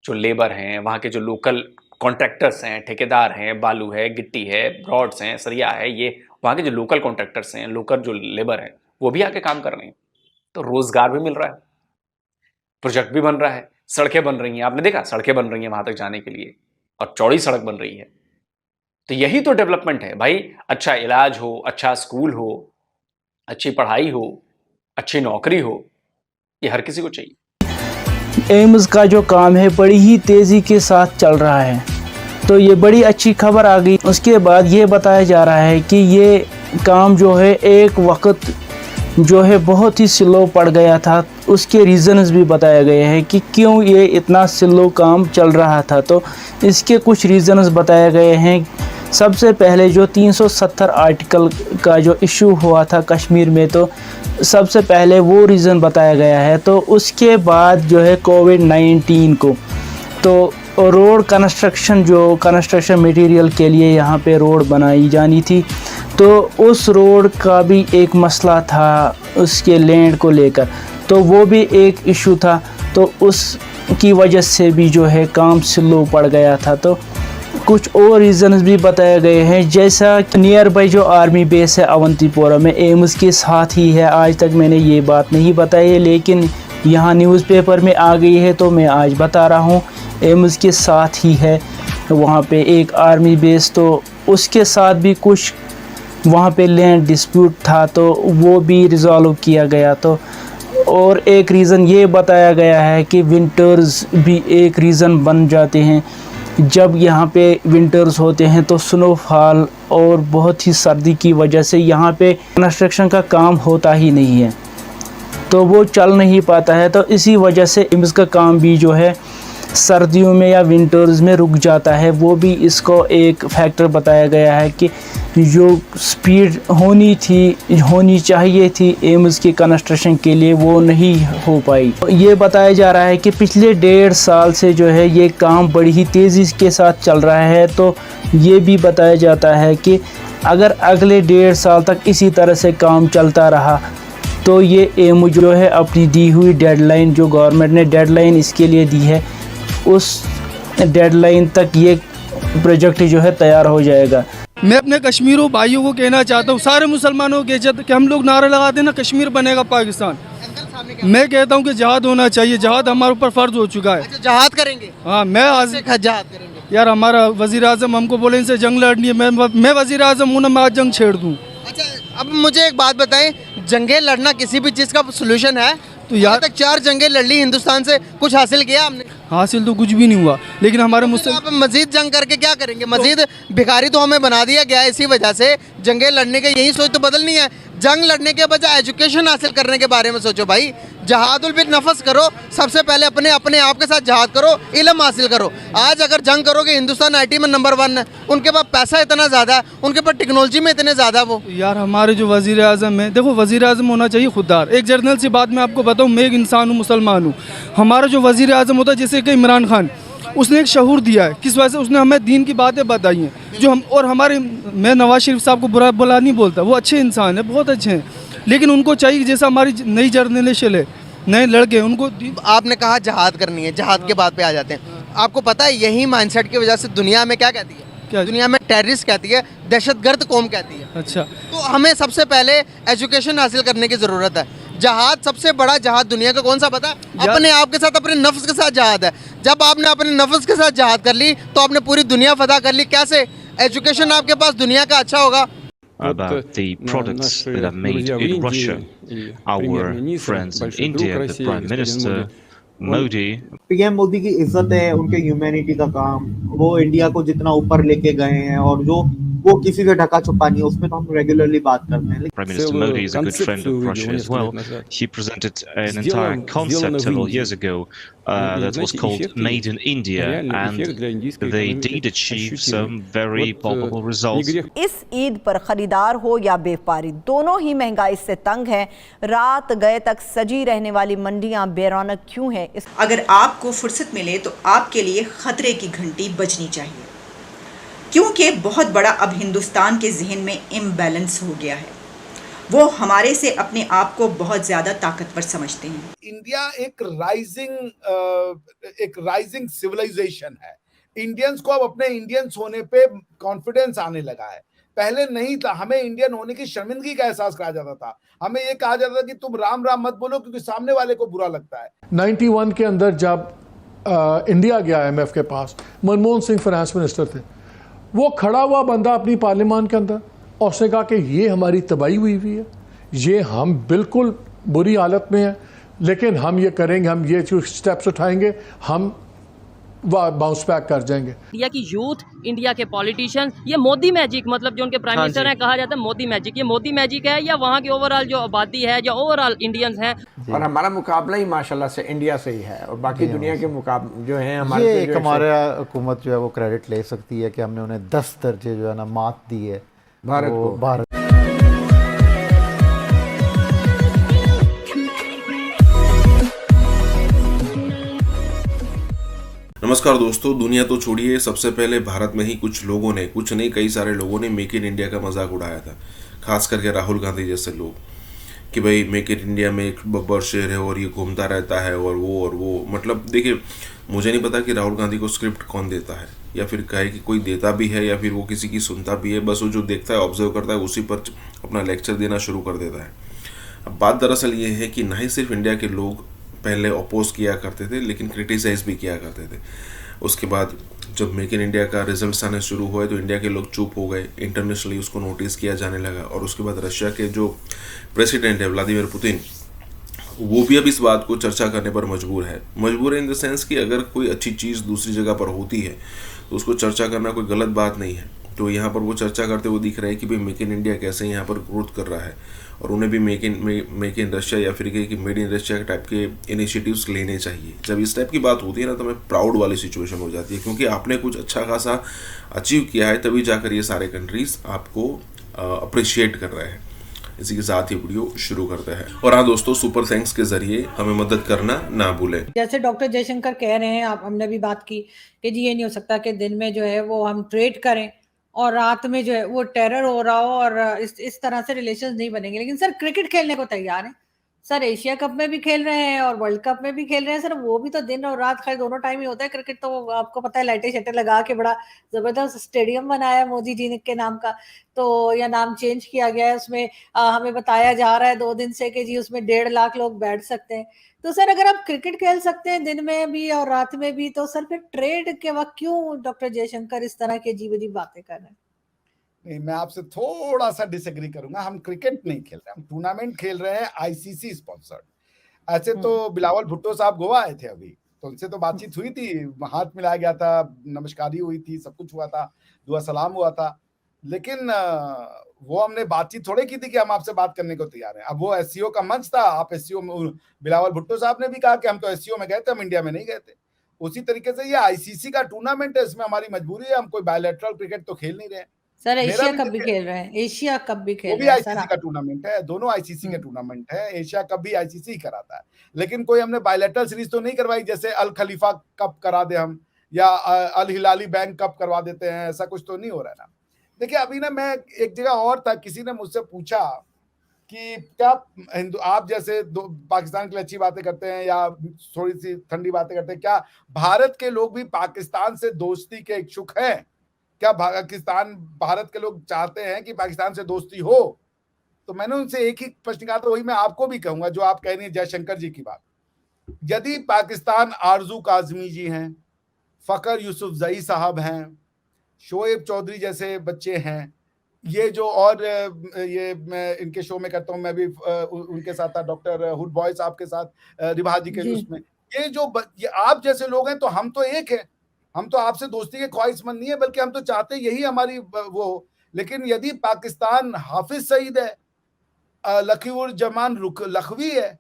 जो लेबर हैं, वहां के जो लोकल कॉन्ट्रैक्टर्स हैं, ठेकेदार हैं, बालू है, गिट्टी है, रॉड्स हैं, सरिया है, ये वहां के जो लोकल कॉन्ट्रैक्टर्स हैं, लोकल जो लेबर है, वो भी आके काम कर रहे हैं। तो रोजगार भी मिल रहा है, प्रोजेक्ट भी बन रहा है, सड़कें बन रही हैं। आपने देखा सड़कें बन रही हैं वहां तक जाने के लिए, और चौड़ी सड़क बन रही है। तो यही तो डेवलपमेंट है भाई। अच्छा इलाज हो, अच्छा स्कूल हो, अच्छी पढ़ाई हो, अच्छी नौकरी हो, ये हर किसी को चाहिए। एम्स का जो काम है बड़ी ही तेज़ी के साथ चल रहा है, तो ये बड़ी अच्छी खबर आ गई। उसके बाद ये बताया जा रहा है कि ये काम जो है एक वक्त जो है बहुत ही स्लो पड़ गया था। उसके रीज़न्स भी बताए गए हैं कि क्यों ये इतना स्लो काम चल रहा था। तो इसके कुछ रीज़न्स बताए गए हैं। सबसे पहले जो 370 आर्टिकल का जो इशू हुआ था कश्मीर में, तो सबसे पहले वो रीज़न बताया गया है। तो उसके बाद जो है कोविड-19 को, तो रोड कंस्ट्रक्शन, जो कंस्ट्रक्शन मटेरियल के लिए यहाँ पे रोड बनाई जानी थी, तो उस रोड का भी एक मसला था उसके लैंड को लेकर, तो वो भी एक इशू था। तो उसकी वजह से भी जो है काम स्लो पड़ गया था। तो कुछ और रीज़न्स भी बताए गए हैं, जैसा नियर बाई जो आर्मी बेस है अवंतीपोरा में, एम्स के साथ ही है। आज तक मैंने ये बात नहीं बताई है, लेकिन यहाँ न्यूज़पेपर में आ गई है, तो मैं आज बता रहा हूँ। एम्स के साथ ही है वहाँ पे एक आर्मी बेस, तो उसके साथ भी कुछ वहाँ पे लैंड डिस्प्यूट था, तो वो भी रिज़ॉल्व किया गया। तो और एक रीज़न ये बताया गया है कि विंटर्स भी एक रीज़न बन जाते हैं। जब यहाँ पे विंटर्स होते हैं तो स्नोफॉल और बहुत ही सर्दी की वजह से यहाँ पे कंस्ट्रक्शन का काम होता ही नहीं है, तो वो चल नहीं पाता है। तो इसी वजह से एम्स का काम भी जो है सर्दियों में या विंटर्स में रुक जाता है। वो भी इसको एक फैक्टर बताया गया है कि जो स्पीड होनी चाहिए थी एम्स के कंस्ट्रक्शन के लिए, वो नहीं हो पाई। ये बताया जा रहा है कि पिछले 1.5 साल से जो है ये काम बड़ी ही तेज़ी के साथ चल रहा है। तो ये भी बताया जाता है कि अगर अगले 1.5 साल तक इसी तरह से काम चलता रहा, तो ये एम जो है अपनी दी हुई डेडलाइन, जो गवर्नमेंट ने डेडलाइन इसके लिए दी है, उस डेडलाइन तक ये प्रोजेक्ट जो है तैयार हो जाएगा। मैं अपने कश्मीरों भाइयों को कहना चाहता हूँ, सारे मुसलमानों के कि हम लोग नारा लगाते हैं ना, कश्मीर बनेगा पाकिस्तान। मैं कहता हूँ कि जहाद होना चाहिए, जहाद हमारे ऊपर फर्ज हो चुका है। अच्छा, जहाद करेंगे? हाँ, मैं आज जहाद करेंगे। यार हमारा वजीर आजम हमको बोले इनसे जंग लड़नी है, मैं वजीर आजम हूँ ना, मैं आज जंग छेड़ दूँ। अच्छा, अब मुझे एक बात बताएं, जंगे लड़ना किसी भी चीज़ का सोल्यूशन है? तो यार तक 4 जंगें लड़ ली हिंदुस्तान से, कुछ हासिल किया हमने? हासिल तो कुछ भी नहीं हुआ, लेकिन हमारे आप मजीद जंग करके क्या करेंगे? मजीद भिखारी तो हमें बना दिया गया है। इसी वजह से जंगें लड़ने के यही सोच तो बदलनी है। जंग लड़ने के बजाय एजुकेशन हासिल करने के बारे में सोचो भाई। जहादुल बिन नफस करो, सबसे पहले अपने आप के साथ जहाद करो, इल्म हासिल करो। आज अगर जंग करोगे, हिंदुस्तान IT में नंबर 1 है, उनके पास पैसा इतना ज़्यादा है, उनके पास टेक्नोलॉजी में इतने ज़्यादा वो। यार हमारे जो वजीर आजम है, देखो वजीर आजम होना चाहिए खुददार। एक जर्नल सी बात मैं आपको बताऊँ, मैं एक इंसान हूँ, मुसलमान हूँ। हमारा जो वजीर आजम होता है, जैसे कि इमरान खान, उसने एक शऊर दिया है। किस वजह से? उसने हमें दीन की बातें बताई हैं जो हम, और हमारे, मैं नवाज शरीफ साहब को बुरा भला नहीं बोलता, वो अच्छे इंसान है, बहुत अच्छे हैं, लेकिन उनको चाहिए जैसा हमारी नई जर्नरेशन है, नए लड़के, उनको। आपने कहा जहाद करनी है, जहाद के बाद पे आ जाते हैं। आपको पता है यही माइंडसेट की वजह से दुनिया में क्या कहती है? क्या? दुनिया में टेररिस्ट कहती है, दहशतगर्द कौम कहती है। अच्छा, तो हमें सबसे पहले एजुकेशन हासिल करने की ज़रूरत है। जहाद, सबसे बड़ा जहाद दुनिया का कौन सा पता है? अपने आप के साथ, अपने नफ्स के साथ जहाद है। जब आपने अपने नफ्स के साथ जहाद कर ली तो आपने पूरी दुनिया फतह कर ली। कैसे? एजुकेशन आपके पास दुनिया का अच्छा होगा। About the products that are made in Russia, our friends in India, the Prime Minister Modi. PM Modi की इज्जत है, उनके ह्यूमैनिटी का काम, वो इंडिया को जितना ऊपर लेके गए हैं और जो वो किसी से ढका छुपा नहीं है, उसमें तो हम रेगुलरली बात करते हैं। Prime Minister Modi is a good friend of Russia as well. He presented an entire concept several years ago that was called Made in India, and they did achieve some very palpable results. इस ईद पर खरीदार हो या व्यापारी, दोनों ही महंगाई से तंग हैं। रात गए तक सजी रहने वाली मंडियां बेरौनक क्यों हैं? अगर आपको फुर्सत मिले तो आपके लिए खतरे की घंटी बजनी चाहिए, क्योंकि बहुत बड़ा अब हिंदुस्तान के जहन में इम्बैलेंस हो गया है। वो हमारे से अपने आप को बहुत ज़्यादा ताकतवर समझते हैं। इंडिया एक राइजिंग सिविलाइजेशन है। इंडियंस को अब अपने इंडियंस होने पे कॉन्फिडेंस आने लगा है। पहले नहीं था, हमें इंडियन होने की शर्मिंदगी का एहसास कराया जाता था। हमें ये कहा जाता था कि तुम राम राम मत बोलो क्योंकि सामने वाले को बुरा लगता है। 91 के अंदर जब इंडिया गया IMF के पास, मनमोहन सिंह फाइनेंस मिनिस्टर थे, वो खड़ा हुआ बंदा अपनी पार्लियामान के अंदर और उसने कहा कि ये हमारी तबाही हुई है, ये हम बिल्कुल बुरी हालत में हैं, लेकिन हम ये करेंगे, हम ये जो स्टेप्स उठाएंगे, हम बाउंस बैक कर जाएंगे। इंडिया की यूथ, इंडिया के पॉलिटिशियंस, ये मोदी मैजिक, मतलब जो उनके प्राइम मिनिस्टर हैं, कहा जाता है मोदी मैजिक। ये मोदी मैजिक है या वहाँ की ओवरऑल जो आबादी है, जो ओवरऑल इंडियंस हैं? और हमारा मुकाबला ही माशाल्लाह से इंडिया से ही है, और बाकी दुनिया के मुकाबले जो हैं हमारे, ये एक हमारा हुकूमत जो है वो क्रेडिट ले सकती है कि हमने उन्हें 10 दर्जे जो है ना मात दी है भारत को। भारत नमस्कार दोस्तों, दुनिया तो छोड़िए, सबसे पहले भारत में ही कुछ लोगों ने, कुछ नहीं कई सारे लोगों ने मेक इन इंडिया का मजाक उड़ाया था। खास करके राहुल गांधी जैसे लोग, कि भाई मेक इन इंडिया में एक बब्बर शेर है और ये घूमता रहता है और वो। मतलब देखिए, मुझे नहीं पता कि राहुल गांधी को स्क्रिप्ट कौन देता है, या फिर कहे कि कोई देता भी है, या फिर वो किसी की सुनता भी है। बस वो जो देखता है, ऑब्जर्व करता है, उसी पर अपना लेक्चर देना शुरू कर देता है। अब बात दरअसल ये है कि ना ही सिर्फ इंडिया के लोग पहले अपोज किया करते थे, लेकिन क्रिटिसाइज भी किया करते थे। उसके बाद जब मेक इन इंडिया का रिजल्ट्स आने शुरू हुए तो इंडिया के लोग चुप हो गए, इंटरनेशनली उसको नोटिस किया जाने लगा। और उसके बाद रशिया के जो प्रेसिडेंट है व्लादिमीर पुतिन, वो भी अब इस बात को चर्चा करने पर मजबूर है इन द सेंस कि अगर कोई अच्छी चीज़ दूसरी जगह पर होती है तो उसको चर्चा करना कोई गलत बात नहीं है। तो यहाँ पर वो चर्चा करते हुए दिख रहा है कि भाई मेक इन इंडिया कैसे यहाँ पर ग्रोथ कर रहा है, और उन्हें भी मेक इन रशिया या फिर कि मेड इन रशिया टाइप के इनिशिएटिव्स लेने चाहिए। जब इस टाइप की बात होती है ना, तो हमें प्राउड वाली सिचुएशन हो जाती है, क्योंकि आपने कुछ अच्छा खासा अचीव किया है, तभी जाकर ये सारे कंट्रीज आपको अप्रिशिएट कर रहे हैं। इसी के साथ ही वीडियो शुरू करते हैं। और हाँ दोस्तों, सुपर थैंक्स के जरिए हमें मदद करना ना भूलें। जैसे डॉक्टर जयशंकर कह रहे हैं, आप हमने भी बात की कि जी ये नहीं हो सकता कि दिन में जो है वो हम ट्रेड करें और रात में जो है वो टेरर हो रहा हो, और इस तरह से रिलेशंस नहीं बनेंगे। लेकिन सर क्रिकेट खेलने को तैयार है सर, एशिया कप में भी खेल रहे हैं और वर्ल्ड कप में भी खेल रहे हैं सर। वो भी तो दिन और रात, खैर दोनों टाइम ही होता है क्रिकेट। तो आपको पता है लाइटें शटर लगा के बड़ा जबरदस्त स्टेडियम बनाया है मोदी जी के नाम का, तो या नाम चेंज किया गया है उसमें। हमें बताया जा रहा है 2 दिन से कि जी उसमें 1.5 लाख लोग बैठ सकते हैं। तो सर अगर आप क्रिकेट खेल सकते हैं दिन में भी और रात में भी, तो सर फिर ट्रेड के वक्त क्यों डॉक्टर जयशंकर इस तरह की अजीब अजीब बातें कर रहे हैं? नहीं, मैं आपसे थोड़ा सा डिसएग्री करूंगा। हम क्रिकेट नहीं खेल रहे, हम टूर्नामेंट खेल रहे हैं ICC स्पॉन्सर्ड। ऐसे तो बिलावल भुट्टो साहब गोवा आए थे अभी, तो उनसे तो बातचीत हुई थी, हाथ मिलाया गया था, नमस्कारी हुई थी, सब कुछ हुआ था, दुआ सलाम हुआ था। लेकिन वो हमने बातचीत थोड़े की थी कि हम आपसे बात करने को तैयार हैं। अब वो SCO का मंच था, आप SCO में, बिलावल भुट्टो साहब ने भी कहा कि हम तो SCO में गए थे, हम इंडिया में नहीं गए थे। उसी तरीके से ये ICC का टूर्नामेंट है, इसमें हमारी मजबूरी है, हम कोई बायलैटरल क्रिकेट तो खेल नहीं रहे हैं। सर एशिया कप भी खेल रहे हैं, एशिया कप भी खेल रहे हैं, वो भी ICC का टूर्नामेंट है, दोनों ICC के टूर्नामेंट है। एशिया कप भी ICC ही कराता है, लेकिन कोई हमने बायलैटरल सीरीज तो नहीं करवाई, जैसे अल खलीफा कप करा दे हम, या अल हिलाली बैंक कप करवा देते हैं, ऐसा कुछ तो नहीं हो रहा है ना। देखिए अभी ना, मैं एक जगह और था, किसी ने मुझसे पूछा कि क्या आप जैसे पाकिस्तान के लिए अच्छी बातें करते हैं या थोड़ी सी ठंडी बातें करते हैं, क्या भारत के लोग भी पाकिस्तान से दोस्ती के इच्छुक हैं? क्या पाकिस्तान, भारत के लोग चाहते हैं कि पाकिस्तान से दोस्ती हो? तो मैंने उनसे एक ही प्रश्न कहा था, वही मैं आपको भी कहूंगा जो आप कह रही हैं जयशंकर जी की बात। यदि पाकिस्तान आरजू काजमी जी हैं, फकर यूसुफजई साहब हैं, शोएब चौधरी जैसे बच्चे हैं, ये जो और ये मैं इनके शो में करता हूँ, मैं भी उनके साथ था, डॉक्टर हुड बॉय साहब के साथ, रिभा जी के उसमें, ये जो ये आप जैसे लोग हैं, तो हम तो एक हैं, हम तो आपसे दोस्ती के ख्वाहिशमंद नहीं है, बल्कि हम तो चाहते यही हमारी वो। लेकिन यदि पाकिस्तान हाफिज सईद है, लखीउर जमान लखवी है,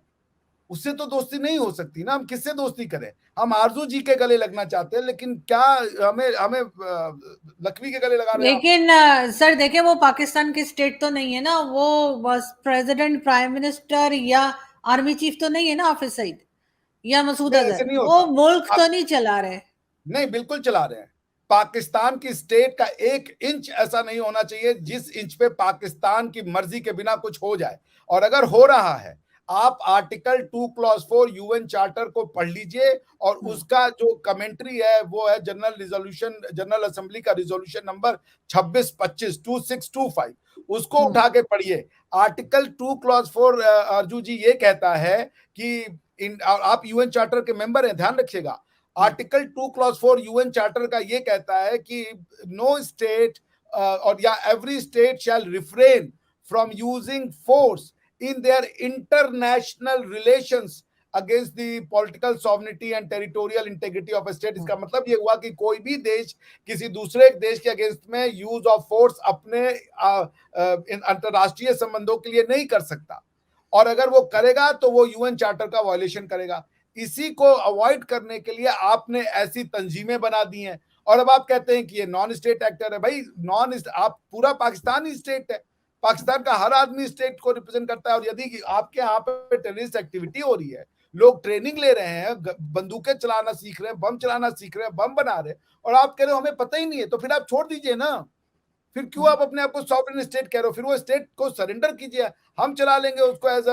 उससे तो दोस्ती नहीं हो सकती ना। हम किससे दोस्ती करें? हम आरजू जी के गले लगना चाहते हैं, लेकिन क्या हमें लखवी के गले लगा रहे हैं? लेकिन सर देखिए, वो पाकिस्तान की स्टेट तो नहीं है ना, वो बस प्रेसिडेंट, प्राइम मिनिस्टर या आर्मी चीफ तो नहीं है ना हाफिज सईद या मसूद अजहर, वो मुल्क तो नहीं चला रहे। नहीं, बिल्कुल चला रहे हैं। पाकिस्तान की स्टेट का 1 इंच ऐसा नहीं होना चाहिए जिस इंच पे पाकिस्तान की मर्जी के बिना कुछ हो जाए। और अगर हो रहा है, आप आर्टिकल 2 क्लॉज 4 यूएन चार्टर को पढ़ लीजिए, और उसका जो कमेंट्री है वो है जनरल असेंबली का रिजोल्यूशन नंबर 2625 उसको उठा के पढ़िए। आर्टिकल 2 क्लॉज 4 अर्जू जी ये कहता है कि आप यूएन चार्टर के मेंबर हैं, ध्यान रखिएगा। आर्टिकल 2 क्लॉज 4 यूएन चार्टर का ये कहता है कि नो स्टेट और या every state shall refrain from using force in their international relations against the political sovereignty and territorial integrity of a state। इसका मतलब ये हुआ कि कोई भी देश किसी दूसरे देश के अगेंस्ट में यूज ऑफ फोर्स अपने अंतरराष्ट्रीय संबंधों के लिए नहीं कर सकता, और अगर वो करेगा तो वो यूएन चार्टर का वायलेशन करेगा। इसी को अवॉइड करने के लिए आपने ऐसी तंजीमें बना दी हैं, और अब आप कहते हैं कि ये नॉन स्टेट एक्टर है। भाई आप पूरा पाकिस्तान ही स्टेट है, पाकिस्तान का हर आदमी स्टेट को रिप्रेजेंट करता है। और यदि आपके यहाँ पे टेररिस्ट एक्टिविटी हो रही है, लोग ट्रेनिंग ले रहे हैं, बंदूकें चलाना सीख रहे हैं, बम चलाना सीख रहे हैं, बम बना रहे हैं, और आप कह रहे हो हमें पता ही नहीं है, तो फिर आप छोड़ दीजिए ना। फिर क्यों आप अपने आप को सॉवरेन स्टेट कह रहे हो? फिर वो स्टेट को सरेंडर कीजिए, हम चला लेंगे उसको एज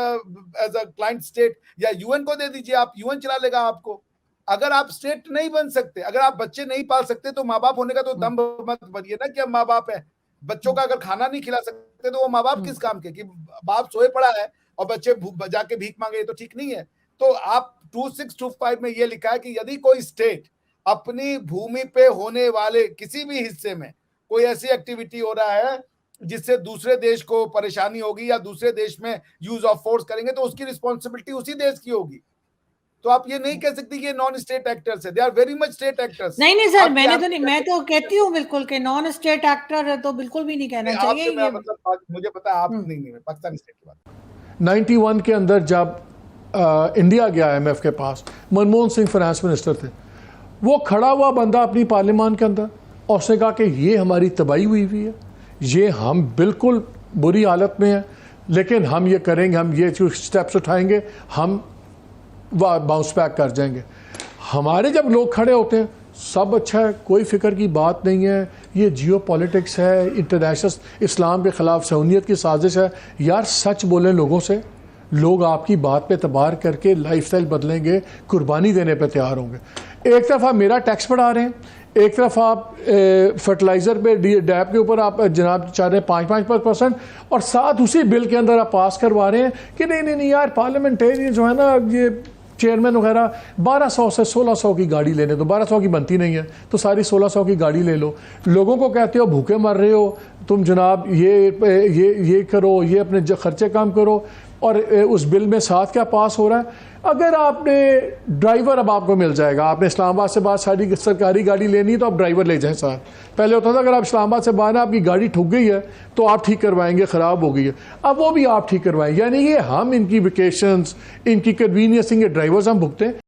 अ क्लाइंट स्टेट, या यूएन को दे दीजिए, आप यूएन चला लेगा आपको। अगर आप स्टेट नहीं बन सकते, अगर आप बच्चे नहीं पाल सकते, तो माँ बाप होने का तो दम मत बनिए ना कि हम माँ बाप है। बच्चों का अगर खाना नहीं खिला सकते तो वो माँ बाप किस काम के? कि बाप सोए पड़ा है और बच्चे जाके भीख मांगे, तो ठीक नहीं है। तो आप 2625 में ये लिखा है कि यदि कोई स्टेट अपनी भूमि पे होने वाले किसी भी हिस्से में कोई ऐसी एक्टिविटी हो रहा है जिससे दूसरे देश को परेशानी होगी, या दूसरे देश में यूज ऑफ फोर्स करेंगे, तो उसकी रिस्पॉन्सिबिलिटी उसी देश की होगी। तो आप ये नहीं कह सकते कि ये नॉन स्टेट एक्टर्स है, they are very much state actors. नहीं सर, मैंने तो नहीं, मैं तो कहती हूँ बिल्कुल कि नॉन स्टेट एक्टर है, तो बिल्कुल भी नहीं कहना चाहिए। ये मतलब मुझे पता है आप नहीं पाकिस्तानी स्टेट की बात। 91 के अंदर जब इंडिया गया IMF के पास, मनमोहन सिंह फाइनेंस मिनिस्टर थे, वो खड़ा हुआ बंदा अपनी पार्लियामान के अंदर, और उसने कहा कि ये हमारी तबाही हुई है, ये हम बिल्कुल बुरी हालत में हैं, लेकिन हम ये करेंगे, हम ये जो स्टेप्स उठाएंगे, हम बाउंस बैक कर जाएंगे। हमारे जब लोग खड़े होते हैं, सब अच्छा है, कोई फिक्र की बात नहीं है, ये जियो पॉलिटिक्स है, इंटरनेशनल इस्लाम के ख़िलाफ़ सहूनियत की साजिश है। यार सच बोलें लोगों से, लोग आपकी बात पे एतबार करके लाइफस्टाइल बदलेंगे, कुर्बानी देने पे तैयार होंगे। एक तरफ आप मेरा टैक्स बढ़ा रहे हैं, एक तरफ आप फर्टिलाइज़र पे डैप के ऊपर आप जनाब चाह रहे हैं 5% और साथ उसी बिल के अंदर आप पास करवा रहे हैं कि नहीं यार पार्लियामेंटेरियन जो है ना, ये चेयरमैन वगैरह 1200 से 1600 की गाड़ी लेने दो, 1200 की बनती नहीं है तो सारी 1600 की गाड़ी ले लो। लोगों को कहते हो भूखे मर रहे हो तुम जनाब, ये करो, ये अपने खर्चे काम करो, और उस बिल में साथ क्या पास हो रहा है। अगर आपने ड्राइवर, अब आपको मिल जाएगा, आपने इस्लामाबाद से बाहर सारी सरकारी गाड़ी लेनी है तो आप ड्राइवर ले जाएं साथ। पहले होता था अगर आप इस्लामाबाद से बाहर आपकी गाड़ी ठुक गई है तो आप ठीक करवाएंगे, ख़राब हो गई है, अब वो भी आप ठीक करवाएंगे। यानी कि हम इनकी वेकेशंस, इनकी कन्वीनियंस, इनके ड्राइवर्स हम भुगतें।